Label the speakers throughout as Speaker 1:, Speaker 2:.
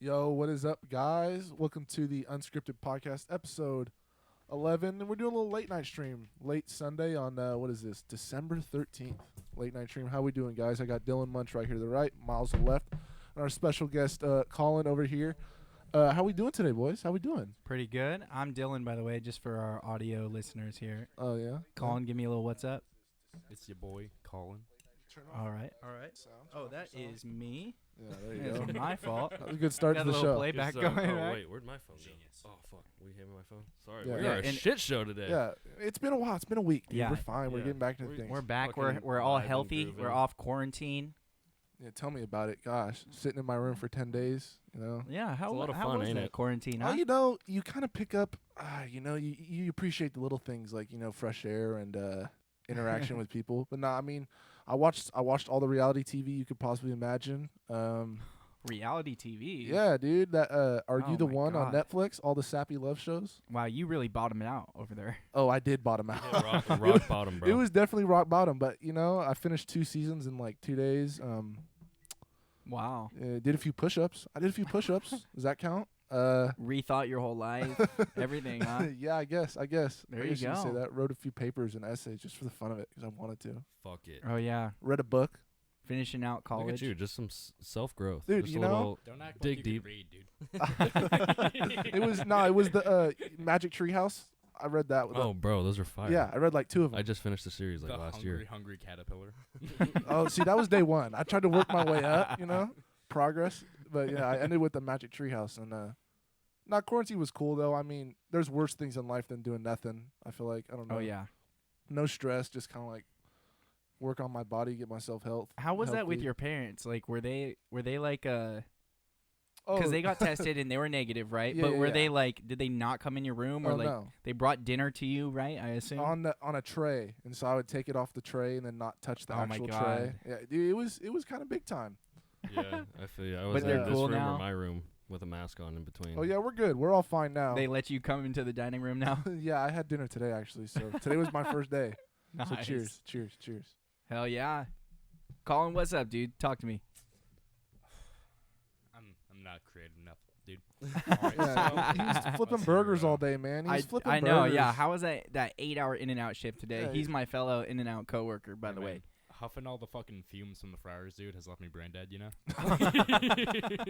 Speaker 1: Yo, what is up, guys? Welcome to the Unscripted podcast, episode 11. And we're doing a little late night stream, late Sunday on, what is this, December 13th. Late night stream. How we doing, guys? I got Dylan Munch right here to the right, Miles to the left, and our special guest, Colin, over here. How we doing today, boys? How we doing?
Speaker 2: Pretty good. I'm Dylan, by the way, just for our audio listeners here.
Speaker 1: Oh, yeah?
Speaker 2: Colin, give me a little what's up.
Speaker 3: It's your boy, Colin.
Speaker 2: All right.
Speaker 1: Sound.
Speaker 2: Oh, that is me.
Speaker 1: Yeah, there you go.
Speaker 2: It's my fault.
Speaker 1: That was a good start
Speaker 2: Got
Speaker 1: to
Speaker 2: a
Speaker 1: the
Speaker 2: little
Speaker 1: show.
Speaker 2: playback
Speaker 3: Oh,
Speaker 2: going, right?
Speaker 3: wait, where'd my phone go? Oh, fuck. We hit my phone? Sorry.
Speaker 1: Yeah.
Speaker 3: We
Speaker 2: Yeah,
Speaker 3: are a
Speaker 2: and-
Speaker 3: shit show today.
Speaker 1: Yeah, it's been a while. It's been a week, dude.
Speaker 2: Yeah.
Speaker 1: We're fine. We're
Speaker 3: Yeah.
Speaker 1: getting back into
Speaker 3: We're-
Speaker 1: things.
Speaker 2: We're back. We're
Speaker 3: Fucking
Speaker 2: all
Speaker 3: live and
Speaker 2: healthy.
Speaker 3: grooving.
Speaker 2: We're off quarantine.
Speaker 1: Yeah, tell me about it. Gosh, sitting in my room for 10 days, you know.
Speaker 2: Yeah. How
Speaker 3: a lot of
Speaker 2: how
Speaker 3: fun,
Speaker 2: was
Speaker 3: ain't
Speaker 2: that
Speaker 3: it?
Speaker 2: quarantine?
Speaker 1: Well,
Speaker 2: Huh?
Speaker 1: you know, you kind of pick up, you appreciate the little things like, fresh air and interaction with people. But no, I mean, I watched all the reality TV you could possibly imagine.
Speaker 2: Reality TV.
Speaker 1: Yeah, dude. That Are
Speaker 2: Oh
Speaker 1: You the
Speaker 2: my
Speaker 1: One on
Speaker 2: God.
Speaker 1: Netflix? All the sappy love shows.
Speaker 2: Wow, you really bottomed out over there.
Speaker 1: Oh, I did bottom out.
Speaker 3: Yeah, rock bottom, bro.
Speaker 1: It was definitely rock bottom, but I finished 2 seasons in like 2 days.
Speaker 2: Wow.
Speaker 1: Did a few push-ups. I did a few push-ups. Does that count?
Speaker 2: Rethought your whole life, everything, huh?
Speaker 1: Yeah, I guess.
Speaker 2: There
Speaker 1: I
Speaker 2: you
Speaker 1: guess could say
Speaker 2: go.
Speaker 1: that. Wrote a few papers and essays just for the fun of it because I wanted to.
Speaker 3: Fuck it.
Speaker 2: Oh yeah.
Speaker 1: Read a book.
Speaker 2: Finishing out college.
Speaker 3: Look at you, just some self-growth.
Speaker 1: Dude,
Speaker 3: just
Speaker 1: you
Speaker 3: a
Speaker 1: know-
Speaker 3: little
Speaker 4: Don't act
Speaker 3: dig
Speaker 4: like you
Speaker 3: deep.
Speaker 4: can read, dude.
Speaker 1: It was the Magic Treehouse. I read that.
Speaker 3: Oh, bro, those are fire.
Speaker 1: yeah, I read like 2 of them.
Speaker 3: I just finished the series like
Speaker 4: The
Speaker 3: last
Speaker 4: hungry,
Speaker 3: year.
Speaker 4: hungry caterpillar.
Speaker 1: Oh, see, that was day 1. I tried to work my way up, progress. But yeah, I ended with the Magic Treehouse, and quarantine was cool though. I mean, there's worse things in life than doing nothing. I feel like I don't know.
Speaker 2: Oh yeah.
Speaker 1: No stress, just kind of like work on my body, get myself health.
Speaker 2: How was that with
Speaker 1: healthy.
Speaker 2: your parents? Like, were they like
Speaker 1: Oh,
Speaker 2: because they got tested and they were negative, right?
Speaker 1: Yeah,
Speaker 2: but
Speaker 1: yeah,
Speaker 2: were
Speaker 1: yeah.
Speaker 2: they like, did they not come in your room, or
Speaker 1: Oh,
Speaker 2: like
Speaker 1: no.
Speaker 2: they brought dinner to you, right? I assume.
Speaker 1: on a tray, and so I would take it off the tray and then not touch the
Speaker 2: Oh my
Speaker 1: actual
Speaker 2: God.
Speaker 1: tray. Yeah, dude, it was kind of big time.
Speaker 3: Yeah, I feel you. I was
Speaker 2: But
Speaker 3: in
Speaker 1: they're
Speaker 3: this
Speaker 2: cool
Speaker 3: room
Speaker 2: now?
Speaker 3: or my room with a mask on in between.
Speaker 1: Oh yeah, we're good. We're all fine now.
Speaker 2: They let you come into the dining room now.
Speaker 1: Yeah, I had dinner today actually. So today was my first day. So
Speaker 2: Nice.
Speaker 1: cheers.
Speaker 2: Hell yeah. Colin, what's up, dude? Talk to me.
Speaker 4: I'm not creative enough, dude.
Speaker 1: Yeah, he was flipping
Speaker 4: Let's
Speaker 1: burgers
Speaker 4: hear,
Speaker 1: all day, man. He was flipping
Speaker 2: I know,
Speaker 1: burgers.
Speaker 2: yeah. How was that 8-hour In-N-Out shift today?
Speaker 1: Yeah,
Speaker 2: He's my fellow In-N-Out coworker, by
Speaker 4: Hey,
Speaker 2: the
Speaker 4: man,
Speaker 2: way.
Speaker 4: Huffing all the fucking fumes from the fryers, dude, has left me brain dead, you know?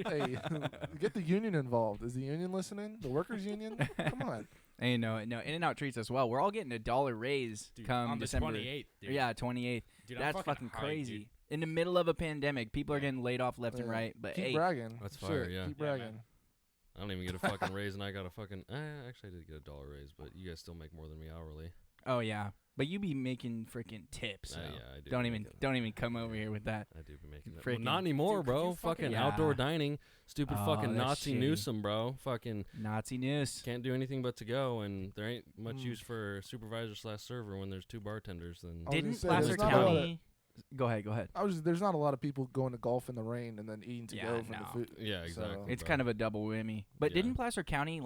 Speaker 1: Hey, get the union involved. Is the union listening? The workers' union? Come on.
Speaker 2: Hey, no, In-N-Out treats us well. We're all getting a $1 raise
Speaker 4: Dude,
Speaker 2: come
Speaker 4: on the
Speaker 2: December.
Speaker 4: 28th, dude.
Speaker 2: Yeah, 28th.
Speaker 4: Dude, I'm
Speaker 2: That's fucking
Speaker 4: hyped,
Speaker 2: crazy.
Speaker 4: dude.
Speaker 2: In the middle of a pandemic, people are
Speaker 4: Yeah.
Speaker 2: getting laid off left and
Speaker 1: Yeah.
Speaker 2: right. But
Speaker 1: Keep
Speaker 2: hey,
Speaker 1: bragging.
Speaker 3: That's
Speaker 1: Shit,
Speaker 3: fire, yeah.
Speaker 1: Keep
Speaker 4: Yeah, man.
Speaker 1: bragging.
Speaker 3: I don't even get a fucking raise, and I got a fucking. Actually, I did get a $1 raise, but you guys still make more than me hourly.
Speaker 2: oh yeah, but you be making freaking tips. So
Speaker 3: Yeah, I do.
Speaker 2: don't
Speaker 3: be
Speaker 2: even
Speaker 3: making-
Speaker 2: come over here with that.
Speaker 3: I do be making that.
Speaker 2: Freaking-
Speaker 3: Not anymore,
Speaker 4: Dude, could
Speaker 3: bro.
Speaker 4: you
Speaker 3: Fucking
Speaker 2: Yeah.
Speaker 3: outdoor dining, stupid
Speaker 2: Oh,
Speaker 3: fucking
Speaker 2: that's
Speaker 3: Nazi
Speaker 2: shitty.
Speaker 3: Newsom, bro. Fucking
Speaker 2: Nazi news.
Speaker 3: can't do anything but to go, and there ain't much
Speaker 1: Mm.
Speaker 3: use for supervisor/server when there's 2 bartenders. Then
Speaker 1: I was gonna
Speaker 2: Didn't
Speaker 1: say,
Speaker 2: Placer
Speaker 1: there's not a lot of-
Speaker 2: County? Go ahead.
Speaker 1: There's not a lot of people going to golf in the rain and then eating to
Speaker 2: Yeah,
Speaker 1: go from
Speaker 2: no.
Speaker 1: the food.
Speaker 3: yeah, exactly.
Speaker 1: So-
Speaker 2: It's
Speaker 3: bro.
Speaker 2: kind of a double whammy. But
Speaker 3: Yeah.
Speaker 2: didn't Placer County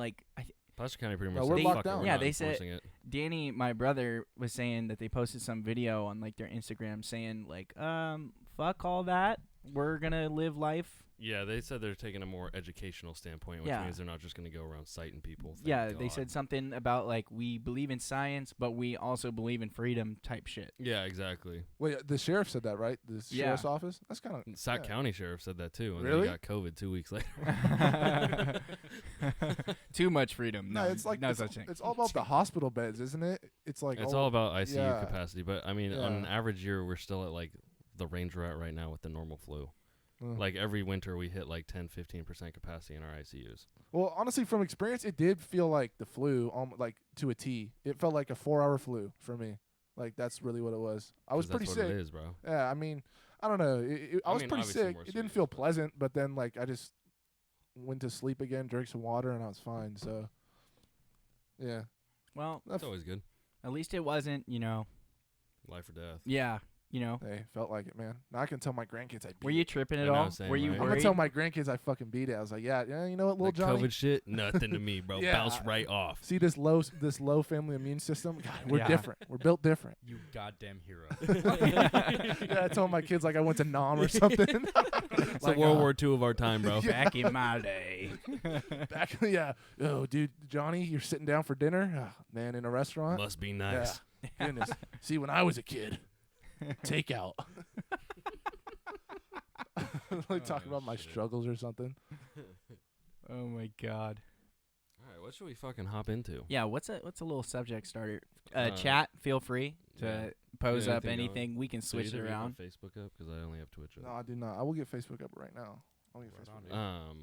Speaker 3: Placer County pretty
Speaker 1: No,
Speaker 3: much.
Speaker 1: we're
Speaker 3: said,
Speaker 1: locked
Speaker 3: "Fuck it,
Speaker 1: down."
Speaker 3: we're
Speaker 2: Yeah,
Speaker 3: not
Speaker 2: they said-
Speaker 3: enforcing it."
Speaker 2: Danny, my brother, was saying that they posted some video on like their Instagram saying like, fuck all that. We're gonna live life.
Speaker 3: Yeah, they said they're taking a more educational standpoint, which
Speaker 2: Yeah.
Speaker 3: means they're not just going to go around citing people. Thank
Speaker 2: Yeah, they
Speaker 3: God.
Speaker 2: said something about like we believe in science, but we also believe in freedom type shit.
Speaker 3: Yeah, exactly.
Speaker 1: Wait, the sheriff said that, right? The
Speaker 2: Yeah.
Speaker 1: sheriff's office? That's kind of...
Speaker 3: And Sac
Speaker 1: Yeah.
Speaker 3: County sheriff said that too, and
Speaker 1: Really?
Speaker 3: then he got COVID 2 weeks later.
Speaker 2: Too much freedom.
Speaker 1: No, it's like...
Speaker 2: no
Speaker 1: it's,
Speaker 2: such thing.
Speaker 1: it's all about the hospital beds, isn't it? It's like...
Speaker 3: It's all about ICU
Speaker 1: yeah.
Speaker 3: capacity, but I mean, on an
Speaker 1: Yeah.
Speaker 3: average year, we're still at like the range we're at right now with the normal flu.
Speaker 1: Ugh.
Speaker 3: Like every winter, we hit like 10-15% capacity in our ICUs.
Speaker 1: Well, honestly, from experience, it did feel like the flu, like to a T. It felt like a 4-hour flu for me. Like that's really what it was. I was
Speaker 3: 'Cause
Speaker 1: pretty
Speaker 3: that's
Speaker 1: sick.
Speaker 3: what it is, bro.
Speaker 1: Yeah, I mean, I don't know. I was
Speaker 3: mean,
Speaker 1: pretty
Speaker 3: obviously
Speaker 1: sick.
Speaker 3: more
Speaker 1: It didn't
Speaker 3: serious,
Speaker 1: feel
Speaker 3: but-
Speaker 1: pleasant, but then like I just went to sleep again, drank some water, and I was fine. So, yeah,
Speaker 2: Well,
Speaker 3: That's always good.
Speaker 2: at least it wasn't,
Speaker 3: Life or death.
Speaker 2: yeah, You know,
Speaker 1: Hey, felt like it, man. Now I can tell my grandkids I beat
Speaker 2: were you
Speaker 1: it.
Speaker 2: tripping
Speaker 3: I
Speaker 2: at
Speaker 3: know,
Speaker 2: all?
Speaker 3: same,
Speaker 2: Were you
Speaker 3: right?
Speaker 1: I'm gonna
Speaker 2: worried?
Speaker 1: tell my grandkids I fucking beat it. I was like, yeah, you know what, little
Speaker 3: Like
Speaker 1: Johnny.
Speaker 3: COVID shit, nothing to me, bro.
Speaker 1: Yeah,
Speaker 3: Bounce right off.
Speaker 1: See this low family immune system. God, we're
Speaker 2: Yeah.
Speaker 1: different. We're built different.
Speaker 4: You goddamn hero.
Speaker 1: Yeah, I told my kids like I went to Nam or something.
Speaker 3: It's
Speaker 1: Like,
Speaker 3: like World War II of our time, bro.
Speaker 2: Back in my day.
Speaker 1: Back, yeah. Oh, dude, Johnny, you're sitting down for dinner, man, in a restaurant.
Speaker 3: Must be nice.
Speaker 1: Yeah. Goodness. See, when I was a kid, takeout. Like talking about my
Speaker 3: shit.
Speaker 1: struggles or something.
Speaker 2: Oh my god.
Speaker 3: All right, what should we fucking hop into?
Speaker 2: Yeah, what's a little subject starter?
Speaker 3: Uh,
Speaker 2: Chat, feel free to
Speaker 3: yeah.
Speaker 2: pose
Speaker 3: Yeah,
Speaker 2: up
Speaker 3: anything
Speaker 2: anything. We can
Speaker 3: So
Speaker 2: switch
Speaker 3: you
Speaker 2: it
Speaker 3: don't have
Speaker 2: around.
Speaker 3: Facebook up because I only have Twitch
Speaker 1: No,
Speaker 3: up.
Speaker 1: I do not. I will get Facebook up right now. I'll get
Speaker 4: Right
Speaker 1: Facebook
Speaker 4: on,
Speaker 1: up.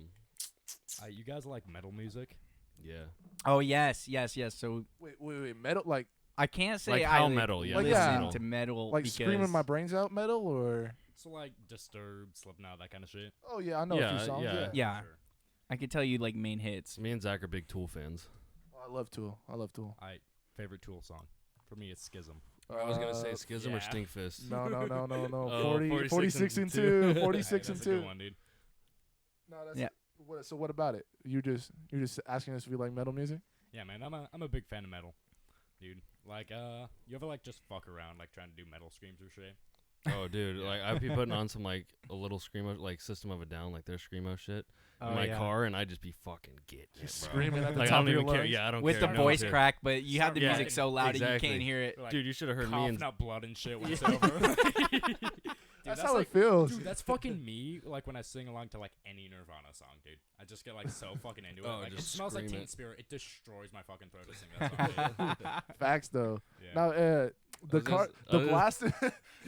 Speaker 4: dude. You guys like metal music?
Speaker 3: Yeah.
Speaker 2: Oh yes. So
Speaker 1: Wait. Metal, like
Speaker 2: I can't say
Speaker 3: Like
Speaker 2: I
Speaker 3: how metal, yeah,
Speaker 2: listen
Speaker 1: yeah.
Speaker 2: to metal
Speaker 1: like
Speaker 2: because
Speaker 1: screaming my brains out metal or?
Speaker 4: So like Disturbed, Slipknot, that kind of shit.
Speaker 1: Oh yeah, I know a
Speaker 3: Yeah,
Speaker 1: few songs.
Speaker 3: yeah.
Speaker 1: Yeah.
Speaker 2: Yeah.
Speaker 4: Sure.
Speaker 2: I can tell you like main hits.
Speaker 3: Me and Zach are big Tool fans.
Speaker 1: Oh, I love Tool.
Speaker 4: Favorite Tool song. For me, it's Schism.
Speaker 3: I was gonna say Schism or
Speaker 4: yeah.
Speaker 3: Stinkfist.
Speaker 1: No.
Speaker 3: Oh,
Speaker 1: 46 and 2. 46
Speaker 4: Hey,
Speaker 1: and
Speaker 4: that's a
Speaker 1: 2.
Speaker 4: good one, dude.
Speaker 1: No, that's
Speaker 2: Yeah.
Speaker 1: So what about it? You're just asking us if we like metal music?
Speaker 4: Yeah, man, I'm a big fan of metal, dude. Like, you ever like just fuck around like trying to do metal screams or shit?
Speaker 3: Oh, dude, like I'd be putting on some like a little screamo, like System of a Down, like their screamo shit in my car, and I'd just be fucking getting
Speaker 1: Just
Speaker 3: it, bro.
Speaker 1: screaming at the
Speaker 3: Like I
Speaker 1: top
Speaker 3: don't
Speaker 1: of your
Speaker 3: even care.
Speaker 1: lungs.
Speaker 3: Yeah, I don't
Speaker 2: with
Speaker 3: care.
Speaker 2: the
Speaker 3: No,
Speaker 2: voice
Speaker 3: dude.
Speaker 2: crack, but you have the
Speaker 4: Yeah,
Speaker 2: music so loud that you
Speaker 3: exactly.
Speaker 2: can't hear it.
Speaker 4: Like,
Speaker 3: Dude, you should have heard me
Speaker 4: coughing
Speaker 3: and
Speaker 4: up blood and shit when it's over. Dude,
Speaker 1: That's how
Speaker 4: like,
Speaker 1: it feels.
Speaker 4: Dude, that's fucking me. Like when I sing along to like any Nirvana song, dude. I just get like so fucking into it.
Speaker 3: Oh,
Speaker 4: Like it
Speaker 3: just
Speaker 4: smells like
Speaker 3: scream
Speaker 4: Teen
Speaker 3: it.
Speaker 4: Spirit. It destroys my fucking throat to sing that song. Dude.
Speaker 1: Facts though.
Speaker 4: Yeah.
Speaker 1: Now, the
Speaker 3: was
Speaker 1: car,
Speaker 3: just- I
Speaker 1: the
Speaker 3: was
Speaker 1: blast,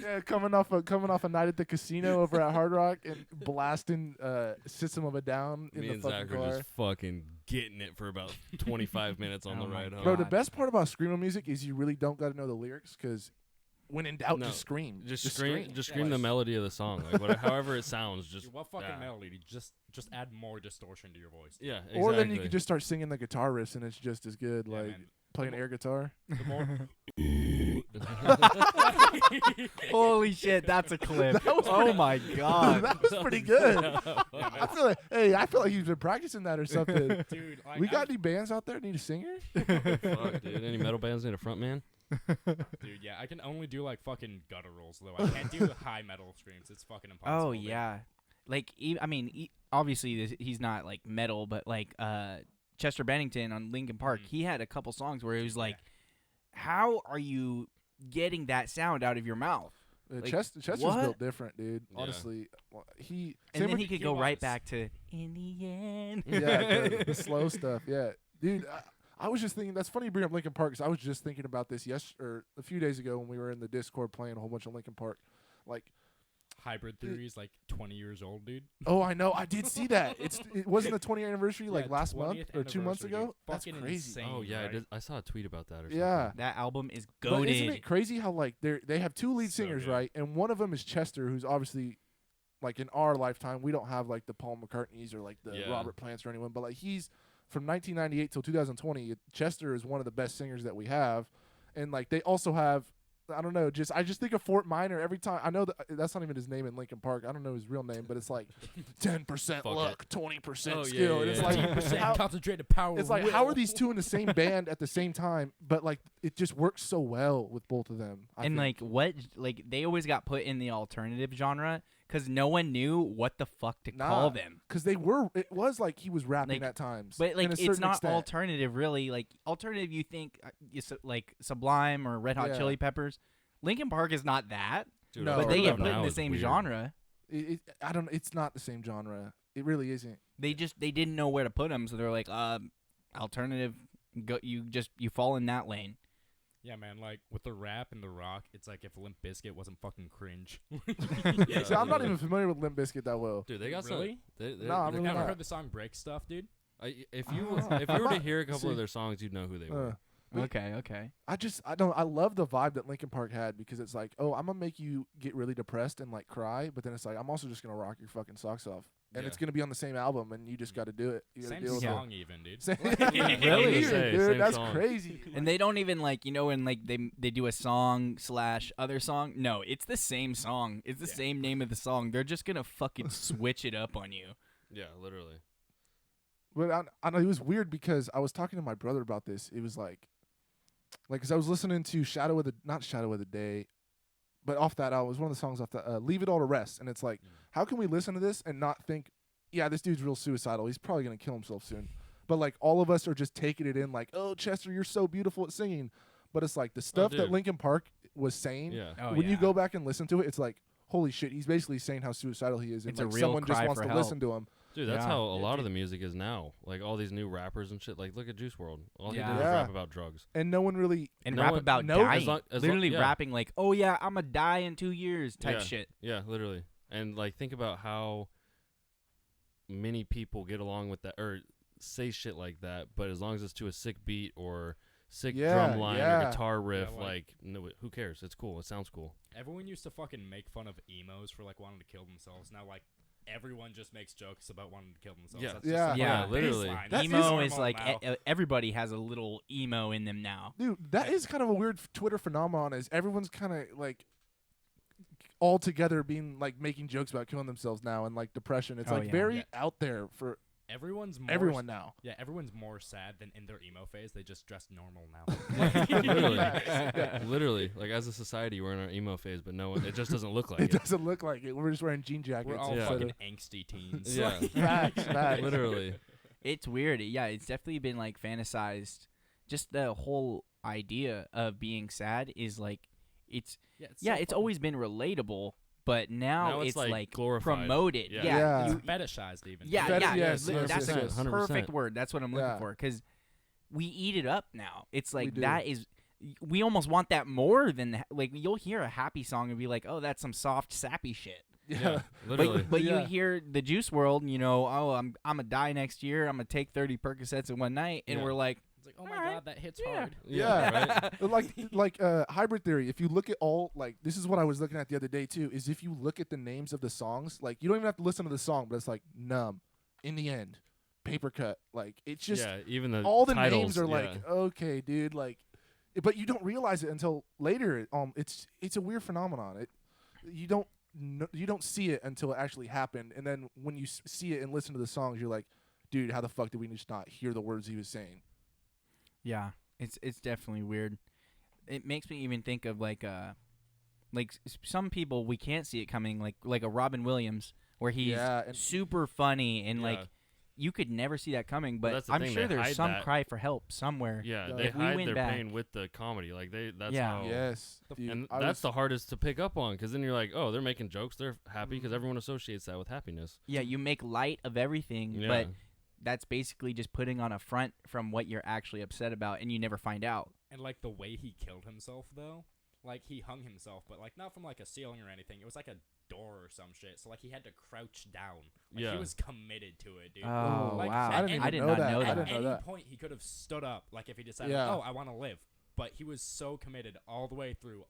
Speaker 1: yeah, coming off a night at the casino over at Hard Rock and blasting System of a Down in
Speaker 3: me
Speaker 1: the
Speaker 3: and
Speaker 1: fucking
Speaker 3: Zach were
Speaker 1: car.
Speaker 3: just fucking getting it for about 25 minutes on
Speaker 2: Oh
Speaker 3: the
Speaker 2: my
Speaker 3: ride home.
Speaker 1: Bro, the
Speaker 2: God.
Speaker 1: best part about screamo music is you really don't got to know the lyrics because when in doubt,
Speaker 3: No,
Speaker 1: just scream.
Speaker 3: Just scream, just
Speaker 4: Yeah,
Speaker 3: scream the
Speaker 4: like-
Speaker 3: melody of the song, like whatever, however it sounds. Just
Speaker 4: Dude, what fucking
Speaker 3: yeah.
Speaker 4: melody? Dude? Just add more distortion to your voice.
Speaker 3: Yeah, exactly.
Speaker 1: Or then you could just start singing the guitar riffs and it's just as good,
Speaker 4: Yeah,
Speaker 1: like
Speaker 4: man.
Speaker 1: playing air guitar.
Speaker 4: The more
Speaker 2: Holy shit, that's a clip.
Speaker 1: That was
Speaker 2: Oh
Speaker 1: pretty-
Speaker 2: my god.
Speaker 1: That was pretty good.
Speaker 4: Yeah, man.
Speaker 1: I feel like you've been practicing that or something.
Speaker 4: Dude, like,
Speaker 1: We got any bands out there that need a singer?
Speaker 3: Fuck, dude. Any metal bands need a front man?
Speaker 4: dude, yeah, I can only do like fucking gutturals though. I can't do high metal screams. It's fucking impossible.
Speaker 2: Oh
Speaker 4: dude.
Speaker 2: yeah. Like obviously he's not like metal, but like Chester Bennington on Linkin Park,
Speaker 4: Mhm.
Speaker 2: he had a couple songs where he was like,
Speaker 4: Yeah.
Speaker 2: "How are you getting that sound out of your mouth?" Like,
Speaker 1: Chester's
Speaker 2: what?
Speaker 1: built different, dude.
Speaker 3: Yeah.
Speaker 1: Honestly,
Speaker 2: And
Speaker 1: same
Speaker 2: then
Speaker 1: with-
Speaker 2: he could
Speaker 4: he
Speaker 2: go right
Speaker 4: was.
Speaker 2: back to "In the end."
Speaker 1: yeah, the slow stuff. Yeah, dude. I was just thinking. That's funny you bring up Linkin Park because I was just thinking about this or a few days ago when we were in the Discord playing a whole bunch of Linkin Park. Like,
Speaker 4: Hybrid Theory is like 20 years old, dude.
Speaker 1: oh, I know, I did see that. It wasn't the 20th anniversary like
Speaker 4: Yeah,
Speaker 1: last month
Speaker 4: 20th
Speaker 1: or 2 months
Speaker 4: anniversary, dude.
Speaker 1: ago. That's
Speaker 4: Fucking
Speaker 1: crazy.
Speaker 4: insane.
Speaker 3: Oh yeah,
Speaker 4: right?
Speaker 3: I saw a tweet about that or
Speaker 1: Yeah.
Speaker 2: That album is
Speaker 1: But isn't
Speaker 2: goated.
Speaker 1: it crazy how like they have two lead
Speaker 4: So
Speaker 1: singers,
Speaker 4: good.
Speaker 1: right? And one of them is Chester, who's obviously like in our lifetime we don't have like the Paul McCartneys or like the
Speaker 3: Yeah.
Speaker 1: Robert Plants or anyone, but like he's from 1998 till 2020. Chester is one of the best singers that we have, and like they also have. I don't know. I just think of Fort Minor every time. I know that's not even his name in Linkin Park. I don't know his real name, but it's like 10%
Speaker 3: Fuck
Speaker 1: luck, 20%
Speaker 3: Oh, yeah,
Speaker 1: skill.
Speaker 3: yeah,
Speaker 1: and it's
Speaker 3: yeah.
Speaker 1: like
Speaker 4: 10%
Speaker 1: how,
Speaker 4: concentrated power.
Speaker 1: it's like how are these two in the same band at the same time? But like it just works so well with both of them. I
Speaker 2: And
Speaker 1: think.
Speaker 2: like they always got put in the alternative genre because no one knew what the fuck to call
Speaker 1: Nah.
Speaker 2: them.
Speaker 1: Because it was like he was rapping
Speaker 2: Like,
Speaker 1: at times.
Speaker 2: But like
Speaker 1: in a
Speaker 2: it's
Speaker 1: certain
Speaker 2: not
Speaker 1: extent.
Speaker 2: alternative really. Like alternative, you think like Sublime or Red Hot
Speaker 1: Yeah.
Speaker 2: Chili Peppers. Linkin Park is not that,
Speaker 3: Dude,
Speaker 1: No,
Speaker 3: I've
Speaker 2: but
Speaker 3: heard
Speaker 2: they
Speaker 3: that
Speaker 2: get put
Speaker 3: now
Speaker 2: in the
Speaker 3: is
Speaker 2: same
Speaker 3: weird.
Speaker 2: genre.
Speaker 1: I don't. It's not the same genre. It really isn't.
Speaker 2: They didn't know where to put them, so they're like, alternative. You fall in that lane.
Speaker 4: Yeah, man. Like with the rap and the rock, it's like if Limp Bizkit wasn't fucking cringe.
Speaker 3: Yeah,
Speaker 1: See, I'm not
Speaker 3: literally.
Speaker 1: even familiar with Limp Bizkit that well.
Speaker 3: Dude, they got
Speaker 4: Really?
Speaker 3: some.
Speaker 1: No, I'm
Speaker 3: they
Speaker 1: really
Speaker 4: You ever
Speaker 1: not.
Speaker 4: heard the song "Break Stuff," dude?
Speaker 3: if
Speaker 1: Ah,
Speaker 3: you
Speaker 1: I'm
Speaker 3: were to
Speaker 1: not-
Speaker 3: hear a couple
Speaker 1: see.
Speaker 3: of their songs, you'd know who they
Speaker 1: Uh,
Speaker 3: were.
Speaker 1: Wait.
Speaker 2: Okay.
Speaker 1: I love the vibe that Linkin Park had because it's like, oh, I'm gonna make you get really depressed and like cry, but then it's like I'm also just gonna rock your fucking socks off and it's gonna be on the same album, and you just got to do it. You gotta
Speaker 4: Same
Speaker 1: deal with
Speaker 4: song, even, dude.
Speaker 1: Same
Speaker 2: Really?
Speaker 1: Weird, dude.
Speaker 3: Same
Speaker 1: That's
Speaker 3: song.
Speaker 1: crazy.
Speaker 2: And they don't even like, you know, when like they do a song / other song. No, it's the same song. It's the same name of the song. They're just gonna fucking switch it up on you.
Speaker 3: Yeah, literally.
Speaker 1: But I know it was weird because I was talking to my brother about this. It was like, because I was listening to not Shadow of the Day, but off that album, it was one of the songs off that, Leave It All to Rest. And it's like, how can we listen to this and not think, yeah, this dude's real suicidal. He's probably going to kill himself soon. But like all of us are just taking it in like, oh, Chester, you're so beautiful at singing. But it's like the stuff that
Speaker 3: dude.
Speaker 1: Linkin Park was saying,
Speaker 3: Yeah.
Speaker 1: when you go back and listen to it, it's like, holy shit, he's basically saying how suicidal he is. And
Speaker 2: It's a
Speaker 1: like
Speaker 2: real
Speaker 1: someone just
Speaker 2: cry
Speaker 1: wants
Speaker 2: for
Speaker 1: to
Speaker 2: help.
Speaker 1: listen to him.
Speaker 3: Dude, that's
Speaker 2: Yeah.
Speaker 3: how a lot of the music is now. Like all these new rappers and shit. Like look at Juice WRLD. All he did was
Speaker 1: Yeah.
Speaker 3: rap about drugs.
Speaker 1: And no one really
Speaker 2: And
Speaker 3: No
Speaker 2: rap
Speaker 3: one-
Speaker 2: about
Speaker 1: no-
Speaker 2: dying. Literally
Speaker 3: yeah.
Speaker 2: rapping like, oh yeah, I'm gonna die in 2 years type
Speaker 3: Yeah.
Speaker 2: shit.
Speaker 3: Yeah, literally. And like think about how many people get along with that or say shit like that, but as long as it's to a sick beat or sick drum line or guitar riff,
Speaker 4: Yeah,
Speaker 3: like no, who cares? It's cool. It sounds cool.
Speaker 4: Everyone used to fucking make fun of emos for like wanting to kill themselves. Now like everyone just makes jokes about wanting to kill themselves.
Speaker 3: Yeah.
Speaker 4: That's
Speaker 1: Yeah.
Speaker 4: just, like,
Speaker 2: Yeah,
Speaker 4: a
Speaker 3: literally.
Speaker 4: baseline.
Speaker 1: That
Speaker 2: Emo
Speaker 4: normal
Speaker 2: is like
Speaker 4: now.
Speaker 2: everybody has a little emo in them now.
Speaker 1: Dude, that is kind of a weird Twitter phenomenon. Is everyone's kind of like all together being like making jokes about killing themselves now and like depression. It's
Speaker 2: Oh,
Speaker 1: like
Speaker 2: yeah.
Speaker 1: very
Speaker 4: Yeah.
Speaker 1: out there for
Speaker 4: Everyone's more
Speaker 1: everyone now.
Speaker 4: Yeah, everyone's more sad than in their emo phase. They just dress normal now.
Speaker 3: Literally.
Speaker 1: Yeah.
Speaker 3: Literally. Like as a society we're in our emo phase, but no, it just doesn't look like
Speaker 1: It
Speaker 3: it.
Speaker 1: doesn't look like it. We're just wearing jean jackets.
Speaker 4: We're all
Speaker 3: Yeah.
Speaker 4: fucking angsty teens.
Speaker 3: Yeah.
Speaker 1: Facts.
Speaker 3: Literally.
Speaker 2: It's weird. Yeah, it's definitely been like fantasized. Just the whole idea of being sad is like it's it's always been relatable, but now,
Speaker 3: Now it's,
Speaker 2: like,
Speaker 3: like, glorified.
Speaker 2: promoted.
Speaker 3: Yeah.
Speaker 1: Yeah.
Speaker 2: you-
Speaker 4: fetishized even.
Speaker 2: yeah,
Speaker 1: Feti-
Speaker 2: yeah.
Speaker 1: yes,
Speaker 2: li-
Speaker 1: yes,
Speaker 2: that's
Speaker 1: yes,
Speaker 2: a
Speaker 1: yes.
Speaker 3: 100%.
Speaker 2: perfect word. That's what I'm looking
Speaker 1: Yeah.
Speaker 2: for because we eat it up now. It's like
Speaker 1: do.
Speaker 2: that is. We almost want that more than like you'll hear a happy song and be like, oh, that's some soft sappy shit.
Speaker 1: Yeah.
Speaker 3: Literally.
Speaker 2: But
Speaker 1: Yeah.
Speaker 2: you hear the Juice WRLD, you know, oh, I'm gonna die next year. I'm gonna take 30 Percocets in one night, and
Speaker 3: Yeah.
Speaker 2: we're like,
Speaker 4: It's like, oh my
Speaker 2: Alright.
Speaker 4: god, that hits
Speaker 2: Yeah.
Speaker 4: hard.
Speaker 1: Yeah.
Speaker 3: Right?
Speaker 1: like hybrid theory. If you look at all like this is what I was looking at the other day too. Is if you look at the names of the songs, like you don't even have to listen to the song, but it's like Numb, In the End, Paper Cut. Like it's just
Speaker 3: yeah, even the
Speaker 1: all the
Speaker 3: titles,
Speaker 1: names are
Speaker 3: yeah.
Speaker 1: like okay, dude. Like, but you don't realize it until later. It's a weird phenomenon. You don't see it until it actually happened, and then when you see it and listen to the songs, you're like, dude, how the fuck did we just not hear the words he was saying?
Speaker 2: yeah, it's definitely weird. It makes me even think of like some people we can't see it coming, like a Robin Williams, where he's
Speaker 1: Yeah, and-
Speaker 2: super funny and
Speaker 3: Yeah.
Speaker 2: like you could never see that coming.
Speaker 3: Well,
Speaker 2: But
Speaker 3: that's the
Speaker 2: I'm
Speaker 3: thing,
Speaker 2: sure
Speaker 3: they
Speaker 2: there's
Speaker 3: hide
Speaker 2: some
Speaker 3: that.
Speaker 2: cry for help somewhere.
Speaker 3: Yeah,
Speaker 1: Yeah.
Speaker 3: they
Speaker 2: If we
Speaker 3: hide
Speaker 2: went
Speaker 3: their
Speaker 2: back-
Speaker 3: pain with the comedy. Like that's
Speaker 2: Yeah.
Speaker 3: how.
Speaker 1: Yes, dude,
Speaker 3: And
Speaker 1: I
Speaker 3: that's
Speaker 1: was-
Speaker 3: the hardest to pick up on, because then you're like, oh, they're making jokes, they're happy, because everyone associates that with happiness.
Speaker 2: Yeah, you make light of everything,
Speaker 3: Yeah.
Speaker 2: but that's basically just putting on a front from what you're actually upset about, and you never find out.
Speaker 4: And like the way he killed himself though, like he hung himself, but like not from like a ceiling or anything. It was like a door or some shit. So like he had to crouch down. Like
Speaker 3: Yeah.
Speaker 4: he was committed to it, dude.
Speaker 2: Oh,
Speaker 4: Like,
Speaker 2: wow.
Speaker 4: I didn't even
Speaker 2: I did
Speaker 1: know
Speaker 2: not
Speaker 1: that.
Speaker 2: know
Speaker 1: I
Speaker 2: that.
Speaker 1: didn't
Speaker 4: At
Speaker 1: know
Speaker 4: any
Speaker 1: that.
Speaker 4: point he could have stood up, like if he decided,
Speaker 1: Yeah.
Speaker 4: oh, I want to live. But he was so committed all the way through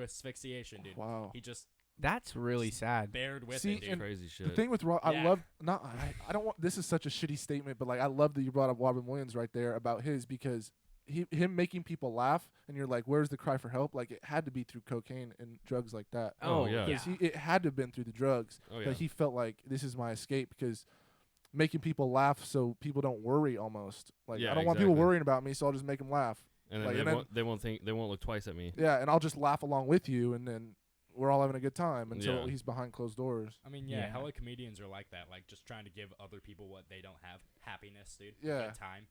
Speaker 4: asphyxiation, dude.
Speaker 1: Wow.
Speaker 4: He just
Speaker 2: That's really sad.
Speaker 4: bared with
Speaker 1: See,
Speaker 4: it, dude.
Speaker 1: and
Speaker 3: Crazy
Speaker 1: The
Speaker 3: shit.
Speaker 1: thing with I
Speaker 4: Yeah.
Speaker 1: love not I don't want this is such a shitty statement, but like I love that you brought up Robin Williams right there about his because him making people laugh and you're like, where's the cry for help? Like it had to be through cocaine and drugs like that.
Speaker 3: Oh, yeah.
Speaker 1: Because it had to have been through the drugs.
Speaker 3: Oh, yeah.
Speaker 1: That he felt like this is my escape because making people laugh so people don't worry almost. Like
Speaker 3: Yeah,
Speaker 1: I don't want people
Speaker 3: exactly.
Speaker 1: worrying about me, so I'll just make them laugh.
Speaker 3: And then
Speaker 1: like,
Speaker 3: they,
Speaker 1: and then-
Speaker 3: won't they won't look twice at me.
Speaker 1: Yeah, and I'll just laugh along with you, and then we're all having a good time until
Speaker 3: Yeah.
Speaker 1: he's behind closed doors.
Speaker 4: I mean,
Speaker 2: Yeah.
Speaker 4: hella comedians are like that, like just trying to give other people what they don't have. Happiness, dude.
Speaker 1: Yeah.
Speaker 4: Good time.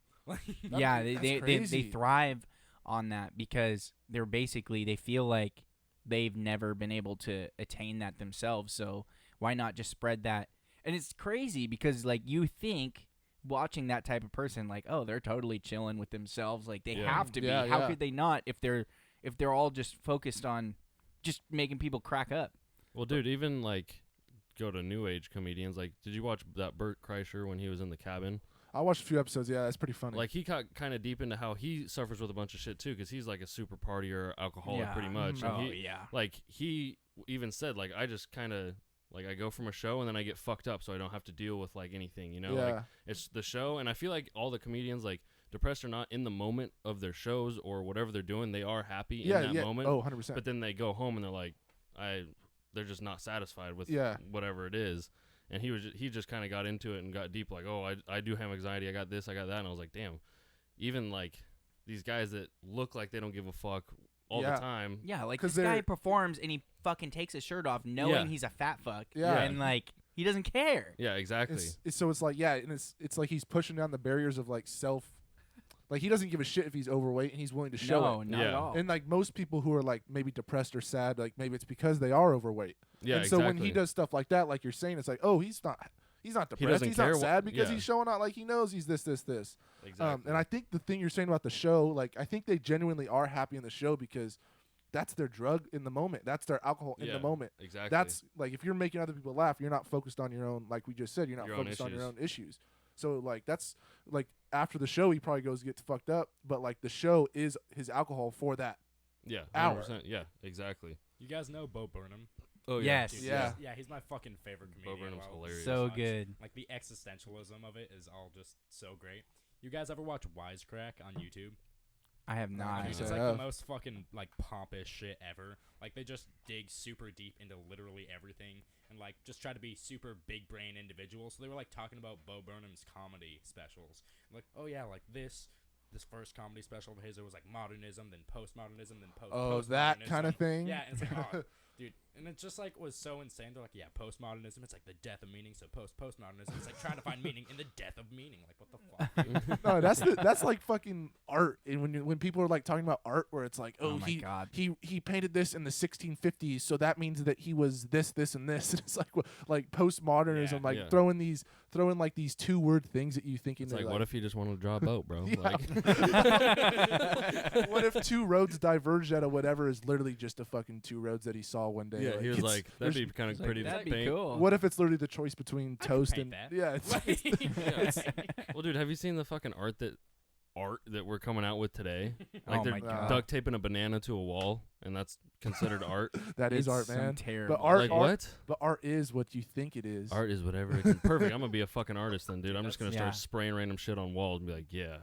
Speaker 2: Yeah,
Speaker 1: That's
Speaker 2: they
Speaker 1: crazy.
Speaker 2: thrive on that because they're basically they feel like they've never been able to attain that themselves. So why not just spread that? And it's crazy because like you think watching that type of person like, oh, they're totally chilling with themselves, like they
Speaker 3: Yeah.
Speaker 2: have to be.
Speaker 1: Yeah,
Speaker 2: How
Speaker 1: yeah.
Speaker 2: could they not if they're all just focused on just making people crack up?
Speaker 3: Well, dude, even like go to new age comedians. Like, did you watch that Bert Kreischer when he was in the cabin?
Speaker 1: I watched a few episodes. Yeah, that's pretty funny.
Speaker 3: Like he got kind of deep into how he suffers with a bunch of shit too, because he's like a super partier, alcoholic,
Speaker 2: Yeah.
Speaker 3: pretty much.
Speaker 2: Oh
Speaker 3: And he,
Speaker 2: yeah.
Speaker 3: like he even said, like I just kind of Like I go from a show and then I get fucked up, so I don't have to deal with like anything, you know?
Speaker 1: Yeah.
Speaker 3: Like it's the show, and I feel like all the comedians, like depressed or not, in the moment of their shows or whatever they're doing, they are happy in that moment.
Speaker 1: Oh, 100%.
Speaker 3: But then they go home and they're like, they're just not satisfied with whatever it is. And he just kind of got into it and got deep, like, oh, I do have anxiety, I got this, I got that, and I was like, damn, even like these guys that look like they don't give a fuck all the time.
Speaker 2: Yeah, like this guy performs and he fucking takes his shirt off knowing he's a fat fuck.
Speaker 1: Yeah.
Speaker 2: And like he doesn't care.
Speaker 3: Yeah, exactly.
Speaker 1: So it's like, and it's like he's pushing down the barriers of like like he doesn't give a shit if he's overweight and he's willing to show it.
Speaker 2: No, not at all.
Speaker 1: And like most people who are like maybe depressed or sad, like maybe it's because they are overweight.
Speaker 3: Yeah,
Speaker 1: and so when he does stuff like that, like you're saying, it's like, oh, he's not depressed. He's not sad because he's showing out like he knows he's this.
Speaker 3: Exactly.
Speaker 1: And I think the thing you're saying about the show, like I think they genuinely are happy in the show because that's their drug in the moment. That's their alcohol in the moment.
Speaker 3: Exactly.
Speaker 1: That's like if you're making other people laugh, you're not focused on your own, like we just said, you're not focused on your own issues. So like that's like after the show he probably goes gets fucked up, but like the show is his alcohol for that.
Speaker 3: Yeah, 100%.
Speaker 1: Hour.
Speaker 3: Yeah, exactly.
Speaker 4: You guys know Bo Burnham?
Speaker 3: Oh
Speaker 2: yes.
Speaker 4: Dude,
Speaker 1: Yeah.
Speaker 4: He's my fucking favorite comedian.
Speaker 3: Bo Burnham's hilarious.
Speaker 2: So good.
Speaker 4: Like the existentialism of it is all just so great. You guys ever watch Wisecrack on YouTube?
Speaker 2: I have not.
Speaker 4: It's like the most fucking like pompous shit ever. Like they just dig super deep into literally everything and like just try to be super big brain individuals. So they were like talking about Bo Burnham's comedy specials. Like, oh yeah, like this first comedy special of his, it was like modernism, then postmodernism, then postmodernism.
Speaker 1: That kind of thing.
Speaker 4: Yeah, and it's like, oh, dude, and it just like was so insane. They're like, yeah, postmodernism, it's like the death of meaning. So postmodernism, it's like trying to find meaning in the death of meaning. Like, what the fuck? Dude?
Speaker 1: No, that's like fucking art. And when people are like talking about art, where it's like,
Speaker 2: oh my God.
Speaker 1: he painted this in the 1650s, so that means that he was this, and this. And it's like postmodernism, throwing like these 2-word things at you, thinking
Speaker 3: it's like, what if you just wanted to draw a boat, bro?
Speaker 1: Yeah.
Speaker 3: Like,
Speaker 1: what if 2 roads diverged out of whatever is literally just a fucking 2 roads that he saw one day?
Speaker 3: yeah, he was like, that'd be kind of pretty
Speaker 2: That'd
Speaker 3: to
Speaker 2: be
Speaker 3: paint.
Speaker 2: cool.
Speaker 1: What if it's literally the choice between toast
Speaker 4: paint
Speaker 1: and
Speaker 4: that.
Speaker 1: yeah? It's
Speaker 3: Well, dude, have you seen the fucking art that we're coming out with today? Like
Speaker 2: Oh
Speaker 3: they're
Speaker 2: my God.
Speaker 3: duct taping a banana to a wall, and that's considered art.
Speaker 1: that is
Speaker 2: It's
Speaker 1: art,
Speaker 2: some
Speaker 1: man.
Speaker 2: terrible.
Speaker 1: But art,
Speaker 3: Like
Speaker 1: art,
Speaker 3: what?
Speaker 1: but art is what you think it is.
Speaker 3: Art is whatever. It can, perfect. I'm gonna be a fucking artist then, dude. I'm just gonna
Speaker 2: Yeah.
Speaker 3: start spraying random shit on walls and be like, yeah,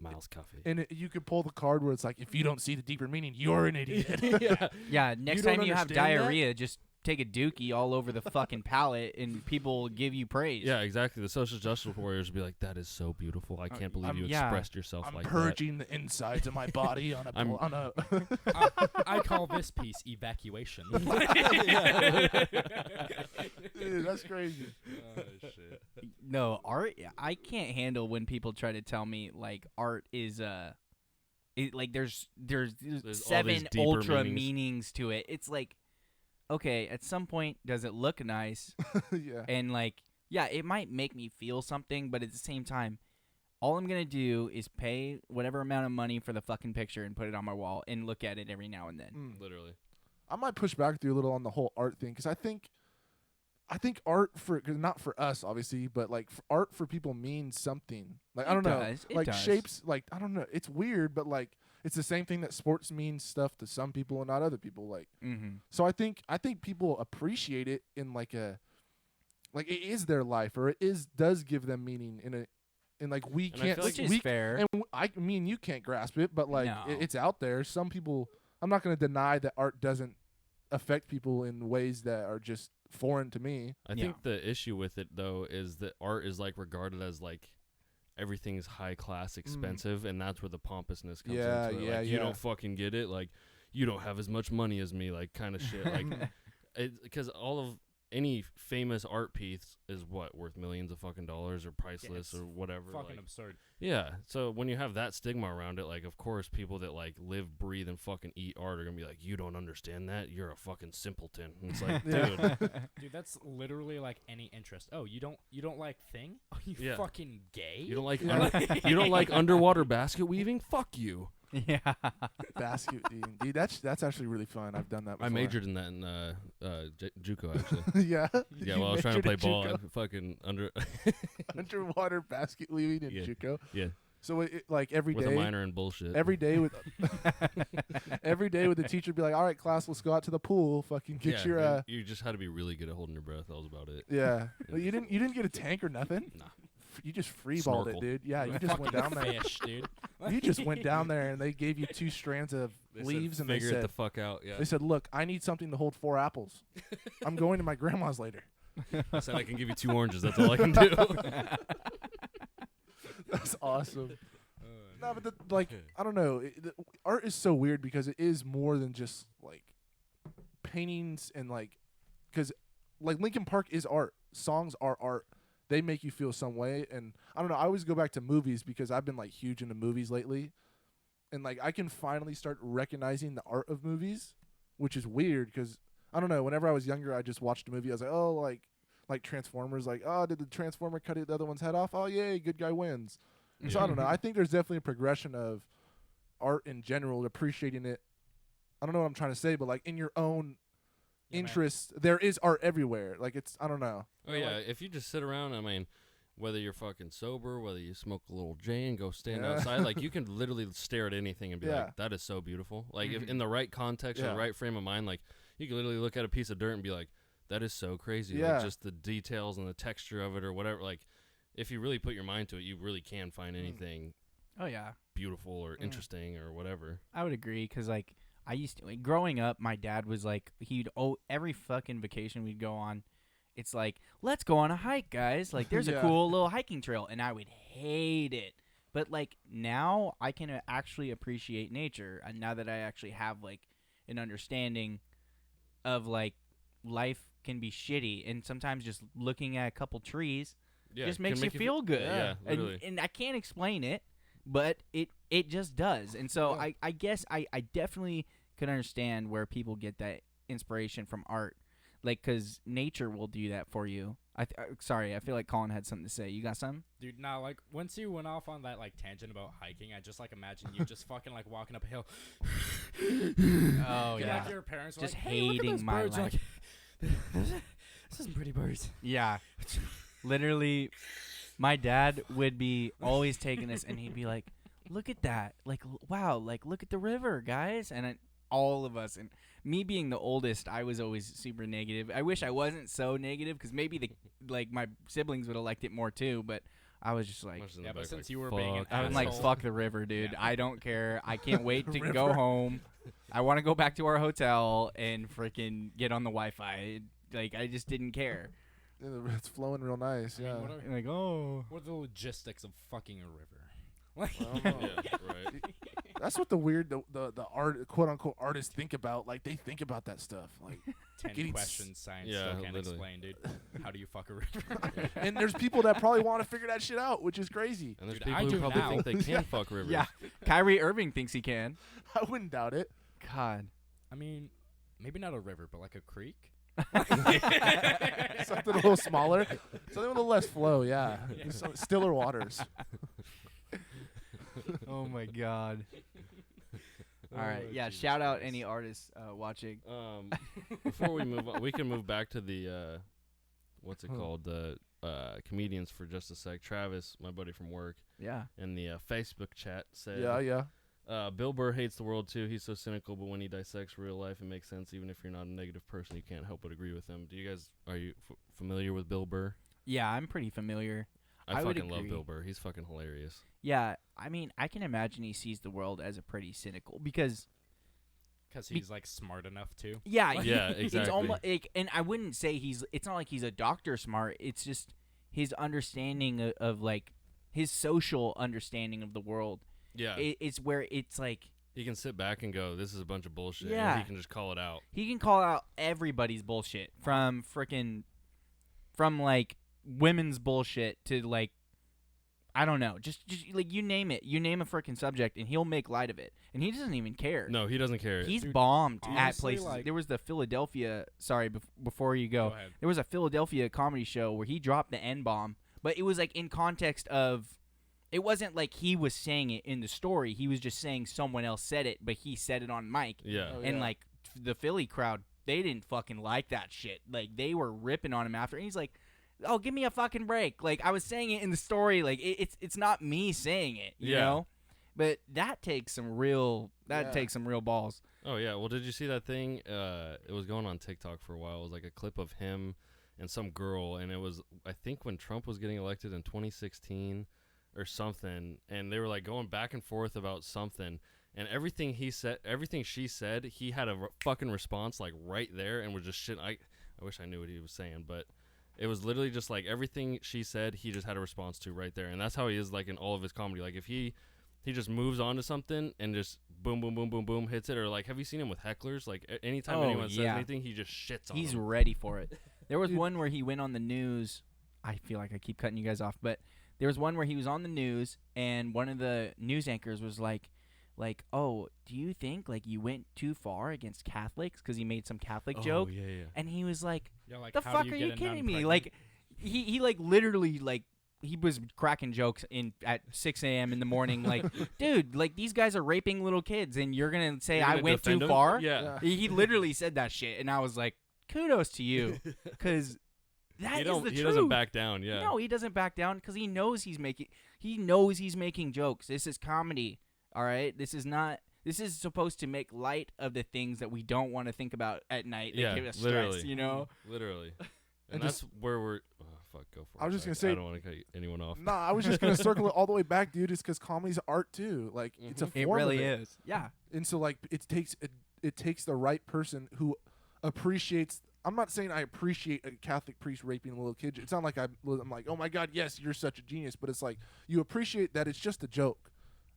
Speaker 3: Miles Coffee.
Speaker 1: And you could pull the card where it's like, if you don't see the deeper meaning, you're an idiot.
Speaker 3: Yeah.
Speaker 2: Yeah, next
Speaker 3: don't
Speaker 2: time you have
Speaker 3: understand that?
Speaker 2: diarrhea, just take a dookie all over the fucking palate and people will give you praise.
Speaker 3: Yeah, exactly. The social justice warriors would be like, that is so beautiful. I can't believe you
Speaker 2: yeah.
Speaker 3: expressed yourself
Speaker 1: I'm
Speaker 3: like
Speaker 1: purging the insides of my body on a.
Speaker 3: I'm-
Speaker 1: on a
Speaker 4: I call this piece evacuation.
Speaker 1: Dude, that's crazy.
Speaker 4: Oh shit.
Speaker 2: No, art, I can't handle when people try to tell me like art is like there's
Speaker 3: all these
Speaker 2: 7
Speaker 3: deeper
Speaker 2: ultra
Speaker 3: meanings.
Speaker 2: meanings to it. It's like, okay, at some point does it look nice?
Speaker 1: Yeah.
Speaker 2: And like, yeah, it might make me feel something, but at the same time, all I'm gonna do is pay whatever amount of money for the fucking picture and put it on my wall and look at it every now and then.
Speaker 3: Literally.
Speaker 1: I might push back with you a little on the whole art thing because I think art not for us obviously, but like art for people means something. Like I don't know,
Speaker 2: It
Speaker 1: like
Speaker 2: does.
Speaker 1: shapes. Like I don't know. It's weird, but like it's the same thing that sports means stuff to some people and not other people. Like
Speaker 2: Mm-hmm.
Speaker 1: so, I think people appreciate it in like it is their life or does give them meaning and like we
Speaker 3: And I
Speaker 1: can't,
Speaker 3: feel
Speaker 2: Which
Speaker 3: like
Speaker 2: is fair.
Speaker 1: and me and you can't grasp it, but like
Speaker 2: No.
Speaker 1: it's out there. Some people, I'm not going to deny that art doesn't affect people in ways that are just foreign to me.
Speaker 3: I
Speaker 2: Yeah.
Speaker 3: think the issue with it though is that art is like regarded as like everything's high class, expensive, and that's where the pompousness comes
Speaker 1: Yeah,
Speaker 3: into it.
Speaker 1: yeah,
Speaker 3: Like you
Speaker 1: yeah.
Speaker 3: don't fucking get it. Like you don't have as much money as me. Like kind of shit. Like because all of any famous art piece is what worth millions of fucking dollars or priceless
Speaker 4: it's
Speaker 3: or whatever.
Speaker 4: Fucking
Speaker 3: like,
Speaker 4: absurd.
Speaker 3: yeah. So when you have that stigma around it, like of course people that like live, breathe, and fucking eat art are gonna be like, you don't understand that. You're a fucking simpleton. And it's like,
Speaker 1: Yeah.
Speaker 3: dude.
Speaker 4: Dude, that's literally like any interest. Oh, you don't like thing? Oh, you
Speaker 3: Yeah.
Speaker 4: fucking gay?
Speaker 3: You don't like
Speaker 1: Yeah.
Speaker 3: you don't like underwater basket weaving? Fuck you.
Speaker 2: Yeah.
Speaker 1: Basket, dude, that's actually really fun. I've done that before.
Speaker 3: I majored in that in JUCO actually.
Speaker 1: Yeah.
Speaker 3: Yeah,
Speaker 1: You
Speaker 3: well, I was trying to play
Speaker 1: majored in
Speaker 3: ball.
Speaker 1: JUCO?
Speaker 3: I fucking
Speaker 1: Underwater basket weaving in
Speaker 3: Yeah.
Speaker 1: JUCO.
Speaker 3: Yeah.
Speaker 1: So like every
Speaker 3: with
Speaker 1: day,
Speaker 3: a minor in bullshit.
Speaker 1: every day with the teacher be like, all right, class, let's go out to the pool. Fucking get your.
Speaker 3: You just had to be really good at holding your breath. That was about it.
Speaker 1: Yeah. Well, you didn't get a tank or nothing.
Speaker 3: Nah.
Speaker 1: You just freeballed it, dude. Yeah, you just went down there.
Speaker 4: Fish, dude.
Speaker 1: You just went down there and they gave you 2 strands of leaves and they
Speaker 3: figure
Speaker 1: said,
Speaker 3: it the fuck out. Yeah.
Speaker 1: they said, look, I need something to hold 4 apples. I'm going to my grandma's later.
Speaker 3: I said I can give you 2 oranges. That's all I can do.
Speaker 1: That's awesome. No, but I don't know. Art is so weird because it is more than just like paintings and because Linkin Park is art. Songs are art. They make you feel some way, and I don't know. I always go back to movies because I've been huge into movies lately, and I can finally start recognizing the art of movies, which is weird because I don't know. Whenever I was younger, I just watched a movie. I was like, oh, like Transformers. Oh, did the Transformer cut the other one's head off? Oh, yay, good guy wins.
Speaker 3: Yeah.
Speaker 1: So I don't know. I think there's definitely a progression of art in general, appreciating it. I don't know what I'm trying to say, but in your own interest, there is art everywhere. I don't know.
Speaker 3: Oh yeah, if you just sit around, I mean, whether you're fucking sober, whether you smoke a little J and go stand outside, you can literally stare at anything and be like, that is so beautiful. If in the right context or the right frame of mind, you can literally look at a piece of dirt and be like, that is so crazy.
Speaker 1: Yeah.
Speaker 3: Just the details and the texture of it or whatever. If you really put your mind to it, you really can find anything
Speaker 2: Oh yeah,
Speaker 3: beautiful or interesting or whatever.
Speaker 2: I would agree because I used to growing up. My dad was every fucking vacation we'd go on. It's let's go on a hike, guys. There's a cool little hiking trail, and I would hate it. But now I can actually appreciate nature, and now that I actually have an understanding of life can be shitty, and sometimes just looking at a couple trees just makes you feel good.
Speaker 3: Yeah, literally.
Speaker 2: And I can't explain it, but it just does. And so I guess I definitely can understand where people get that inspiration from art. Because nature will do that for you. Sorry, I feel like Colin had something to say. You got something?
Speaker 4: Dude, now, once you went off on that, tangent about hiking, I just, imagine you just fucking, walking up a hill.
Speaker 2: Oh, yeah.
Speaker 4: Your parents were
Speaker 2: just
Speaker 4: hey, look at
Speaker 2: hating
Speaker 4: those
Speaker 2: my
Speaker 4: birds.
Speaker 2: life.
Speaker 4: This is some pretty birds.
Speaker 2: Yeah. Literally, my dad would be always taking us, and he'd be like, look at that. Wow, look at the river, guys. And all of us, and me being the oldest, I was always super negative. I wish I wasn't so negative because maybe my siblings would have liked it more too. But I was just
Speaker 4: yeah. But since you were being an
Speaker 2: I'm
Speaker 4: asshole.
Speaker 2: fuck the river, dude.
Speaker 4: Yeah.
Speaker 2: I don't care. I can't wait to go home. I want to go back to our hotel and freaking get on the Wi-Fi. I just didn't care.
Speaker 1: It's flowing real nice.
Speaker 4: I mean,
Speaker 1: Yeah.
Speaker 4: what are the logistics of fucking a river?
Speaker 3: Yeah, right.
Speaker 1: That's what the art, quote unquote artists think about. They think about that stuff.
Speaker 4: 10 questions science still can't explain, dude. How do you fuck a river?
Speaker 1: And there's people that probably want to figure that shit out, which is crazy.
Speaker 3: And there's
Speaker 4: Dude,
Speaker 3: people who probably think they can fuck rivers.
Speaker 2: Yeah, Kyrie Irving thinks he can.
Speaker 1: I wouldn't doubt it.
Speaker 2: God.
Speaker 4: I mean, maybe not a river, but a creek.
Speaker 1: Something a little smaller, something with a little less flow. Yeah, stiller waters.
Speaker 2: Oh my God. All right, yeah.
Speaker 3: Jesus
Speaker 2: Shout out
Speaker 3: Christ.
Speaker 2: any artists watching.
Speaker 3: Before we move on, we can move back to the what's it called? The comedians for just a sec. Travis, my buddy from work,
Speaker 2: Yeah.
Speaker 3: in the Facebook chat said,
Speaker 1: Yeah.
Speaker 3: Bill Burr hates the world too. He's so cynical, but when he dissects real life, it makes sense. Even if you're not a negative person, you can't help but agree with him. Are you familiar with Bill Burr?
Speaker 2: Yeah, I'm pretty familiar. I would
Speaker 3: fucking love
Speaker 2: agree.
Speaker 3: Bill Burr. He's fucking hilarious.
Speaker 2: Yeah, I mean, I can imagine he sees the world as a pretty cynical because
Speaker 4: he's smart enough to.
Speaker 2: yeah,
Speaker 3: Yeah,
Speaker 2: It's
Speaker 3: exactly.
Speaker 2: almost and I wouldn't say it's not like he's a doctor smart. It's just his understanding of his social understanding of the world.
Speaker 3: Yeah.
Speaker 2: It's where it's
Speaker 3: He can sit back and go, this is a bunch of bullshit.
Speaker 2: Yeah.
Speaker 3: And he can just call it out.
Speaker 2: he can call out everybody's bullshit from women's bullshit to I don't know, just you name it, you name a freaking subject, and he'll make light of it, and he doesn't even care.
Speaker 3: No, he doesn't care.
Speaker 2: He's
Speaker 4: Dude,
Speaker 2: bombed at
Speaker 4: honestly,
Speaker 2: places. There was the Philadelphia. Sorry, before you
Speaker 4: Go
Speaker 2: go,
Speaker 4: ahead.
Speaker 2: there was a Philadelphia comedy show where he dropped the N-bomb, but it was in context of. It wasn't like he was saying it in the story. He was just saying someone else said it, but he said it on mic.
Speaker 3: Yeah.
Speaker 1: Oh,
Speaker 2: And
Speaker 1: yeah.
Speaker 2: the Philly crowd, they didn't fucking like that shit. They were ripping on him after. And he's like, oh, give me a fucking break. Like, I was saying it in the story. Like, it's not me saying it, you know? But that takes some real balls.
Speaker 3: Oh, yeah. Well, did you see that thing? It was going on TikTok for a while. It was like a clip of him and some girl, and it was, I think, when Trump was getting elected in 2016 or something, and they were like going back and forth about something, and everything she said, he had a fucking response like right there, and was just shit. I wish I knew what he was saying, but it was literally just like everything she said, he just had a response to right there, and that's how he is like in all of his comedy. Like if he just moves on to something and just boom, boom, boom, boom, boom, hits it, or like have you seen him with hecklers? Like anytime anyone says anything, he just shits on them.
Speaker 2: He's ready for it. There was one where he went on the news. I feel like I keep cutting you guys off, but there was one where he was on the news, and one of the news anchors was like, oh, do you think like you went too far against Catholics? Because he made some Catholic joke.
Speaker 3: Yeah, yeah.
Speaker 2: And he was like,
Speaker 4: like
Speaker 2: the fuck are you kidding me? Like, he like literally like he was cracking jokes at 6 a.m. in the morning. Like, dude, like these guys are raping little kids, and you're gonna say I went too far?
Speaker 3: Yeah.
Speaker 2: He literally said that shit, and I was like, kudos to you, because that is the truth.
Speaker 3: He doesn't back down. Yeah.
Speaker 2: No, he doesn't back down because he knows he's making jokes. This is comedy. All right, this is supposed to make light of the things that we don't want to think about at night. That give us
Speaker 3: literally.
Speaker 2: stress, you know.
Speaker 3: Literally. And that's where we're. Oh, fuck, go for it.
Speaker 1: I was just gonna say.
Speaker 3: I don't want to cut anyone off.
Speaker 1: Nah, I was just gonna circle it all the way back, dude. It's because comedy's art too. Like it's a form.
Speaker 2: It really
Speaker 1: of it.
Speaker 2: is. Yeah.
Speaker 1: And so like it takes the right person who appreciates. I'm not saying I appreciate a Catholic priest raping a little kid. It's not like I'm like, oh my God, yes, you're such a genius. But it's like you appreciate that it's just a joke,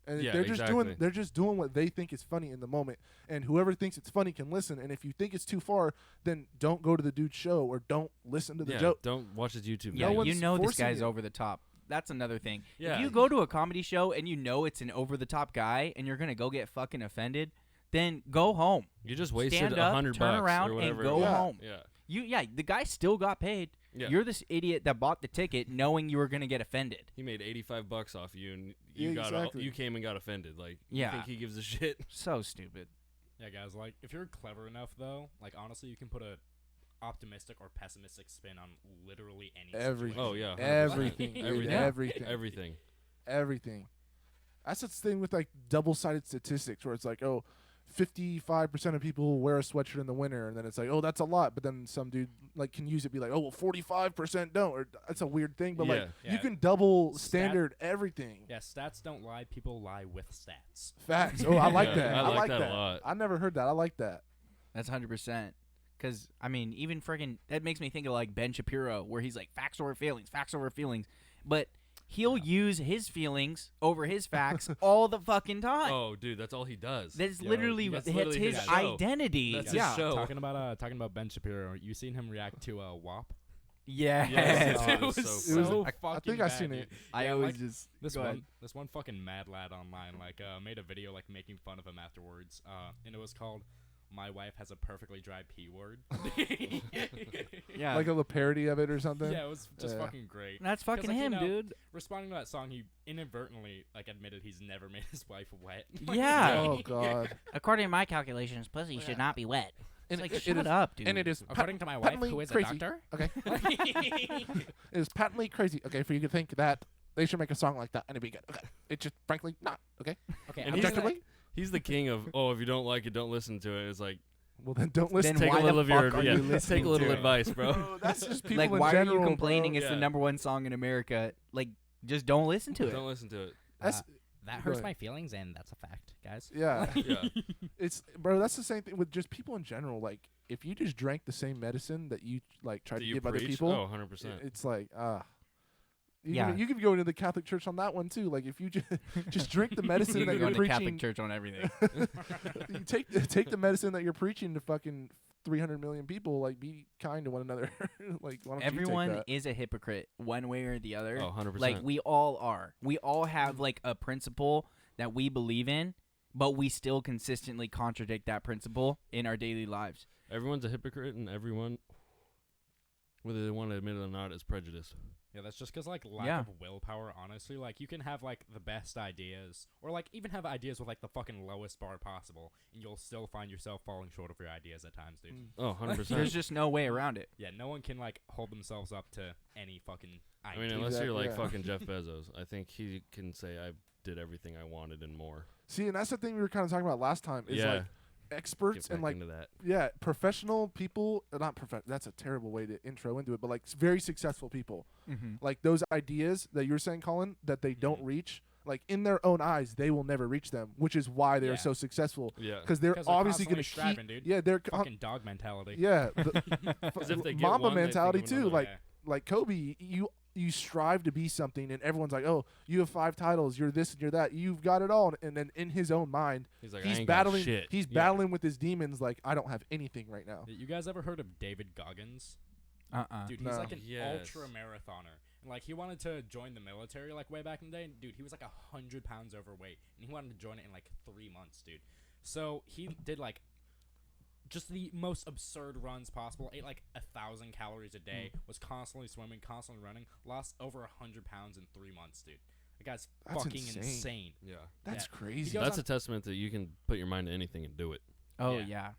Speaker 1: and they're just doing what they think is funny in the moment. And whoever thinks it's funny can listen. And if you think it's too far, then don't go to the dude's show or don't listen to the joke.
Speaker 3: Don't watch his YouTube.
Speaker 2: Yeah,
Speaker 3: video.
Speaker 2: you know this guy's over the top. That's another thing.
Speaker 3: Yeah.
Speaker 2: If you go to a comedy show and you know it's an over the top guy and you're gonna go get fucking offended, then go home.
Speaker 3: You just wasted
Speaker 2: Stand up,
Speaker 3: $100
Speaker 2: turn around,
Speaker 3: or whatever.
Speaker 2: and go home.
Speaker 3: Yeah.
Speaker 2: The guy still got paid.
Speaker 3: Yeah.
Speaker 2: You're this idiot that bought the ticket knowing you were gonna get offended.
Speaker 3: He made $85 off you, and you came and got offended. Like, you think he gives a shit?
Speaker 2: So stupid.
Speaker 4: Yeah, guys. Like, if you're clever enough, though, like honestly, you can put a optimistic or pessimistic spin on literally any
Speaker 1: Everything.
Speaker 3: Oh yeah, 100%.
Speaker 1: Everything. That's the thing with like double-sided statistics, where it's like, oh, 55% of people wear a sweatshirt in the winter, and then it's like, oh, that's a lot. But then some dude like can use it, be like, oh, well, 45% don't, or that's a weird thing. But you can double standard everything.
Speaker 4: Yeah, stats don't lie. People lie with stats.
Speaker 1: Facts. Oh, I like that.
Speaker 3: I like
Speaker 1: that
Speaker 3: a lot.
Speaker 1: I never heard that. I like that.
Speaker 2: That's 100%. Because, I mean, even friggin' that makes me think of like Ben Shapiro, where he's like facts over feelings. But he'll use his feelings over his facts all the fucking time.
Speaker 3: Oh, dude, that's all he does.
Speaker 2: That's literally his identity.
Speaker 3: That's his show.
Speaker 4: Talking about Ben Shapiro, you seen him react to WAP?
Speaker 2: Yeah,
Speaker 3: yes.
Speaker 2: It was
Speaker 4: so fucking
Speaker 1: I think
Speaker 4: bad,
Speaker 1: I've seen
Speaker 4: dude.
Speaker 1: it.
Speaker 2: I always just
Speaker 4: this one fucking mad lad online made a video like making fun of him afterwards, and it was called "My Wife Has a Perfectly Dry P Word."
Speaker 2: Yeah,
Speaker 1: like a parody of it or something.
Speaker 4: Yeah, it was just fucking great.
Speaker 2: That's fucking him, dude.
Speaker 4: Responding to that song, he inadvertently admitted he's never made his wife wet.
Speaker 2: Yeah.
Speaker 1: Oh God.
Speaker 2: According to my calculations, pussy should not be wet.
Speaker 1: And
Speaker 2: it's like, shut up, dude.
Speaker 1: And it is
Speaker 4: according to my wife, who is
Speaker 1: crazy.
Speaker 4: a doctor.
Speaker 1: Okay. It is patently crazy. Okay, for you to think that they should make a song like that and it'd be good. Okay. It's just frankly not. Okay.
Speaker 4: Okay.
Speaker 3: And
Speaker 1: objectively,
Speaker 3: he's the king of if you don't like it, don't listen to it. It's like,
Speaker 1: well, then don't listen.
Speaker 2: Then
Speaker 3: take
Speaker 2: why
Speaker 3: a little
Speaker 2: the
Speaker 3: of
Speaker 2: fuck
Speaker 3: your
Speaker 2: are you listening
Speaker 3: take a little
Speaker 2: to it?
Speaker 3: advice, bro.
Speaker 1: Bro, that's just people
Speaker 2: like,
Speaker 1: in
Speaker 2: why
Speaker 1: general,
Speaker 2: are you complaining
Speaker 1: bro?
Speaker 2: it's the #1 song in America? Like, just don't listen to it.
Speaker 3: Don't listen to it.
Speaker 1: That's
Speaker 4: That hurts my feelings, and that's a fact, guys.
Speaker 1: yeah.
Speaker 3: Yeah.
Speaker 1: It's bro. That's the same thing with just people in general. Like, if you just drank the same medicine that you like try to give other people,
Speaker 3: 100%.
Speaker 1: it's like
Speaker 2: Yeah.
Speaker 1: You could go into the Catholic Church on that one too. Like, if you just drink the medicine
Speaker 2: You
Speaker 1: that
Speaker 2: can go
Speaker 1: you're
Speaker 2: to
Speaker 1: preaching,
Speaker 2: Catholic Church on everything.
Speaker 1: you take the medicine that you're preaching to fucking 300 million people. Like, be kind to one another. Like, why don't
Speaker 2: Everyone
Speaker 1: you take that?
Speaker 2: is a hypocrite, one way or the other.
Speaker 3: Oh, 100%.
Speaker 2: Like, we all are. We all have like a principle that we believe in, but we still consistently contradict that principle in our daily lives.
Speaker 3: Everyone's a hypocrite, and everyone, whether they want to admit it or not, is prejudiced.
Speaker 4: Yeah, that's just because, like, lack of willpower, honestly. Like, you can have, like, the best ideas, or, like, even have ideas with, like, the fucking lowest bar possible, and you'll still find yourself falling short of your ideas at times, dude.
Speaker 3: Oh, 100%.
Speaker 2: There's just no way around it.
Speaker 4: Yeah, no one can, like, hold themselves up to any fucking idea.
Speaker 3: I mean, unless you're, like, fucking Jeff Bezos. I think he can say, I did everything I wanted and more.
Speaker 1: See, and that's the thing we were kind of talking about last time, is, like, experts and, like, professional people, that's a terrible way to intro into it, but, like, very successful people. Like, those ideas that you're saying, Colin, that they don't reach, like, in their own eyes, they will never reach them, which is why they're so successful. Yeah. Because they're obviously going to keep...
Speaker 4: Dude.
Speaker 1: Yeah, they're...
Speaker 4: fucking dog mentality.
Speaker 1: Yeah.
Speaker 3: If they get
Speaker 1: Mamba
Speaker 3: one,
Speaker 1: mentality,
Speaker 3: they think
Speaker 1: too.
Speaker 3: of another.
Speaker 1: Like Kobe, you strive to be something, and everyone's like, oh, you have 5 titles, you're this and you're that, you've got it all. And then in his own mind,
Speaker 3: he's like,
Speaker 1: he's
Speaker 3: I ain't
Speaker 1: battling.
Speaker 3: got shit.
Speaker 1: He's battling with his demons. Like, I don't have anything right now.
Speaker 4: You guys ever heard of David Goggins? Dude, he's like an ultra marathoner. And, like, he wanted to join the military, like, way back in the day. And, dude, he was like 100 pounds overweight, and he wanted to join it in like 3 months, dude. So he did like just the most absurd runs possible. Ate like 1,000 calories a day. Was constantly swimming, constantly running. Lost over 100 pounds in 3 months, dude. That guy's fucking insane.
Speaker 3: Yeah,
Speaker 1: that's crazy.
Speaker 3: That's a testament that you can put your mind to anything and do it.
Speaker 2: Oh yeah.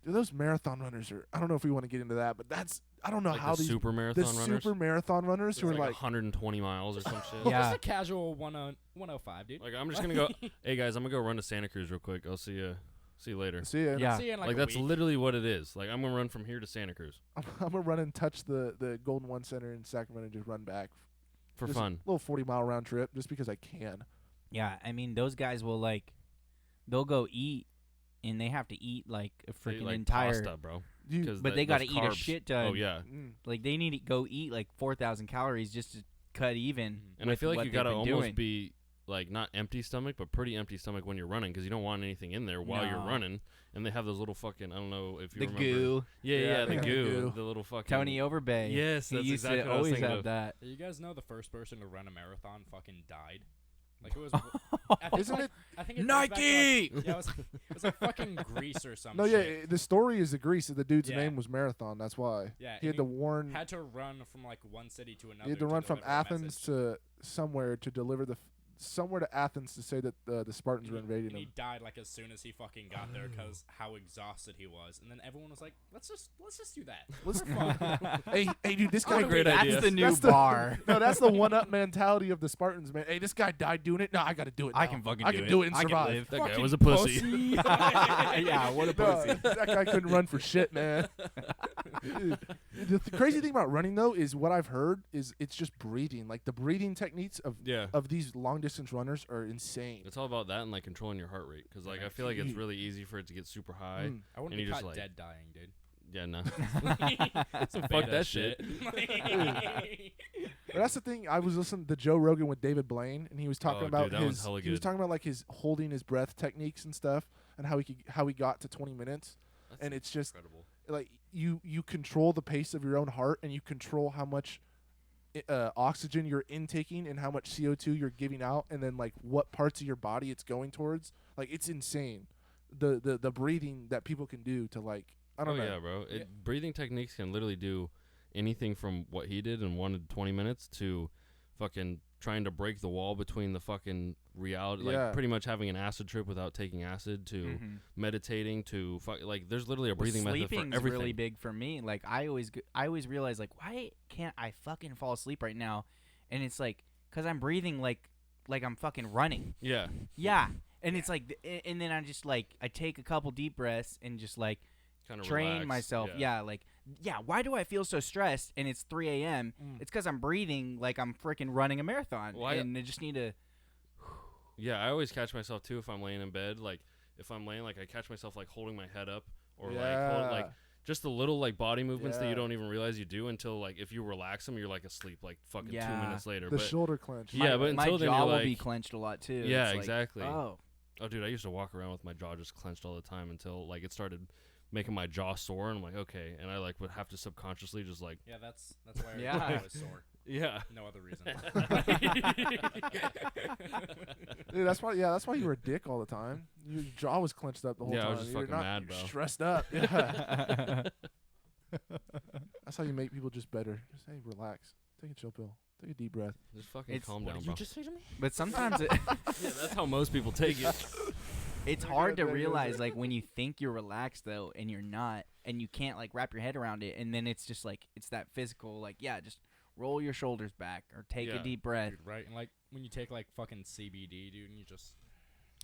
Speaker 1: Dude, those marathon runners are. I don't know if we want to get into that, but that's. I don't know
Speaker 3: like
Speaker 1: how
Speaker 3: the
Speaker 1: these
Speaker 3: super marathon runners
Speaker 1: who are like
Speaker 3: 120 miles or some shit.
Speaker 4: Just a casual 105, dude.
Speaker 3: Like, I'm just gonna go. Hey guys, I'm gonna go run to Santa Cruz real quick. I'll see you. See you later.
Speaker 1: See ya.
Speaker 2: Yeah.
Speaker 4: See you in
Speaker 3: like that's literally what it is. Like, I'm gonna run from here to Santa Cruz.
Speaker 1: I'm gonna run and touch the Golden One Center in Sacramento and just run back
Speaker 3: for
Speaker 1: just
Speaker 3: fun.
Speaker 1: A little 40-mile round trip, just because I can.
Speaker 2: Yeah, I mean, those guys will they'll go eat, and they have to eat like a freaking entire
Speaker 3: pasta, bro.
Speaker 2: But they got to eat a shit ton.
Speaker 3: Oh yeah.
Speaker 2: Like, they need to go eat like 4,000 calories just to cut even.
Speaker 3: And I feel like you gotta almost be like not empty stomach, but pretty empty stomach when you're running, because you don't want anything in there while you're running. And they have those little fucking, I don't know if you remember.
Speaker 2: Goo.
Speaker 3: Yeah, the goo. The little fucking.
Speaker 2: Tony Overbay.
Speaker 3: Yes, that's
Speaker 2: he used
Speaker 3: exactly
Speaker 2: to
Speaker 3: what I was
Speaker 2: always
Speaker 3: thinking
Speaker 2: have
Speaker 3: of.
Speaker 2: that.
Speaker 4: You guys know the first person to run a marathon fucking died? Like, it was.
Speaker 1: Isn't it?
Speaker 4: I think it
Speaker 2: Nike!
Speaker 4: Back to, like, it was like fucking Greece or something.
Speaker 1: No, yeah, the story is the Greece. The dude's name was Marathon. That's why.
Speaker 4: Yeah,
Speaker 1: he had to warn.
Speaker 4: Had to run from like one city to another.
Speaker 1: He had to run from Athens to somewhere to deliver somewhere to Athens to say that the Spartans were invading him.
Speaker 4: He died like as soon as he fucking got there because how exhausted he was. And then everyone was like, let's just do that.
Speaker 1: hey, dude, this guy.
Speaker 3: Great idea.
Speaker 2: That's the new bar.
Speaker 1: No, that's the one-up mentality of the Spartans, man. Hey, this guy died doing it. No, I got to do it. Now.
Speaker 2: I can fucking
Speaker 1: I can do it and survive.
Speaker 3: That guy was a pussy.
Speaker 2: Yeah, what a pussy.
Speaker 1: That guy couldn't run for shit, man. Dude, the crazy thing about running though is what I've heard is it's just breathing. Like the breathing techniques of these long distance runners are insane.
Speaker 3: It's all about that and like controlling your heart rate, because like I feel like it's really easy for it to get super high.
Speaker 4: I wouldn't be caught dead dying, dude.
Speaker 3: Yeah, no.
Speaker 4: Fuck
Speaker 3: that shit.
Speaker 1: But that's the thing. I was listening to Joe Rogan with David Blaine, and he was talking about
Speaker 3: dude,
Speaker 1: he was talking about like his holding his breath techniques and stuff, and how he got to 20 minutes.
Speaker 3: That's
Speaker 1: and it's just
Speaker 3: incredible.
Speaker 1: Like you control the pace of your own heart, and you control how much oxygen you're intaking and how much CO2 you're giving out, and then like what parts of your body it's going towards. Like, it's insane. The breathing that people can do to, like, I don't know.
Speaker 3: Yeah, bro. Breathing techniques can literally do anything from what he did in 1 to 20 minutes to fucking trying to break the wall between the fucking reality, like pretty much having an acid trip without taking acid, to meditating, to like there's literally a breathing method for everything.
Speaker 2: Sleeping's really big for me. Like, I always realize, like, why can't I fucking fall asleep right now? And it's like, because I'm breathing like I'm fucking running.
Speaker 3: Yeah.
Speaker 2: And it's like, and then I just like, I take a couple deep breaths and just like
Speaker 3: kind of
Speaker 2: train myself. Why do I feel so stressed and it's 3 a.m.? It's because I'm breathing like I'm freaking running a marathon. And I just need to.
Speaker 3: Yeah, I always catch myself too if I'm laying in bed. Like, if I'm laying, like, I catch myself like holding my head up, or like just the little like body movements that you don't even realize you do until, like, if you relax them, you're like asleep like fucking 2 minutes later.
Speaker 1: The shoulder clench.
Speaker 3: Yeah, but until then,
Speaker 2: jaw
Speaker 3: you're
Speaker 2: will be clenched a lot too.
Speaker 3: Yeah,
Speaker 2: it's
Speaker 3: exactly.
Speaker 2: Like,
Speaker 3: oh, dude, I used to walk around with my jaw just clenched all the time until like it started making my jaw sore, and I'm like, okay, and I like would have to subconsciously just like
Speaker 4: that's why your jaw was sore.
Speaker 3: Yeah.
Speaker 4: No other reason.
Speaker 1: Dude, that's why you were a dick all the time. Your jaw was clenched up the whole time.
Speaker 3: Yeah, I was just fucking mad, bro.
Speaker 1: Stressed up. Yeah. That's how you make people just better. Just, hey, relax. Take a chill pill. Take a deep breath.
Speaker 3: Just fucking
Speaker 2: It's-
Speaker 3: calm
Speaker 4: What
Speaker 3: down,
Speaker 4: did
Speaker 3: bro.
Speaker 4: you just say to me?
Speaker 2: But sometimes
Speaker 3: Yeah, that's how most people take it.
Speaker 2: it's
Speaker 1: Look
Speaker 2: hard
Speaker 1: at
Speaker 2: to
Speaker 1: that,
Speaker 2: realize like when you think you're relaxed though and you're not, and you can't like wrap your head around it, and then it's just like it's that physical like just roll your shoulders back or take a
Speaker 3: Yeah.
Speaker 2: deep breath.
Speaker 4: Dude, right? And like when you take like fucking CBD, dude, and you just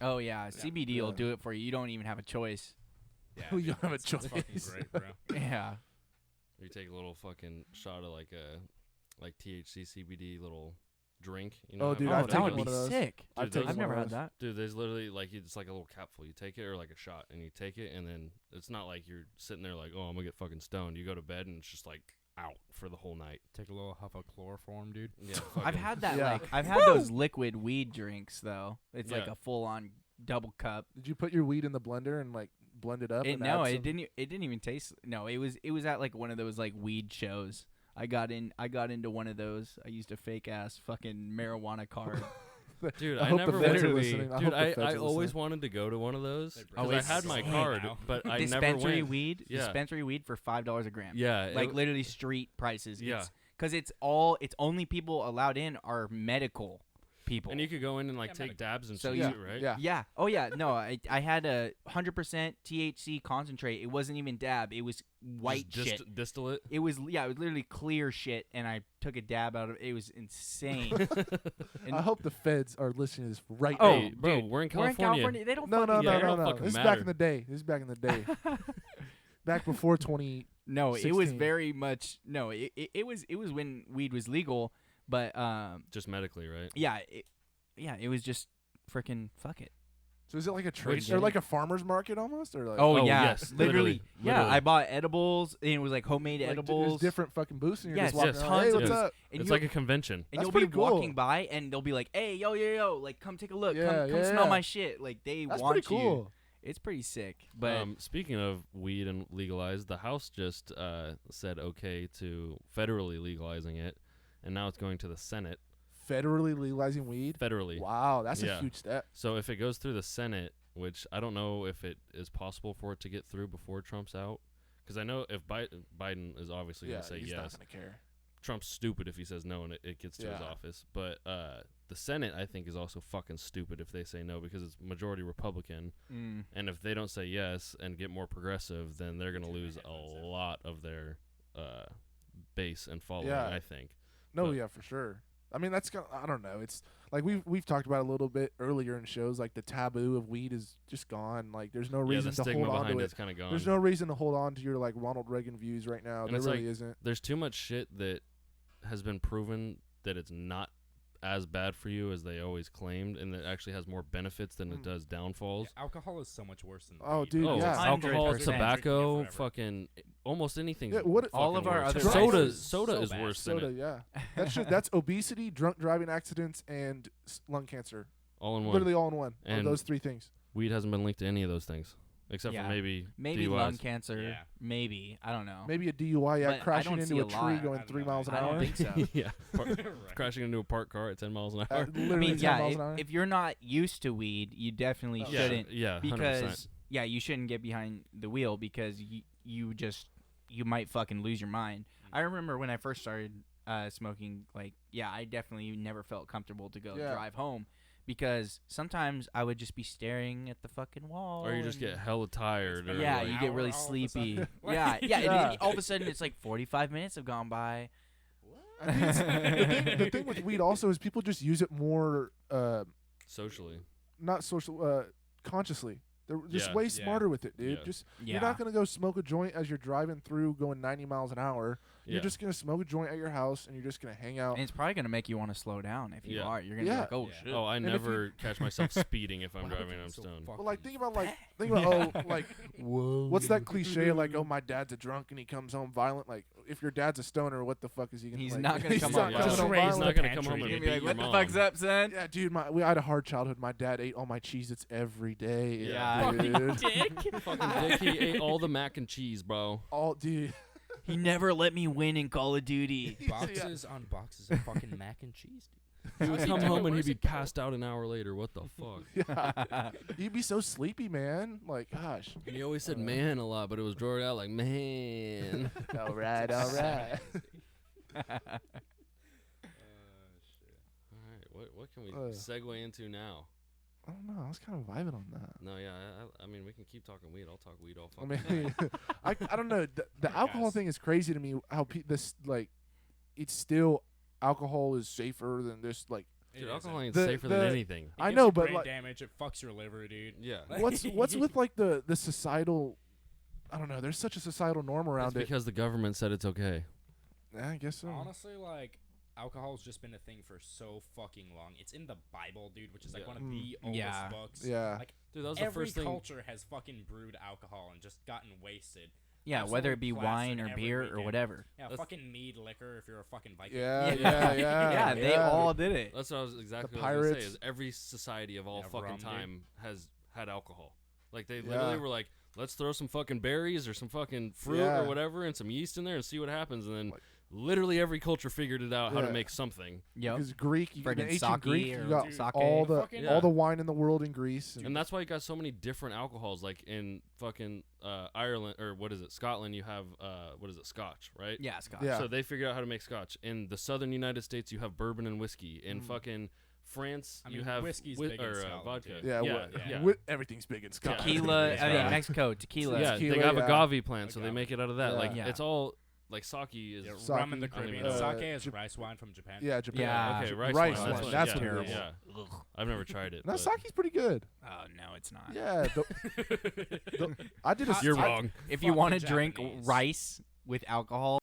Speaker 2: Oh yeah, CBD will
Speaker 1: Yeah.
Speaker 2: do it for you. You don't even have a choice.
Speaker 4: yeah,
Speaker 1: You
Speaker 4: dude,
Speaker 1: don't have a
Speaker 4: it's fucking
Speaker 1: choice.
Speaker 4: great, bro.
Speaker 2: Yeah.
Speaker 3: You take a little fucking shot of like THC CBD little drink. You know
Speaker 1: Oh,
Speaker 3: what I
Speaker 1: dude,
Speaker 3: mean?
Speaker 1: I've
Speaker 2: that
Speaker 1: taken
Speaker 2: would
Speaker 1: one
Speaker 2: be
Speaker 1: of those.
Speaker 2: sick.
Speaker 1: I've
Speaker 3: Dude,
Speaker 1: taken
Speaker 3: those-
Speaker 2: I've never
Speaker 1: one
Speaker 2: had
Speaker 1: of
Speaker 2: that.
Speaker 3: Dude, there's literally like it's like a little capsule. You take it or like a shot, and you take it, and then it's not like you're sitting there like, oh, I'm gonna get fucking stoned. You go to bed, and it's just like out for the whole night.
Speaker 4: Take a little huff of chloroform, dude.
Speaker 3: Yeah,
Speaker 2: I've
Speaker 3: fucking-
Speaker 2: had that
Speaker 1: Yeah.
Speaker 2: like I've had those liquid weed drinks though. It's like
Speaker 3: Yeah.
Speaker 2: a full on double cup.
Speaker 1: Did you put your weed in the blender and like blend it up? and
Speaker 2: No,
Speaker 1: add
Speaker 2: it
Speaker 1: some-
Speaker 2: didn't. It didn't even taste. No, it was at like one of those like weed shows. I got into one of those. I used a fake ass fucking marijuana card.
Speaker 3: Dude,
Speaker 1: I
Speaker 3: I
Speaker 1: hope the
Speaker 3: never
Speaker 1: feds
Speaker 3: went
Speaker 1: are
Speaker 3: to.
Speaker 1: listening. I
Speaker 3: Dude,
Speaker 1: hope the
Speaker 3: I
Speaker 1: feds are
Speaker 3: always
Speaker 1: listening.
Speaker 3: wanted to go to one of those
Speaker 4: They
Speaker 3: because
Speaker 4: break
Speaker 3: I had
Speaker 2: it's
Speaker 3: my
Speaker 2: sick
Speaker 3: card,
Speaker 4: now.
Speaker 3: but I never
Speaker 2: Dispensary
Speaker 3: went.
Speaker 2: weed.
Speaker 3: Yeah.
Speaker 2: Dispensary weed for $5 a gram.
Speaker 3: Yeah,
Speaker 2: Like literally street prices.
Speaker 3: Yeah.
Speaker 2: Because it's only people allowed in are medical people.
Speaker 3: and you could go in and like
Speaker 4: Yeah,
Speaker 3: take
Speaker 4: medical.
Speaker 3: dabs and
Speaker 2: So
Speaker 3: shit
Speaker 1: yeah,
Speaker 3: too, right?
Speaker 1: yeah.
Speaker 2: Yeah. Oh yeah. No, I had a 100% THC concentrate. It wasn't even dab. It was white
Speaker 3: Just
Speaker 2: shit.
Speaker 3: distillate.
Speaker 2: It was literally clear shit, and I took a dab out of it. It was insane.
Speaker 1: I hope the feds are listening to this right
Speaker 2: Oh,
Speaker 1: now.
Speaker 3: Hey, bro,
Speaker 2: dude,
Speaker 3: we're in
Speaker 2: We're in
Speaker 3: California.
Speaker 2: California. They don't
Speaker 1: No,
Speaker 2: fucking
Speaker 1: no,
Speaker 3: Yeah,
Speaker 1: no,
Speaker 3: it
Speaker 1: no,
Speaker 3: don't
Speaker 1: no.
Speaker 3: fucking
Speaker 1: This is
Speaker 3: matter.
Speaker 1: back in the day. This is back in the day. Back before 20.
Speaker 2: No, it was
Speaker 1: 16.
Speaker 2: very much no. It was when weed was legal, but
Speaker 3: Just medically, right?
Speaker 2: it was just freaking fuck it.
Speaker 1: So is it like a trade
Speaker 3: Which-
Speaker 1: or like a farmer's market almost, or like
Speaker 2: Oh,
Speaker 3: Oh,
Speaker 2: yeah,
Speaker 3: yes,
Speaker 2: literally. Yeah,
Speaker 3: literally.
Speaker 2: I bought edibles, and it was like homemade
Speaker 1: like,
Speaker 2: edibles.
Speaker 1: There's different fucking booths, and you're
Speaker 2: Yes,
Speaker 1: just walking
Speaker 3: yes,
Speaker 1: around.
Speaker 2: tons
Speaker 1: Hey,
Speaker 2: of
Speaker 1: what's
Speaker 2: booths.
Speaker 1: up?
Speaker 2: And
Speaker 3: It's
Speaker 2: you'll-
Speaker 3: like a convention.
Speaker 2: and
Speaker 1: That's
Speaker 2: you'll be
Speaker 1: pretty cool.
Speaker 2: walking by, and they'll be like, "Hey, yo, like come take a look,
Speaker 1: Yeah,
Speaker 2: come
Speaker 1: yeah,
Speaker 2: smell
Speaker 1: yeah.
Speaker 2: my shit." Like they
Speaker 1: That's
Speaker 2: want
Speaker 1: pretty
Speaker 2: you.
Speaker 1: cool.
Speaker 2: It's pretty sick. But
Speaker 3: Speaking of weed and legalized, the House just said okay to federally legalizing it, and now it's going to the Senate
Speaker 1: Federally legalizing weed.
Speaker 3: federally.
Speaker 1: Wow, that's a
Speaker 3: Yeah.
Speaker 1: huge step.
Speaker 3: So if it goes through the Senate, which I don't know if it is possible for it to get through before Trump's out, because I know if Biden is obviously
Speaker 1: Yeah,
Speaker 3: going to say
Speaker 1: he's
Speaker 3: yes.
Speaker 1: not gonna care.
Speaker 3: Trump's stupid if he says no and it gets to his
Speaker 1: Yeah.
Speaker 3: office. But the Senate, I think, is also fucking stupid if they say no because it's majority Republican. And if they don't say yes and get more progressive, then they're going to lose a lot of their base and following,
Speaker 1: Yeah.
Speaker 3: I think.
Speaker 1: No,
Speaker 3: But-
Speaker 1: yeah, for sure. I mean, that's I don't know. It's like we've talked about it a little bit earlier in shows. Like the taboo of weed is just gone. Like there's no
Speaker 3: Yeah,
Speaker 1: reason
Speaker 3: the
Speaker 1: to
Speaker 3: stigma
Speaker 1: hold on
Speaker 3: behind
Speaker 1: to
Speaker 3: it's
Speaker 1: it.
Speaker 3: kind of gone.
Speaker 1: There's no reason to hold on to your like Ronald Reagan views right now.
Speaker 3: And
Speaker 1: There
Speaker 3: it's
Speaker 1: really
Speaker 3: like-
Speaker 1: isn't.
Speaker 3: There's too much shit that has been proven that it's not as bad for you as they always claimed, and it actually has more benefits than it
Speaker 1: Mm.
Speaker 3: does downfalls.
Speaker 4: Yeah, alcohol is so much worse than
Speaker 1: Oh,
Speaker 4: weed.
Speaker 1: dude,
Speaker 3: Oh,
Speaker 1: yeah.
Speaker 3: alcohol,
Speaker 2: 100%.
Speaker 3: tobacco,
Speaker 4: Drinking it forever.
Speaker 3: fucking almost anything.
Speaker 1: Yeah, what-
Speaker 2: All of our other
Speaker 3: soda,
Speaker 2: vices.
Speaker 3: soda
Speaker 4: So
Speaker 3: is
Speaker 4: bad.
Speaker 3: worse than
Speaker 1: Soda,
Speaker 3: it.
Speaker 1: yeah. That's obesity, drunk driving accidents, and lung cancer.
Speaker 3: All in one.
Speaker 1: Literally all in one. Of
Speaker 3: And
Speaker 1: those three things.
Speaker 3: Weed hasn't been linked to any of those things, except
Speaker 2: Yeah.
Speaker 3: for maybe
Speaker 2: maybe
Speaker 3: DUIs.
Speaker 2: lung cancer.
Speaker 4: Yeah.
Speaker 2: Maybe I don't know.
Speaker 1: Maybe a DUI,
Speaker 2: But I
Speaker 1: crashing
Speaker 2: don't
Speaker 1: into
Speaker 2: see
Speaker 1: a
Speaker 2: a
Speaker 1: tree
Speaker 2: lot.
Speaker 1: going
Speaker 4: I don't
Speaker 1: 3
Speaker 4: know.
Speaker 1: miles an
Speaker 2: I
Speaker 1: hour.
Speaker 2: don't think so.
Speaker 3: yeah,
Speaker 4: Right.
Speaker 3: crashing into a parked car at 10 miles an hour.
Speaker 1: Literally
Speaker 2: I mean,
Speaker 1: 10
Speaker 2: yeah,
Speaker 1: miles an hour.
Speaker 2: if you're not used to weed, you definitely
Speaker 1: Oh,
Speaker 2: shouldn't.
Speaker 3: Yeah, 100%.
Speaker 2: Because you shouldn't get behind the wheel because you might fucking lose your mind. I remember when I first started smoking, like I definitely never felt comfortable to go
Speaker 1: Yeah.
Speaker 2: drive home because sometimes I would just be staring at the fucking wall.
Speaker 3: Or you just
Speaker 2: and-
Speaker 3: get hella tired. Or
Speaker 2: yeah,
Speaker 3: like,
Speaker 2: you get really
Speaker 4: hour all of a
Speaker 2: sleepy.
Speaker 4: sudden.
Speaker 2: yeah,
Speaker 4: Like-
Speaker 2: yeah. And
Speaker 1: Yeah.
Speaker 2: then all of a sudden, it's like 45 minutes have gone by.
Speaker 1: I think the thing with weed also is people just use it more,
Speaker 3: socially.
Speaker 1: not social, consciously. They're just
Speaker 3: Yeah.
Speaker 1: way
Speaker 4: Yeah.
Speaker 1: smarter with it, dude.
Speaker 3: Yeah.
Speaker 1: Just
Speaker 2: Yeah.
Speaker 1: you're not gonna go smoke a joint as you're driving through going 90 miles an hour.
Speaker 3: Yeah.
Speaker 1: You're just gonna smoke a joint at your house and you're just gonna hang out.
Speaker 2: And it's probably gonna make you want to slow down if you
Speaker 3: Yeah.
Speaker 2: are. You're gonna
Speaker 1: Yeah.
Speaker 2: be like, oh
Speaker 4: Yeah.
Speaker 2: shit.
Speaker 3: Oh, I
Speaker 1: if you-
Speaker 3: never catch myself speeding if I'm
Speaker 4: Why would
Speaker 3: driving
Speaker 4: you
Speaker 3: and I'm
Speaker 4: be so
Speaker 3: stoned.
Speaker 1: But like
Speaker 4: fucking
Speaker 1: think about
Speaker 4: bad?
Speaker 1: like what's that cliche like, oh, my dad's a drunk and he comes home violent. Like if your dad's a stoner, what the fuck is he gonna?
Speaker 2: He's
Speaker 1: like,
Speaker 2: not gonna
Speaker 1: he's
Speaker 2: come
Speaker 1: not
Speaker 2: home
Speaker 1: coming
Speaker 2: violent.
Speaker 1: home
Speaker 4: Raised
Speaker 3: He's
Speaker 4: in
Speaker 3: not
Speaker 4: the
Speaker 3: gonna come home
Speaker 4: pantry.
Speaker 3: and
Speaker 2: You're gonna be
Speaker 3: beat
Speaker 2: like,
Speaker 3: your
Speaker 2: what the fuck's
Speaker 3: mom.
Speaker 2: up, son?
Speaker 1: Yeah, dude, I had a hard childhood. My dad ate all my Cheez-Its every day.
Speaker 3: Yeah.
Speaker 1: dude.
Speaker 2: dick.
Speaker 3: Fucking dick, he ate all the mac and cheese, bro.
Speaker 1: All dude.
Speaker 2: He never let me win in Call of Duty.
Speaker 4: Boxes on boxes of fucking mac and cheese, dude.
Speaker 3: He would
Speaker 4: What's he
Speaker 3: come
Speaker 4: doing?
Speaker 3: home and he'd
Speaker 4: Where's
Speaker 3: be
Speaker 4: it go?
Speaker 3: passed out an hour later. What the fuck?
Speaker 1: Yeah. You'd be so sleepy, man. Like, gosh.
Speaker 3: And he always said "man" a lot, but it was drawn out like "man."
Speaker 1: all right, all right.
Speaker 3: What can we segue into now?
Speaker 1: I don't know. I was kind of vibing on that.
Speaker 3: No, yeah. I mean, we can keep talking weed. I'll talk weed all
Speaker 1: I
Speaker 3: fucking
Speaker 1: mean, I don't know. The alcohol thing is crazy to me. How this like, it's still alcohol is safer than this like.
Speaker 3: Dude, alcohol ain't safer than anything.
Speaker 4: It
Speaker 1: I
Speaker 4: gives
Speaker 1: know,
Speaker 4: you
Speaker 1: but
Speaker 4: brain
Speaker 1: like,
Speaker 4: damage. It fucks your liver, dude.
Speaker 3: Yeah.
Speaker 1: what's with like the societal? I don't know. There's such a societal norm around
Speaker 3: It's because the government said it's okay.
Speaker 1: Yeah, I guess so.
Speaker 4: Honestly, like, alcohol's just been a thing for so fucking long. It's in the Bible, dude, which is like one of the oldest books.
Speaker 1: Yeah.
Speaker 4: Like,
Speaker 3: dude, that was
Speaker 4: every
Speaker 3: the first thing.
Speaker 4: culture has fucking brewed alcohol and just gotten wasted.
Speaker 2: Yeah, whether it be wine or beer or whatever.
Speaker 4: Yeah, fucking mead liquor if you're a fucking Viking.
Speaker 1: Yeah.
Speaker 2: They all did it.
Speaker 3: That's what I was exactly
Speaker 1: The
Speaker 3: what I was gonna
Speaker 1: pirates.
Speaker 3: say. Is every society of all fucking
Speaker 4: rum,
Speaker 3: time has had alcohol. Like they literally were like, let's throw some fucking berries or some fucking fruit or whatever and some yeast in there and see what happens. And then literally every culture figured it out how to make something.
Speaker 2: Yep.
Speaker 1: Because Greek, in ancient
Speaker 2: sake
Speaker 1: Greek, you got
Speaker 2: sake.
Speaker 1: all the wine in the world in Greece.
Speaker 3: And that's why you got so many different alcohols. Like in fucking Ireland, or what is it, Scotland, you have, Scotch, right?
Speaker 2: Yeah, Scotch.
Speaker 1: Yeah.
Speaker 3: So they figured out how to make Scotch. In the southern United States, you have bourbon and whiskey. In fucking France,
Speaker 4: I mean,
Speaker 3: you have
Speaker 4: whiskey's big in Scotland,
Speaker 3: vodka.
Speaker 4: too.
Speaker 1: Everything's big in Scotland.
Speaker 2: Tequila, Mexico, tequila.
Speaker 3: Yeah, they have agave plant, so they
Speaker 4: Agave.
Speaker 3: make it out of that.
Speaker 1: Yeah.
Speaker 3: Like
Speaker 2: Yeah.
Speaker 3: it's all like sake is.
Speaker 4: Yeah,
Speaker 1: Sake,
Speaker 4: rum in the Caribbean.
Speaker 1: uh,
Speaker 4: Sake is rice wine from Japan.
Speaker 1: Yeah, Japan.
Speaker 2: Yeah.
Speaker 3: Okay,
Speaker 1: Rice
Speaker 3: rice
Speaker 1: wine.
Speaker 3: wine.
Speaker 1: That's
Speaker 3: yeah,
Speaker 1: terrible.
Speaker 3: Yeah, I've never tried it.
Speaker 1: No,
Speaker 3: but-
Speaker 1: sake's pretty good.
Speaker 2: Oh no, it's not.
Speaker 1: Yeah. I did a.
Speaker 3: You're
Speaker 1: I-
Speaker 3: wrong.
Speaker 2: If you want to
Speaker 4: Fucking
Speaker 2: drink
Speaker 4: Japanese.
Speaker 2: rice with alcohol,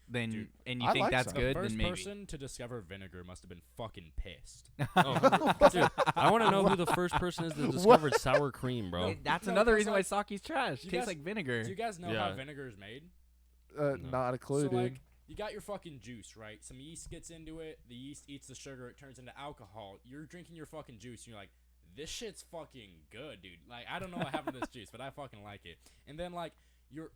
Speaker 2: then
Speaker 4: Dude,
Speaker 2: and you
Speaker 1: I
Speaker 2: think
Speaker 1: like
Speaker 2: that's
Speaker 1: sake.
Speaker 2: good,
Speaker 4: The first
Speaker 2: then maybe.
Speaker 4: person to discover vinegar must have been fucking pissed.
Speaker 3: Oh, dude, I want to know who the first person is that discovered sour cream, bro.
Speaker 2: That's
Speaker 4: No,
Speaker 2: another
Speaker 4: 'cause,
Speaker 2: reason why
Speaker 4: like,
Speaker 2: sake's trash.
Speaker 4: you
Speaker 2: Tastes
Speaker 4: guys-
Speaker 2: like vinegar.
Speaker 4: Do you guys know
Speaker 3: Yeah.
Speaker 4: how vinegar is made?
Speaker 1: Not a clue,
Speaker 4: So,
Speaker 1: dude.
Speaker 4: like, you got your fucking juice, right? Some yeast gets into it. The yeast eats the sugar. It turns into alcohol. You're drinking your fucking juice, and you're like, this shit's fucking good, dude. Like, I don't know what happened to this juice, but I fucking like it. And then, like, your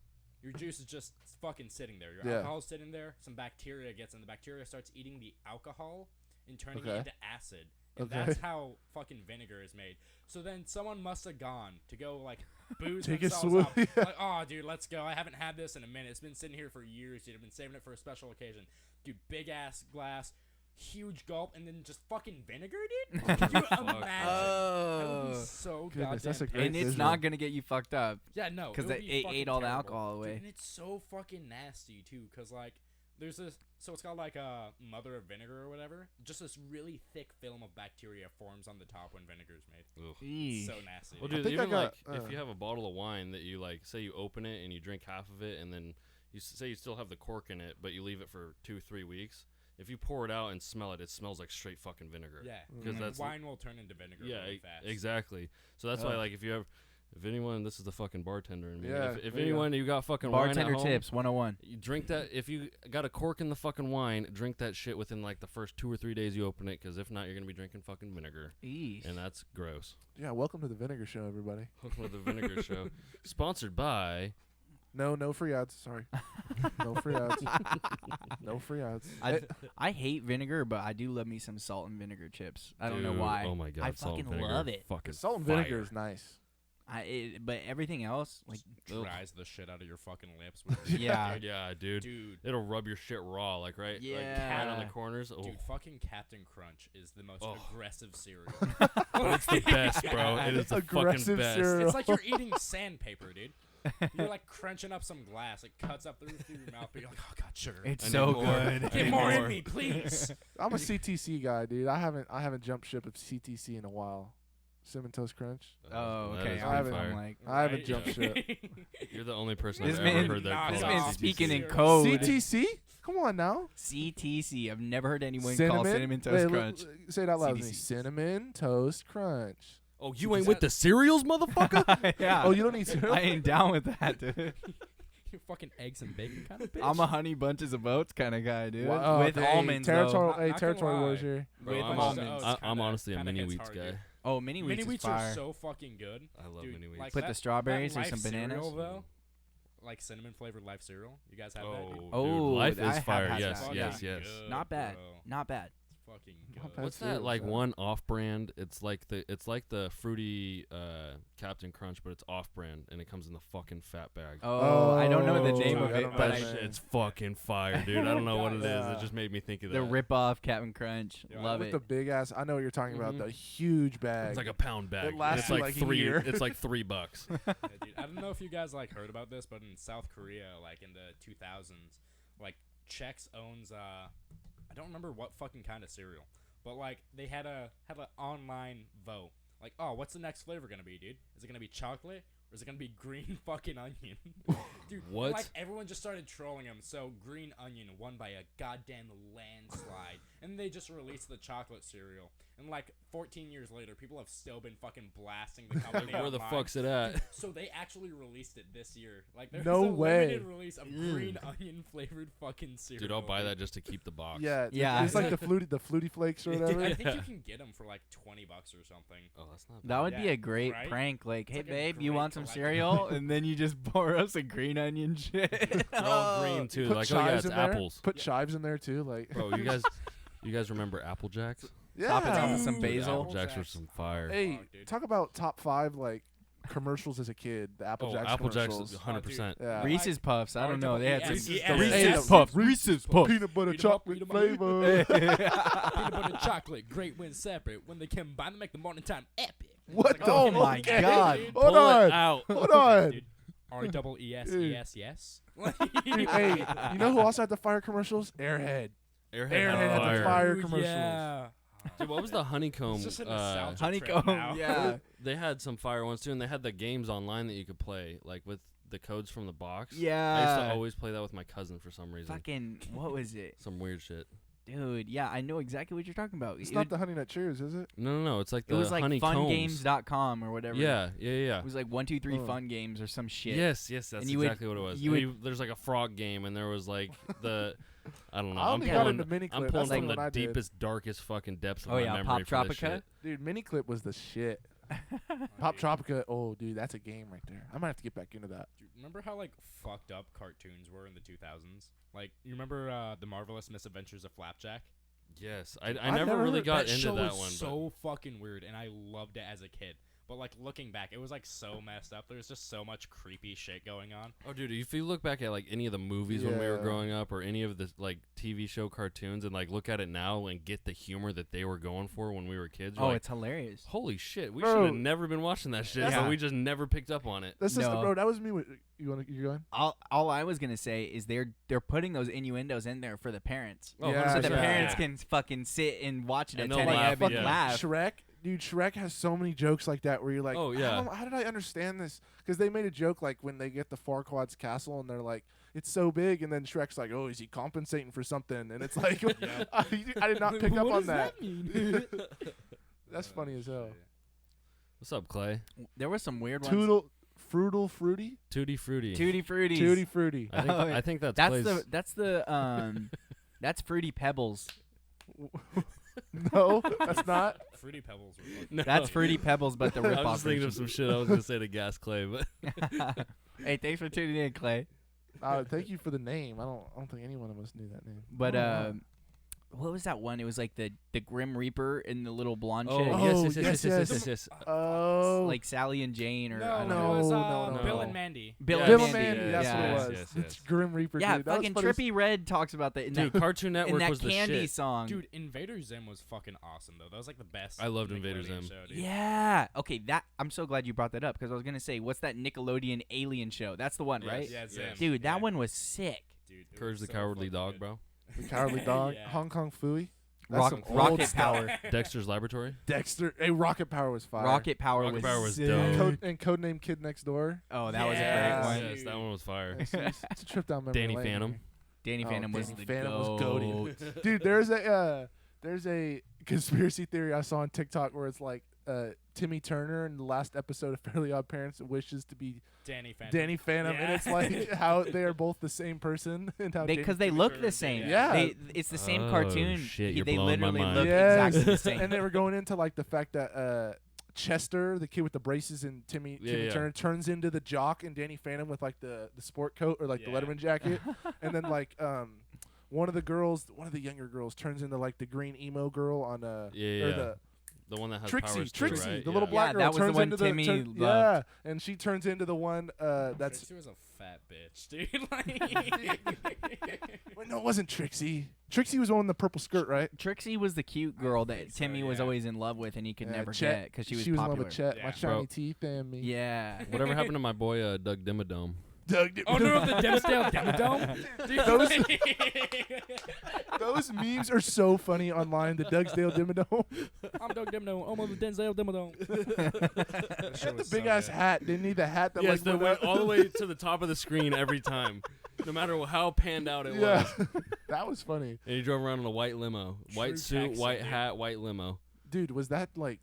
Speaker 4: juice is just fucking sitting there. Your alcohol's sitting there. Some bacteria gets in. The bacteria starts eating the alcohol and turning it into acid. And that's how fucking vinegar is made. So then someone must have gone to go, like, booze
Speaker 1: Take a
Speaker 4: themselves
Speaker 1: swig.
Speaker 4: up.
Speaker 1: Yeah.
Speaker 4: Like, oh, dude, let's go. I haven't had this in a minute. It's been sitting here for years, dude. I've been saving it for a special occasion. Dude, big-ass glass, huge gulp, and then just fucking vinegar, dude? Could you imagine? That would be so
Speaker 1: Goodness,
Speaker 4: goddamn
Speaker 1: that's a great
Speaker 4: painful.
Speaker 2: And it's
Speaker 1: visual.
Speaker 2: not gonna get you fucked up.
Speaker 4: Yeah, no.
Speaker 2: 'Cause
Speaker 4: it would
Speaker 2: it
Speaker 4: be fucking
Speaker 2: ate all the
Speaker 4: terrible.
Speaker 2: alcohol
Speaker 4: Dude,
Speaker 2: away.
Speaker 4: and it's so fucking nasty, too, because, like, there's this, so it's called, like, a mother of vinegar or whatever. Just this really thick film of bacteria forms on the top when vinegar's made.
Speaker 3: Ugh.
Speaker 2: Eesh.
Speaker 4: So nasty.
Speaker 3: Well,
Speaker 4: dude.
Speaker 3: dude,
Speaker 1: think I
Speaker 3: even
Speaker 1: got,
Speaker 3: like if you have a bottle of wine that you like, say you open it and you drink half of it, and then you say you still have the cork in it, but you leave it for 2-3 weeks. If you pour it out and smell it, it smells like straight fucking vinegar.
Speaker 4: Yeah,
Speaker 3: because that's
Speaker 4: wine will turn into vinegar really fast.
Speaker 3: exactly. So that's why, like, if anyone, this is the fucking bartender in me.
Speaker 1: Yeah,
Speaker 3: if
Speaker 1: there you
Speaker 3: anyone you got fucking
Speaker 2: Bartender
Speaker 3: wine at home,
Speaker 2: tips 101.
Speaker 3: you drink that. If you got a cork in the fucking wine, drink that shit within like the first 2 or 3 days you open it, because if not, you're gonna be drinking fucking vinegar,
Speaker 2: Eesh.
Speaker 3: and that's gross.
Speaker 1: Yeah, welcome to the Vinegar Show, everybody.
Speaker 3: Welcome to the Vinegar Show, sponsored by.
Speaker 1: No free ads. Sorry. No free ads. No free ads.
Speaker 2: I hate vinegar, but I do love me some salt and vinegar chips. I don't know
Speaker 3: Dude,
Speaker 2: why.
Speaker 3: Oh my god,
Speaker 2: I
Speaker 3: salt and
Speaker 2: fucking
Speaker 3: vinegar,
Speaker 2: love it.
Speaker 3: Fucking
Speaker 1: Salt and
Speaker 3: fire.
Speaker 1: vinegar is nice.
Speaker 2: But everything else, like, ugh.
Speaker 4: Dries the shit out of your fucking lips. With
Speaker 2: Yeah.
Speaker 3: Yeah, dude.
Speaker 4: Dude,
Speaker 3: It'll rub your shit raw, like right on
Speaker 2: Yeah.
Speaker 3: the corners. Oh,
Speaker 4: dude, fucking Captain Crunch is the most aggressive cereal.
Speaker 3: but it's the best, bro. It is the fucking
Speaker 1: Aggressive
Speaker 3: best.
Speaker 1: cereal.
Speaker 4: It's like you're eating sandpaper, dude. You're like crunching up some glass. It cuts up through your mouth, but you're like, oh god, sugar.
Speaker 2: It's
Speaker 3: I
Speaker 2: so
Speaker 3: need more.
Speaker 2: good.
Speaker 3: I
Speaker 4: Get
Speaker 3: need
Speaker 4: more in
Speaker 3: more.
Speaker 4: me, please.
Speaker 1: I'm a CTC guy, dude. I haven't jumped ship of CTC in a while. Cinnamon Toast Crunch.
Speaker 2: Oh,
Speaker 3: That
Speaker 2: okay.
Speaker 3: is
Speaker 1: I
Speaker 3: pretty
Speaker 1: haven't-
Speaker 3: fire.
Speaker 2: I'm like,
Speaker 1: I haven't
Speaker 4: Right?
Speaker 1: jumped ship.
Speaker 3: You're the only person
Speaker 2: This
Speaker 3: I've
Speaker 2: man-
Speaker 3: ever heard that
Speaker 4: this
Speaker 3: called
Speaker 2: man's
Speaker 3: CTC.
Speaker 2: speaking in
Speaker 4: Zero.
Speaker 2: code.
Speaker 1: CTC? Come on now.
Speaker 2: CTC. I've never heard anyone call Cinnamon Toast
Speaker 1: Wait,
Speaker 2: Crunch.
Speaker 1: say it out loud with me.
Speaker 2: CTC.
Speaker 1: Cinnamon Toast Crunch.
Speaker 3: Oh, you ain't with the cereals, motherfucker?
Speaker 2: Yeah.
Speaker 1: Oh, you don't need cereal?
Speaker 2: I ain't down with that, dude.
Speaker 4: You fucking eggs and bacon kind of bitch.
Speaker 2: I'm a honey bunches of oats kind of guy, dude.
Speaker 1: Wow,
Speaker 2: With
Speaker 1: hey,
Speaker 2: almonds,
Speaker 1: territory,
Speaker 2: though.
Speaker 1: Hey,
Speaker 4: Not
Speaker 1: territory
Speaker 4: gonna
Speaker 1: wars
Speaker 4: lie.
Speaker 1: here.
Speaker 3: Bro,
Speaker 2: With
Speaker 3: I'm,
Speaker 2: almonds.
Speaker 3: I'm honestly a
Speaker 4: kinda
Speaker 3: mini
Speaker 4: gets
Speaker 3: wheats
Speaker 4: hard,
Speaker 3: guy.
Speaker 4: dude.
Speaker 2: Oh, mini wheats
Speaker 4: Mini
Speaker 2: is
Speaker 4: wheats
Speaker 2: fire.
Speaker 4: are so fucking good.
Speaker 3: I love
Speaker 4: Dude,
Speaker 3: mini wheats.
Speaker 4: like
Speaker 2: Put
Speaker 4: that-
Speaker 2: the strawberries
Speaker 4: that
Speaker 2: or some
Speaker 4: Life
Speaker 2: bananas.
Speaker 4: cereal, though, like cinnamon flavored Life cereal. You guys have that? Dude?
Speaker 3: Dude,
Speaker 2: Oh,
Speaker 3: Life
Speaker 2: I
Speaker 3: is
Speaker 2: have
Speaker 3: fire.
Speaker 2: had
Speaker 3: Yes,
Speaker 2: that,
Speaker 3: yes,
Speaker 4: yeah.
Speaker 3: yes.
Speaker 4: Good,
Speaker 2: Not bad.
Speaker 4: bro.
Speaker 2: Not bad.
Speaker 4: It's fucking
Speaker 1: Not
Speaker 4: good.
Speaker 1: bad.
Speaker 3: What's
Speaker 1: cereal,
Speaker 3: that like
Speaker 1: so.
Speaker 3: one off-brand? It's like the fruity Captain Crunch, but it's off-brand and it comes in the fucking fat bag.
Speaker 2: Oh, I don't know the
Speaker 1: Oh,
Speaker 2: name
Speaker 1: I
Speaker 2: of it,
Speaker 1: don't know
Speaker 2: but
Speaker 3: That
Speaker 1: the name.
Speaker 3: shit's fucking fire, dude. I don't know what it is.
Speaker 1: Yeah.
Speaker 3: It just made me think of
Speaker 2: the
Speaker 3: that.
Speaker 2: rip-off Captain Crunch.
Speaker 4: Yeah,
Speaker 2: Love
Speaker 1: With
Speaker 2: it.
Speaker 1: the big ass. I know what you're talking about.
Speaker 3: Mhm.
Speaker 1: The huge bag.
Speaker 3: It's like a pound bag.
Speaker 1: It lasts
Speaker 3: it's
Speaker 1: you
Speaker 3: like
Speaker 1: like a
Speaker 3: three.
Speaker 1: year.
Speaker 3: It's like $3.
Speaker 4: Yeah, dude, I don't know if you guys like heard about this, but in South Korea, like in the 2000s, like Chex owns I don't remember what fucking kind of cereal, but like they had an online vote. Like, oh, what's the next flavor gonna be, dude? Is it gonna be chocolate or is it gonna be green fucking onion? Dude, and,
Speaker 3: What?
Speaker 4: like everyone just started trolling him. So green onion won by a goddamn landslide, and they just released the chocolate cereal. And like 14 years later, people have still been fucking blasting the company.
Speaker 3: Where the
Speaker 4: online.
Speaker 3: fuck's it at?
Speaker 4: So they actually released it this year. Like there's
Speaker 1: No
Speaker 4: a
Speaker 1: way.
Speaker 4: limited release of green onion flavored fucking cereal.
Speaker 3: Dude, I'll buy that just to keep the box.
Speaker 1: yeah.
Speaker 2: Yeah.
Speaker 1: It's like the Flutie Flakes or
Speaker 4: I
Speaker 1: whatever.
Speaker 4: think you can get them for like $20 or something.
Speaker 3: Oh, that's not.
Speaker 2: That would
Speaker 4: Yeah,
Speaker 2: be a great
Speaker 4: right?
Speaker 2: prank. Like, hey,
Speaker 4: like a
Speaker 2: babe, you
Speaker 4: great
Speaker 2: want some
Speaker 4: collectible.
Speaker 2: cereal? And then you just pour us a green onion shit.
Speaker 3: They're all green too.
Speaker 1: Put
Speaker 3: Like, oh yeah,
Speaker 1: chives
Speaker 3: it's
Speaker 1: in there.
Speaker 3: apples.
Speaker 1: Put
Speaker 4: Yeah.
Speaker 1: chives in there too. Like,
Speaker 3: Bro, you guys remember Apple Jacks?
Speaker 1: yeah.
Speaker 2: Top it off with some
Speaker 3: Dude,
Speaker 2: basil.
Speaker 3: Apple Jacks were some fire.
Speaker 1: Hey,
Speaker 4: Fuck, dude.
Speaker 1: talk about top 5 like commercials as a kid. The Apple Jacks
Speaker 3: Apple Jacks
Speaker 1: commercials.
Speaker 3: is 100%.
Speaker 1: Yeah.
Speaker 2: Reese's Puffs. I don't know. They had some
Speaker 4: Reese's
Speaker 1: Reese's
Speaker 2: Puffs.
Speaker 1: Reese's
Speaker 2: Reese's Puffs.
Speaker 1: Peanut butter
Speaker 4: Eat 'em up,
Speaker 1: chocolate
Speaker 4: eat 'em up.
Speaker 1: flavor.
Speaker 4: Peanut butter chocolate, great when separate. When they combine to make the morning time epic.
Speaker 1: What
Speaker 4: Like,
Speaker 1: the?
Speaker 2: Oh my
Speaker 1: okay.
Speaker 2: God.
Speaker 4: Dude.
Speaker 1: Hold
Speaker 3: Pull
Speaker 1: on.
Speaker 3: it out.
Speaker 1: Hold on.
Speaker 4: Dude, R-double-E-S,
Speaker 1: Dude.
Speaker 4: yes.
Speaker 1: Dude, hey, you know who also had the fire commercials? Airhead.
Speaker 3: Airhead
Speaker 1: Airhead had
Speaker 3: had
Speaker 1: the
Speaker 3: fire.
Speaker 1: fire
Speaker 4: Dude,
Speaker 1: commercials.
Speaker 4: Yeah.
Speaker 3: Dude, what was the honeycomb?
Speaker 4: It's just a nostalgia trip
Speaker 2: Honeycomb.
Speaker 4: now.
Speaker 2: Yeah.
Speaker 3: They had some fire ones too, and they had the games online that you could play, like with the codes from the box. I used
Speaker 2: Yeah.
Speaker 3: to always play that with my cousin for some reason.
Speaker 2: Fucking, what was it?
Speaker 3: Some weird shit.
Speaker 2: Dude, yeah, I know exactly what you're talking about.
Speaker 1: It's
Speaker 2: It
Speaker 1: not
Speaker 2: would-
Speaker 1: the Honey Nut Cheers, is it?
Speaker 3: No, it's like
Speaker 2: It
Speaker 3: the
Speaker 2: was like
Speaker 3: honeycombs.
Speaker 2: fungames.com or whatever.
Speaker 3: Yeah.
Speaker 2: It was like 1, 2, 3
Speaker 1: Oh.
Speaker 2: fun games or some shit.
Speaker 3: Yes, that's
Speaker 2: And you would-
Speaker 3: exactly what it was.
Speaker 2: you
Speaker 3: And
Speaker 2: would-
Speaker 3: there's like a frog game, and there was like I don't know.
Speaker 1: I
Speaker 3: I'm
Speaker 1: only got
Speaker 3: pulling,
Speaker 1: into Mini
Speaker 3: I'm
Speaker 1: Clip.
Speaker 3: pulling
Speaker 1: That's
Speaker 3: from
Speaker 1: the
Speaker 3: the
Speaker 1: one I did.
Speaker 3: deepest, darkest fucking depths of
Speaker 2: Oh,
Speaker 3: my
Speaker 2: yeah,
Speaker 3: memory
Speaker 2: Pop
Speaker 3: for this
Speaker 2: Tropica?
Speaker 3: shit.
Speaker 1: Dude, Mini Clip was the shit. Pop Tropica. Oh, dude, that's a game right there. I might have to get back into that.
Speaker 4: Dude, remember how like fucked up cartoons were in the 2000s? Like, you remember the Marvelous Misadventures of Flapjack?
Speaker 3: Yes,
Speaker 1: I've
Speaker 3: I never
Speaker 1: never
Speaker 3: really
Speaker 1: heard-
Speaker 3: got
Speaker 4: that
Speaker 3: into
Speaker 4: show
Speaker 3: that
Speaker 4: was
Speaker 3: one.
Speaker 4: so fucking weird, and I loved it as a kid. But like looking back, it was like so messed up. There's just so much creepy shit going on.
Speaker 3: Oh, dude, if you look back at like any of the movies when we were
Speaker 1: Yeah.
Speaker 3: growing up, or any of the like TV show cartoons, and like look at it now and get the humor that they were going for when we were kids, you're
Speaker 2: Oh,
Speaker 3: like,
Speaker 2: it's hilarious.
Speaker 3: holy shit, we
Speaker 1: Bro.
Speaker 3: should have never been watching that shit,
Speaker 2: Yeah.
Speaker 3: but we just never picked up on it.
Speaker 1: That's just
Speaker 2: No.
Speaker 1: bro. That was me. With, you going?
Speaker 2: All I was gonna say is they're putting those innuendos in there for the parents,
Speaker 3: Oh,
Speaker 1: Yeah,
Speaker 2: so the
Speaker 3: 100%.
Speaker 2: parents
Speaker 3: Yeah.
Speaker 2: can fucking sit and watch it
Speaker 3: And
Speaker 2: at
Speaker 3: they'll
Speaker 2: 10 a.m.
Speaker 3: laugh,
Speaker 2: and
Speaker 3: yeah.
Speaker 2: laugh.
Speaker 1: Shrek, dude. Shrek has so many jokes like that where you're like,
Speaker 3: Oh, yeah.
Speaker 1: how did I understand this? Because they made a joke like when they get the Farquaad's castle and they're like, it's so big, and then Shrek's like, oh, is he compensating for something? And it's like,
Speaker 4: Yeah.
Speaker 1: I did not pick up
Speaker 4: What
Speaker 1: on
Speaker 4: does
Speaker 1: that.
Speaker 4: mean?
Speaker 1: That's funny as hell.
Speaker 3: What's up, Clay?
Speaker 2: There were some weird ones.
Speaker 1: Fruity,
Speaker 3: Tutti Frutti.
Speaker 2: Tutti Fruities.
Speaker 1: Tutti Fruity.
Speaker 3: I think
Speaker 2: Oh,
Speaker 3: I think that's
Speaker 2: That's
Speaker 3: Clay's.
Speaker 2: that's Fruity Pebbles.
Speaker 1: No, that's not.
Speaker 4: Fruity Pebbles were fucking
Speaker 3: No.
Speaker 2: That's Fruity Pebbles, but the
Speaker 3: I
Speaker 2: rip
Speaker 3: was
Speaker 2: off
Speaker 3: just thinking of some shit I was gonna say to gas Clay, but
Speaker 2: Hey, thanks for tuning in, Clay.
Speaker 1: Thank you for the name. I don't think any one of us knew that name.
Speaker 2: But
Speaker 1: Oh, wow.
Speaker 2: what was that one? It was like the Grim Reaper and the little blonde
Speaker 3: oh
Speaker 2: chick.
Speaker 3: yes.
Speaker 1: Oh,
Speaker 2: Like Sally and Jane, or I
Speaker 4: No,
Speaker 2: don't
Speaker 1: no,
Speaker 2: know.
Speaker 4: it was
Speaker 1: no.
Speaker 4: Bill and Mandy.
Speaker 2: Bill
Speaker 3: Yeah.
Speaker 2: and
Speaker 1: Bill and
Speaker 2: Mandy.
Speaker 1: Mandy. That's
Speaker 2: yeah.
Speaker 1: what it
Speaker 3: Yes,
Speaker 1: was.
Speaker 3: yes,
Speaker 1: It's
Speaker 3: yes.
Speaker 1: Grim Reaper.
Speaker 2: Yeah,
Speaker 1: dude. That was
Speaker 2: fucking
Speaker 1: funny as-
Speaker 2: Trippy Red talks about that in
Speaker 3: Dude,
Speaker 2: that,
Speaker 3: Cartoon
Speaker 2: in
Speaker 3: Network
Speaker 2: that
Speaker 3: was the
Speaker 2: Candy
Speaker 3: shit.
Speaker 2: song.
Speaker 4: Dude, Invader Zim was fucking awesome though. That was like the best.
Speaker 3: I loved Invader
Speaker 4: Nickelodeon
Speaker 3: Zim.
Speaker 4: show, dude.
Speaker 2: Yeah. Okay, that I'm so glad you brought that up because I was gonna say, what's that Nickelodeon alien show? That's the one,
Speaker 3: Yes.
Speaker 2: right?
Speaker 4: Yeah, Zim.
Speaker 3: Yes.
Speaker 2: Dude,
Speaker 4: Yeah.
Speaker 2: that one was sick.
Speaker 4: Dude, it
Speaker 3: Courage
Speaker 4: was
Speaker 3: the
Speaker 4: so
Speaker 3: Cowardly
Speaker 4: fucking
Speaker 3: Dog,
Speaker 4: good.
Speaker 3: bro.
Speaker 1: The Cowardly Dog,
Speaker 4: Yeah.
Speaker 1: Hong Kong Phooey. That's some old
Speaker 2: Rocket
Speaker 1: stuff.
Speaker 2: Power.
Speaker 3: Dexter's Laboratory.
Speaker 1: Dexter. Hey, Rocket Power was fire.
Speaker 2: Rocket Power
Speaker 3: Rocket
Speaker 2: was
Speaker 3: Power was
Speaker 2: sick.
Speaker 3: dope.
Speaker 1: And Codename Kid Next Door.
Speaker 2: Oh, that was a
Speaker 1: Yes.
Speaker 2: great one.
Speaker 3: Yes, that one was fire.
Speaker 1: It's a trip down memory
Speaker 3: Danny
Speaker 1: lane.
Speaker 3: Phantom.
Speaker 2: Danny
Speaker 1: Oh,
Speaker 2: Phantom was
Speaker 1: Danny
Speaker 2: the
Speaker 1: Phantom was
Speaker 2: goat.
Speaker 1: goated. Dude, there's a conspiracy theory I saw on TikTok where it's like Timmy Turner in the last episode of Fairly Odd Parents wishes to be
Speaker 4: Danny Phantom.
Speaker 1: Danny Phantom, and
Speaker 4: Yeah.
Speaker 1: it's like how they are both the same person and how
Speaker 2: Because they
Speaker 1: Danny-
Speaker 2: look the same.
Speaker 1: Yeah.
Speaker 2: It's the same
Speaker 3: Oh,
Speaker 2: cartoon.
Speaker 3: shit, you're
Speaker 2: They
Speaker 3: blowing my
Speaker 2: literally
Speaker 3: mind.
Speaker 2: look
Speaker 1: Yes.
Speaker 2: exactly the same.
Speaker 1: And they were going into like the fact that Chester, the kid with the braces, and Timmy
Speaker 3: Yeah.
Speaker 1: Turner turns into the jock, and Danny Phantom with like the sport coat or like the
Speaker 2: Yeah.
Speaker 1: Letterman jacket, and then like one of the younger girls turns into like the green emo girl on
Speaker 3: the one that has
Speaker 1: Trixie,
Speaker 3: powers
Speaker 1: Trixie,
Speaker 3: too, right?
Speaker 1: the little black girl
Speaker 2: that was
Speaker 1: turns
Speaker 2: the one
Speaker 1: into
Speaker 2: Timmy
Speaker 1: the
Speaker 2: loved.
Speaker 1: yeah, and she turns into the one that's
Speaker 4: Trixie was a fat bitch, dude. Like,
Speaker 1: wait, no, it wasn't Trixie. Trixie was the one in the purple skirt, right?
Speaker 2: Trixie was the cute girl that
Speaker 4: think so,
Speaker 2: Timmy was
Speaker 4: yeah.
Speaker 2: always in love with, and he could
Speaker 1: Yeah,
Speaker 2: never
Speaker 1: Chet.
Speaker 2: get because she was
Speaker 1: in
Speaker 2: popular.
Speaker 1: love with Chet. My
Speaker 4: Yeah.
Speaker 1: shiny
Speaker 3: Bro.
Speaker 1: teeth and me.
Speaker 2: Yeah.
Speaker 3: Whatever happened to my boy Doug Dimmadome?
Speaker 1: Doug,
Speaker 4: oh no, the Dimsdale Dimmadome.
Speaker 1: those memes are so funny online. The Dougsdale Dimmadome.
Speaker 4: I'm Doug Dimmadome. I'm on the Denzel Dimmadome.
Speaker 1: The big ass hat. Didn't he? The hat that
Speaker 3: Yes,
Speaker 1: like
Speaker 3: that
Speaker 1: went
Speaker 3: went
Speaker 1: up?
Speaker 3: all the way to the top of the screen every time, no matter how panned out it
Speaker 1: Yeah,
Speaker 3: was.
Speaker 1: that was funny,
Speaker 3: And he drove around in a white limo, white
Speaker 4: True
Speaker 3: suit,
Speaker 4: Texan,
Speaker 3: white
Speaker 4: dude.
Speaker 3: hat, white limo.
Speaker 1: dude. Was that like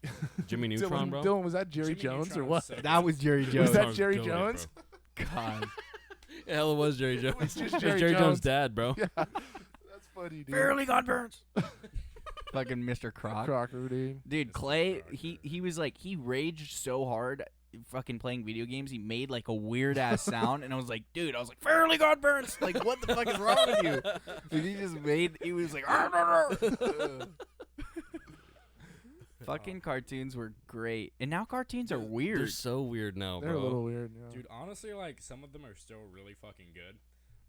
Speaker 3: Jimmy Neutron, bro.
Speaker 1: Dylan, was that Jerry
Speaker 4: Jimmy
Speaker 1: Jones
Speaker 4: Neutron
Speaker 1: or what?
Speaker 4: was so
Speaker 2: That was Jerry
Speaker 1: Was
Speaker 2: Jones.
Speaker 1: that
Speaker 3: Sounds
Speaker 1: Jerry
Speaker 3: goated,
Speaker 1: Jones?
Speaker 3: bro.
Speaker 2: God.
Speaker 3: Hell, it was Jerry Jones.
Speaker 1: It's just
Speaker 3: It was
Speaker 1: Jerry
Speaker 3: Jerry
Speaker 1: Jones.
Speaker 3: Jones' dad, bro.
Speaker 1: Yeah, that's funny, dude.
Speaker 2: Fairly Godburns. Fucking Mr. Croc.
Speaker 1: Crocker, dude.
Speaker 2: Dude, Clay, he was like, he raged so hard fucking playing video games, he made like a weird ass sound, and I was like, Fairly Godburns. Like, what the fuck is wrong with you? And he was like, "Arr, arr, arr." Fucking cartoons were great. And now cartoons are
Speaker 3: They're
Speaker 2: weird.
Speaker 3: so weird now,
Speaker 1: They're
Speaker 3: bro.
Speaker 1: a little weird. Yeah.
Speaker 4: Dude, honestly, like some of them are still really fucking good.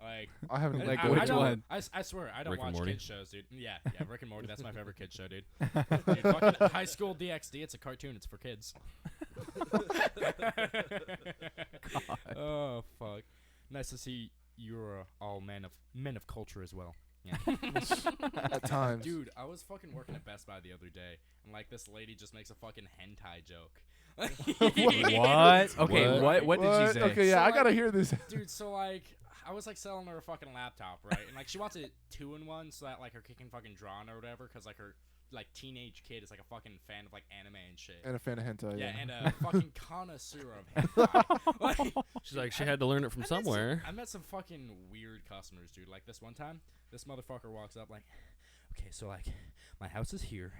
Speaker 4: Like,
Speaker 1: I haven't
Speaker 4: and
Speaker 2: Like,
Speaker 4: I
Speaker 2: which
Speaker 4: don't-
Speaker 2: one?
Speaker 4: I swear, I don't
Speaker 3: Rick and
Speaker 4: watch
Speaker 3: Morty?
Speaker 4: kids shows, dude. Yeah, Rick and Morty. That's my favorite kid show, dude. Dude, fucking High School DxD. It's a cartoon. It's for kids. Oh fuck! Nice to see you're all men of culture as well. Yeah.
Speaker 1: at times.
Speaker 4: Dude, I was fucking working at Best Buy the other day, and like this lady just makes a fucking hentai joke.
Speaker 2: What? Okay, what did she say?
Speaker 1: Okay, yeah,
Speaker 4: So,
Speaker 1: I
Speaker 4: like-
Speaker 1: gotta hear this.
Speaker 4: Dude, so like I was like selling her a fucking laptop, right? And like she wants it 2-in-1 so that like her kid can fucking draw on or whatever, cause like her like teenage kid is like a fucking fan of like anime and shit.
Speaker 1: And a fan of hentai.
Speaker 4: Yeah, and a fucking connoisseur of hentai. Like,
Speaker 3: She's like, she had to learn it from somewhere.
Speaker 4: I met some fucking weird customers, dude. Like this one time, this motherfucker walks up like, okay, so like my house is here,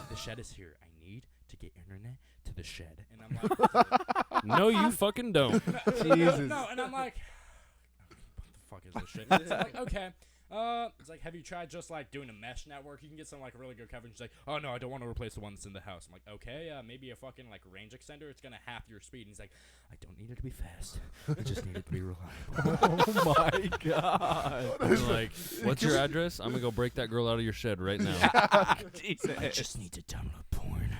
Speaker 4: the shed is here. I need to get internet to the shed, and I'm like,
Speaker 3: No, you fucking don't.
Speaker 2: Jesus.
Speaker 4: no, and I'm like, what the fuck is this shit? It's like, okay. It's like, have you tried just like doing a mesh network? You can get some like really good coverage. She's like, oh no, I don't want to replace the one that's in the house. I'm like, okay, maybe a fucking like range extender. It's gonna half your speed. And he's like, I don't need it to be fast. I just need it to be reliable.
Speaker 2: Oh my god.
Speaker 3: I'm like, what's your address? I'm gonna go break that girl out of your shed right now.
Speaker 2: Jesus.
Speaker 4: I just need to download porn.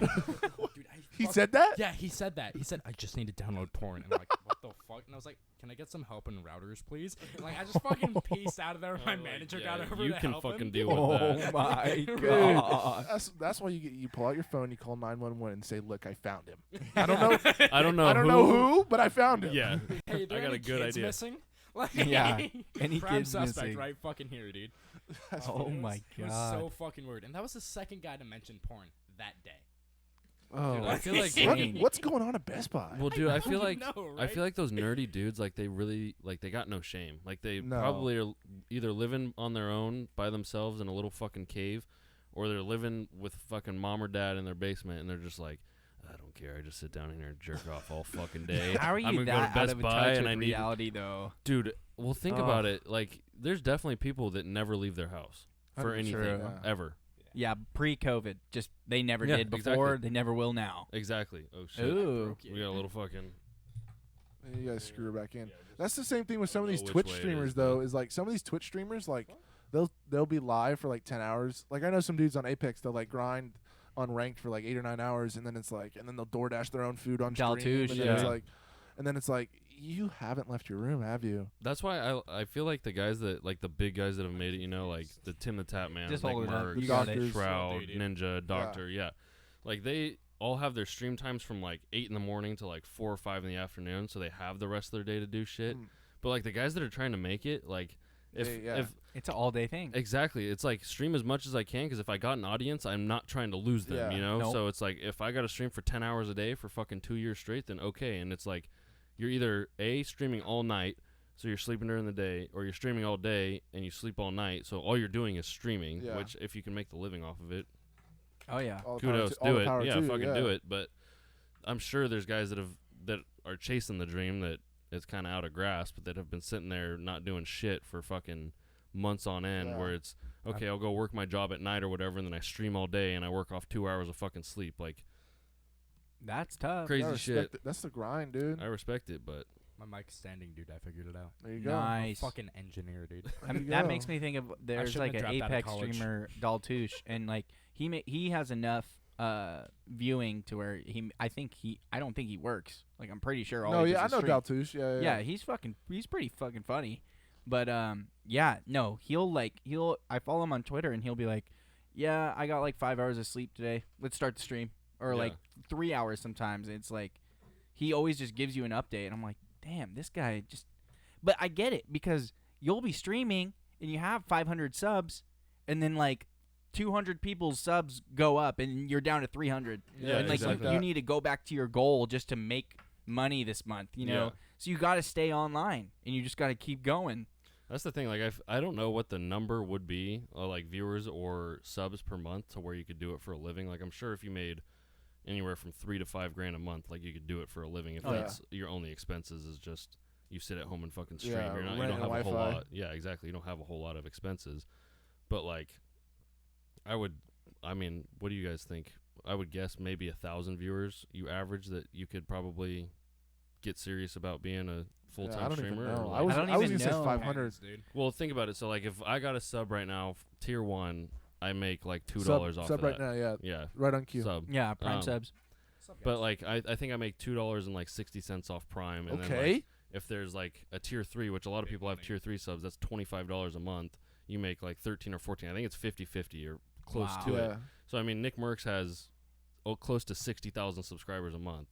Speaker 4: Dude,
Speaker 1: He said that?
Speaker 4: Yeah, he said that. He said, I just need to download porn. And I'm like, what the fuck? And I was like, can I get some help in routers, please? And like, I just fucking pieced out of there. My
Speaker 3: I'm like,
Speaker 4: manager
Speaker 3: yeah,
Speaker 4: got over
Speaker 3: you
Speaker 4: to
Speaker 3: can
Speaker 4: help
Speaker 3: fucking
Speaker 4: him.
Speaker 3: deal with
Speaker 2: Oh
Speaker 3: that.
Speaker 2: my
Speaker 1: Dude,
Speaker 2: god.
Speaker 1: that's why you pull out your phone, you call 911 and say, "Look, I found him." I don't know.
Speaker 3: I don't know.
Speaker 1: I don't know who, but I found him.
Speaker 3: Yeah.
Speaker 4: Hey, there
Speaker 3: I got
Speaker 4: any
Speaker 3: a good
Speaker 4: kids
Speaker 3: idea.
Speaker 4: missing? Like,
Speaker 2: Yeah, any
Speaker 4: prime
Speaker 2: kids
Speaker 4: suspect
Speaker 2: missing.
Speaker 4: right fucking here, dude.
Speaker 1: That's
Speaker 2: Oh
Speaker 1: funny.
Speaker 2: my
Speaker 4: It was
Speaker 2: god.
Speaker 4: so fucking weird. And that was the second guy to mention porn that day.
Speaker 1: Oh,
Speaker 3: Dude, I feel like
Speaker 1: what's going on at Best Buy?
Speaker 3: Well, dude, I feel
Speaker 4: fucking
Speaker 3: like
Speaker 4: know,
Speaker 3: I
Speaker 4: right?
Speaker 3: feel like those nerdy dudes, like they really, like they got no shame. Like they
Speaker 1: No.
Speaker 3: probably are either living on their own by themselves in a little fucking cave, or they're living with fucking mom or dad in their basement, and they're just like, I don't care. I just sit down here and jerk off all fucking day.
Speaker 2: How are
Speaker 3: I'm
Speaker 2: you
Speaker 3: gonna
Speaker 2: that
Speaker 3: go to
Speaker 2: out
Speaker 3: Best
Speaker 2: of a
Speaker 3: Buy
Speaker 2: touch
Speaker 3: and
Speaker 2: with
Speaker 3: I need,
Speaker 2: reality, though?
Speaker 3: dude. Well, think
Speaker 2: Ugh.
Speaker 3: about it. Like, there's definitely people that never leave their house for anything
Speaker 2: True.
Speaker 1: Yeah.
Speaker 3: ever.
Speaker 2: Yeah, pre-COVID, just they never
Speaker 3: Yeah,
Speaker 2: did before.
Speaker 3: exactly.
Speaker 2: They never will now.
Speaker 3: Exactly. Oh shit.
Speaker 2: Ooh.
Speaker 3: We got a little fucking.
Speaker 1: You gotta screw her back in. That's the same thing with some of these
Speaker 3: know which
Speaker 1: Twitch
Speaker 3: way it
Speaker 1: streamers,
Speaker 3: is,
Speaker 1: though.
Speaker 3: though.
Speaker 1: Is like some of these Twitch streamers, like they'll be live for like 10 hours. Like I know some dudes on Apex, they'll like grind on ranked for like 8 or 9 hours, and then it's like, and then they'll DoorDash their own food on stream.
Speaker 2: Daltouche,
Speaker 1: And then it's
Speaker 3: yeah.
Speaker 1: like, and then it's like, you haven't left your room, have you?
Speaker 3: That's why I feel like the guys that like the big guys that have made it, you know, like the Tim the Tap Man,
Speaker 2: Just
Speaker 3: like
Speaker 2: hold it up.
Speaker 3: Merc,
Speaker 2: You got it.
Speaker 1: Doctors.
Speaker 3: Shroud,
Speaker 4: Dude.
Speaker 3: Ninja, Doctor, yeah. Like they all have their stream times from like 8 in the morning to like 4 or 5 in the afternoon, so they have the rest of their day to do shit.
Speaker 1: Mm.
Speaker 3: But like the guys that are trying to make it, like if
Speaker 2: It's an all-day thing.
Speaker 3: exactly, it's like stream as much as I can, because if I got an audience, I'm not trying to lose them,
Speaker 1: Yeah.
Speaker 3: you know.
Speaker 2: Nope.
Speaker 3: So it's like if I got to stream for 10 hours a day for fucking 2 years straight, then okay. And it's like you're either A, streaming all night, so you're sleeping during the day, or you're streaming all day and you sleep all night, so all you're doing is streaming.
Speaker 1: Yeah.
Speaker 3: Which if you can make the living off of it,
Speaker 2: Oh yeah.
Speaker 1: All the power
Speaker 3: kudos,
Speaker 1: to- all
Speaker 3: do
Speaker 1: the
Speaker 3: it.
Speaker 1: power
Speaker 3: Yeah,
Speaker 1: to you,
Speaker 3: fucking
Speaker 1: yeah.
Speaker 3: do it. But I'm sure there's guys that are chasing the dream that is kind of out of grasp, but that have been sitting there not doing shit for fucking months on end where it's okay, I'll go work my job at night or whatever, and then I stream all day and I work off 2 hours of fucking sleep. Like,
Speaker 2: that's tough.
Speaker 3: crazy shit.
Speaker 1: That's the grind, dude.
Speaker 3: I respect it, but
Speaker 4: My mic's standing, dude. I figured it out.
Speaker 1: There you go.
Speaker 2: Nice.
Speaker 4: I'm a fucking engineer, dude.
Speaker 2: That makes me think of there's
Speaker 4: shouldn't
Speaker 2: like
Speaker 4: have
Speaker 2: an
Speaker 4: dropped out of
Speaker 2: Apex
Speaker 4: college.
Speaker 2: streamer, Daltouche, and like he has enough viewing to where I don't think he works. Like I'm pretty sure.
Speaker 1: No, yeah, I know Daltouche.
Speaker 2: Yeah, he's pretty fucking funny. But he'll I follow him on Twitter and he'll be like, yeah, I got like 5 hours of sleep today. Let's start the stream. Or like 3 hours sometimes. It's like he always just gives you an update. And I'm like, damn, this guy just. But I get it because you'll be streaming and you have 500 subs, and then like 200 people's subs go up and you're down to 300.
Speaker 3: Yeah,
Speaker 2: and like
Speaker 3: exactly.
Speaker 2: you need to go back to your goal just to make money this month, you know.
Speaker 3: Yeah.
Speaker 2: So you got to stay online and you just got to keep going.
Speaker 3: that's the thing. Like, I don't know what the number would be, like viewers or subs per month, to where you could do it for a living. Like, I'm sure if you made anywhere from $3,000 to $5,000 a month, like you could do it for a living. If that's your only expenses is just you sit at home and fucking stream.
Speaker 1: Yeah,
Speaker 3: you don't have
Speaker 1: Wi-Fi.
Speaker 3: a whole lot. Yeah, exactly. You don't have a whole lot of expenses. But like, I mean, what do you guys think? I would guess maybe 1,000 viewers you average that you could probably get serious about being a full-time
Speaker 1: I don't
Speaker 3: streamer.
Speaker 1: even know.
Speaker 3: Or
Speaker 1: I
Speaker 3: like,
Speaker 1: was
Speaker 2: even
Speaker 1: gonna say
Speaker 2: know.
Speaker 1: 500.
Speaker 4: dude.
Speaker 3: well, think about it. So like, if I got a sub right now, tier 1, I make like $2 off
Speaker 1: sub
Speaker 3: of
Speaker 1: right
Speaker 3: that.
Speaker 1: now. Yeah,
Speaker 3: Yeah,
Speaker 1: right on cue.
Speaker 3: sub.
Speaker 2: Yeah, Prime subs.
Speaker 3: But like, I think I make $2.60 off Prime. And then,
Speaker 1: Okay.
Speaker 3: like, if there's like a tier 3, which a lot of people have tier 3 subs, that's $25 a month. You make like 13 or 14. I think it's 50-50 or close to it.
Speaker 1: Yeah.
Speaker 3: So I mean, Nick Merckx has close to 60,000 subscribers a month.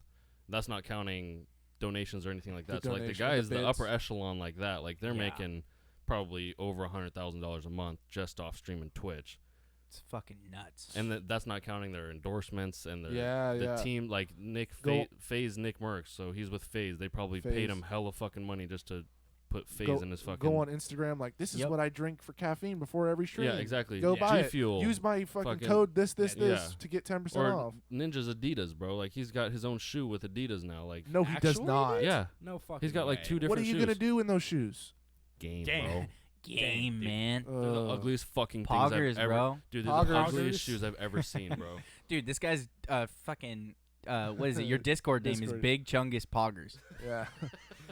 Speaker 3: That's not counting donations or anything like that. So like the guys, the upper echelon like that, like they're making probably over $100,000 a month just off streaming Twitch.
Speaker 2: It's fucking nuts.
Speaker 3: And that's not counting their endorsements and their the team, like FaZe Nick Merckx. So he's with FaZe. They probably paid him hella fucking money just to put FaZe in his fucking.
Speaker 1: Go on Instagram like, this is what I drink for caffeine before every stream.
Speaker 3: Yeah, exactly.
Speaker 1: Go buy
Speaker 3: G Fuel.
Speaker 1: it. Use my fucking code this to get 10%
Speaker 3: or
Speaker 1: off.
Speaker 3: Ninja's Adidas, bro. Like he's got his own shoe with Adidas now. Like
Speaker 1: No, he does not.
Speaker 3: yeah,
Speaker 4: No fucking
Speaker 3: he's got like
Speaker 4: way.
Speaker 3: 2 different.
Speaker 1: What are you
Speaker 3: shoes.
Speaker 1: gonna do in those shoes?
Speaker 3: Game,
Speaker 4: Game.
Speaker 3: bro.
Speaker 2: Game, man.
Speaker 3: They're the ugliest fucking
Speaker 2: Poggers,
Speaker 3: things I've ever.
Speaker 2: bro.
Speaker 3: Dude, they're the
Speaker 1: Poggers.
Speaker 3: ugliest shoes I've ever seen, bro.
Speaker 2: Dude, this guy's fucking what is it? Your Discord name is
Speaker 1: Discord.
Speaker 2: Big Chungus Poggers.
Speaker 1: Yeah.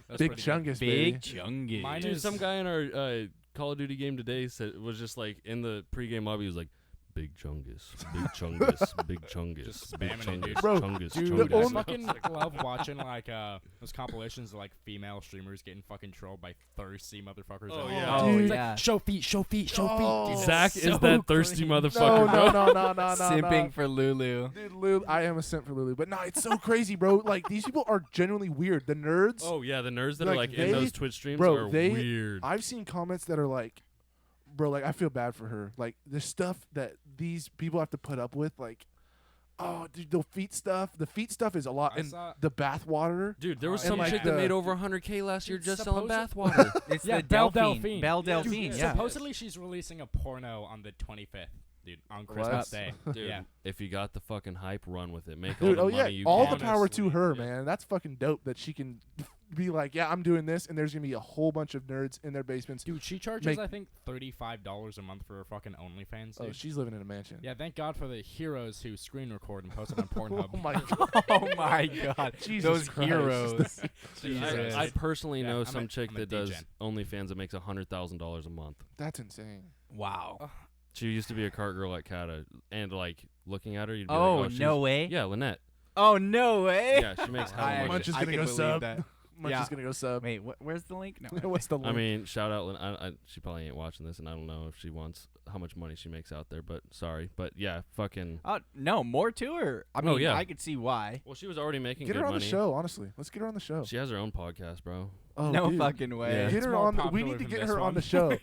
Speaker 4: That's
Speaker 1: Big
Speaker 4: pretty good.
Speaker 1: Chungus,
Speaker 2: Big
Speaker 1: baby.
Speaker 2: Chungus.
Speaker 4: Mine
Speaker 3: Dude,
Speaker 4: is-
Speaker 3: some guy in our Call of Duty game today was just like in the pregame lobby. He was like, "Big Chungus, Big Chungus, Big Chungus,
Speaker 4: Just
Speaker 3: Big
Speaker 4: spamming it, dude.
Speaker 3: Chungus,
Speaker 1: Bro,
Speaker 3: Chungus,
Speaker 4: Dude,
Speaker 3: Chungus."
Speaker 4: I fucking love watching like those compilations of like female streamers getting fucking trolled by thirsty motherfuckers.
Speaker 3: Oh,
Speaker 4: at
Speaker 3: yeah.
Speaker 4: home.
Speaker 1: Dude.
Speaker 4: It's like,
Speaker 2: Yeah.
Speaker 4: show feet, show feet, show
Speaker 1: Oh.
Speaker 4: feet. Dude,
Speaker 3: Zach
Speaker 4: it's
Speaker 3: is
Speaker 4: so
Speaker 3: that thirsty
Speaker 4: cringe.
Speaker 3: motherfucker,
Speaker 1: No,
Speaker 3: bro.
Speaker 1: no.
Speaker 2: Simping for Lulu.
Speaker 1: Dude, Lulu, I am a simp for Lulu, but no, it's so crazy, bro. Like these people are genuinely weird. The nerds.
Speaker 3: Oh yeah, the nerds that are
Speaker 1: Like,
Speaker 3: like in those Twitch streams
Speaker 1: bro,
Speaker 3: are
Speaker 1: they-
Speaker 3: weird.
Speaker 1: I've seen comments that are like, bro, like I feel bad for her. Like the stuff that these people have to put up with, like, oh, dude, the feet stuff. The feet stuff is a lot.
Speaker 4: I
Speaker 1: And
Speaker 4: saw-
Speaker 1: the bath water.
Speaker 3: Dude, there was
Speaker 4: And,
Speaker 3: some
Speaker 1: like,
Speaker 3: chick that
Speaker 1: the-
Speaker 3: made over 100K last year
Speaker 4: Dude,
Speaker 3: just selling
Speaker 4: supposed-
Speaker 3: bathwater.
Speaker 2: It's
Speaker 4: Yeah,
Speaker 2: the
Speaker 4: Belle
Speaker 2: Delphine.
Speaker 4: Delphine.
Speaker 2: Belle
Speaker 4: Dude,
Speaker 2: Delphine, yeah.
Speaker 4: Supposedly she's releasing a porno on the 25th, dude, on Christmas Day.
Speaker 3: Dude,
Speaker 4: Yeah.
Speaker 3: if you got the fucking hype, run with it. Make
Speaker 1: Dude,
Speaker 3: all
Speaker 1: oh
Speaker 3: the
Speaker 1: yeah,
Speaker 3: money you
Speaker 1: all
Speaker 3: can.
Speaker 1: the power to
Speaker 4: Honestly,
Speaker 1: her,
Speaker 3: yeah.
Speaker 1: man. That's fucking dope that she can be like, yeah, I'm doing this, and there's gonna be a whole bunch of nerds in their basements.
Speaker 4: Dude, she charges,
Speaker 1: Make-
Speaker 4: I think, $35 a month for her fucking OnlyFans,
Speaker 1: Oh,
Speaker 4: dude.
Speaker 1: she's living in a mansion.
Speaker 4: Yeah, thank God for the heroes who screen record and post it on Pornhub.
Speaker 1: Oh my god.
Speaker 2: Oh my god.
Speaker 1: Jesus
Speaker 2: Those
Speaker 1: Christ.
Speaker 2: heroes.
Speaker 3: Dude,
Speaker 4: Jesus.
Speaker 3: I personally
Speaker 4: Yeah,
Speaker 3: know
Speaker 4: I'm
Speaker 3: some
Speaker 4: a-
Speaker 3: chick
Speaker 4: I'm a
Speaker 3: that does
Speaker 4: degen.
Speaker 3: OnlyFans that makes $100,000 a month.
Speaker 1: That's insane.
Speaker 2: Wow.
Speaker 3: She used to be a cart girl at Cata, and like looking at her, you'd be
Speaker 2: Oh,
Speaker 3: like, "Oh, she's
Speaker 2: no way.
Speaker 3: Yeah, Lynette.
Speaker 2: Oh, no way.
Speaker 3: Yeah, she makes hella
Speaker 2: I
Speaker 3: money.
Speaker 1: Munch is
Speaker 2: I
Speaker 1: gonna
Speaker 2: can
Speaker 1: go
Speaker 2: believe
Speaker 1: sub.
Speaker 2: that.
Speaker 1: Munch
Speaker 2: Yeah.
Speaker 1: is gonna go sub.
Speaker 2: Wait, where's the link? No.
Speaker 1: What's the link?
Speaker 3: I mean, shout out. She probably ain't watching this, and I don't know if she wants how much money she makes out there. But sorry, but yeah, fucking.
Speaker 2: No, more to her. I mean,
Speaker 3: yeah.
Speaker 2: I could see why.
Speaker 3: Well, she was already making
Speaker 1: get
Speaker 3: good
Speaker 1: her on
Speaker 3: money.
Speaker 1: the show. Honestly, let's get her on the show.
Speaker 3: She has her own podcast, bro.
Speaker 1: Oh,
Speaker 2: No
Speaker 1: dude.
Speaker 2: fucking way.
Speaker 3: Yeah.
Speaker 1: Get
Speaker 4: It's
Speaker 1: her
Speaker 4: more
Speaker 1: on. We
Speaker 4: popular
Speaker 1: need to
Speaker 4: than
Speaker 1: get
Speaker 4: this
Speaker 1: her on
Speaker 4: one.
Speaker 1: the show.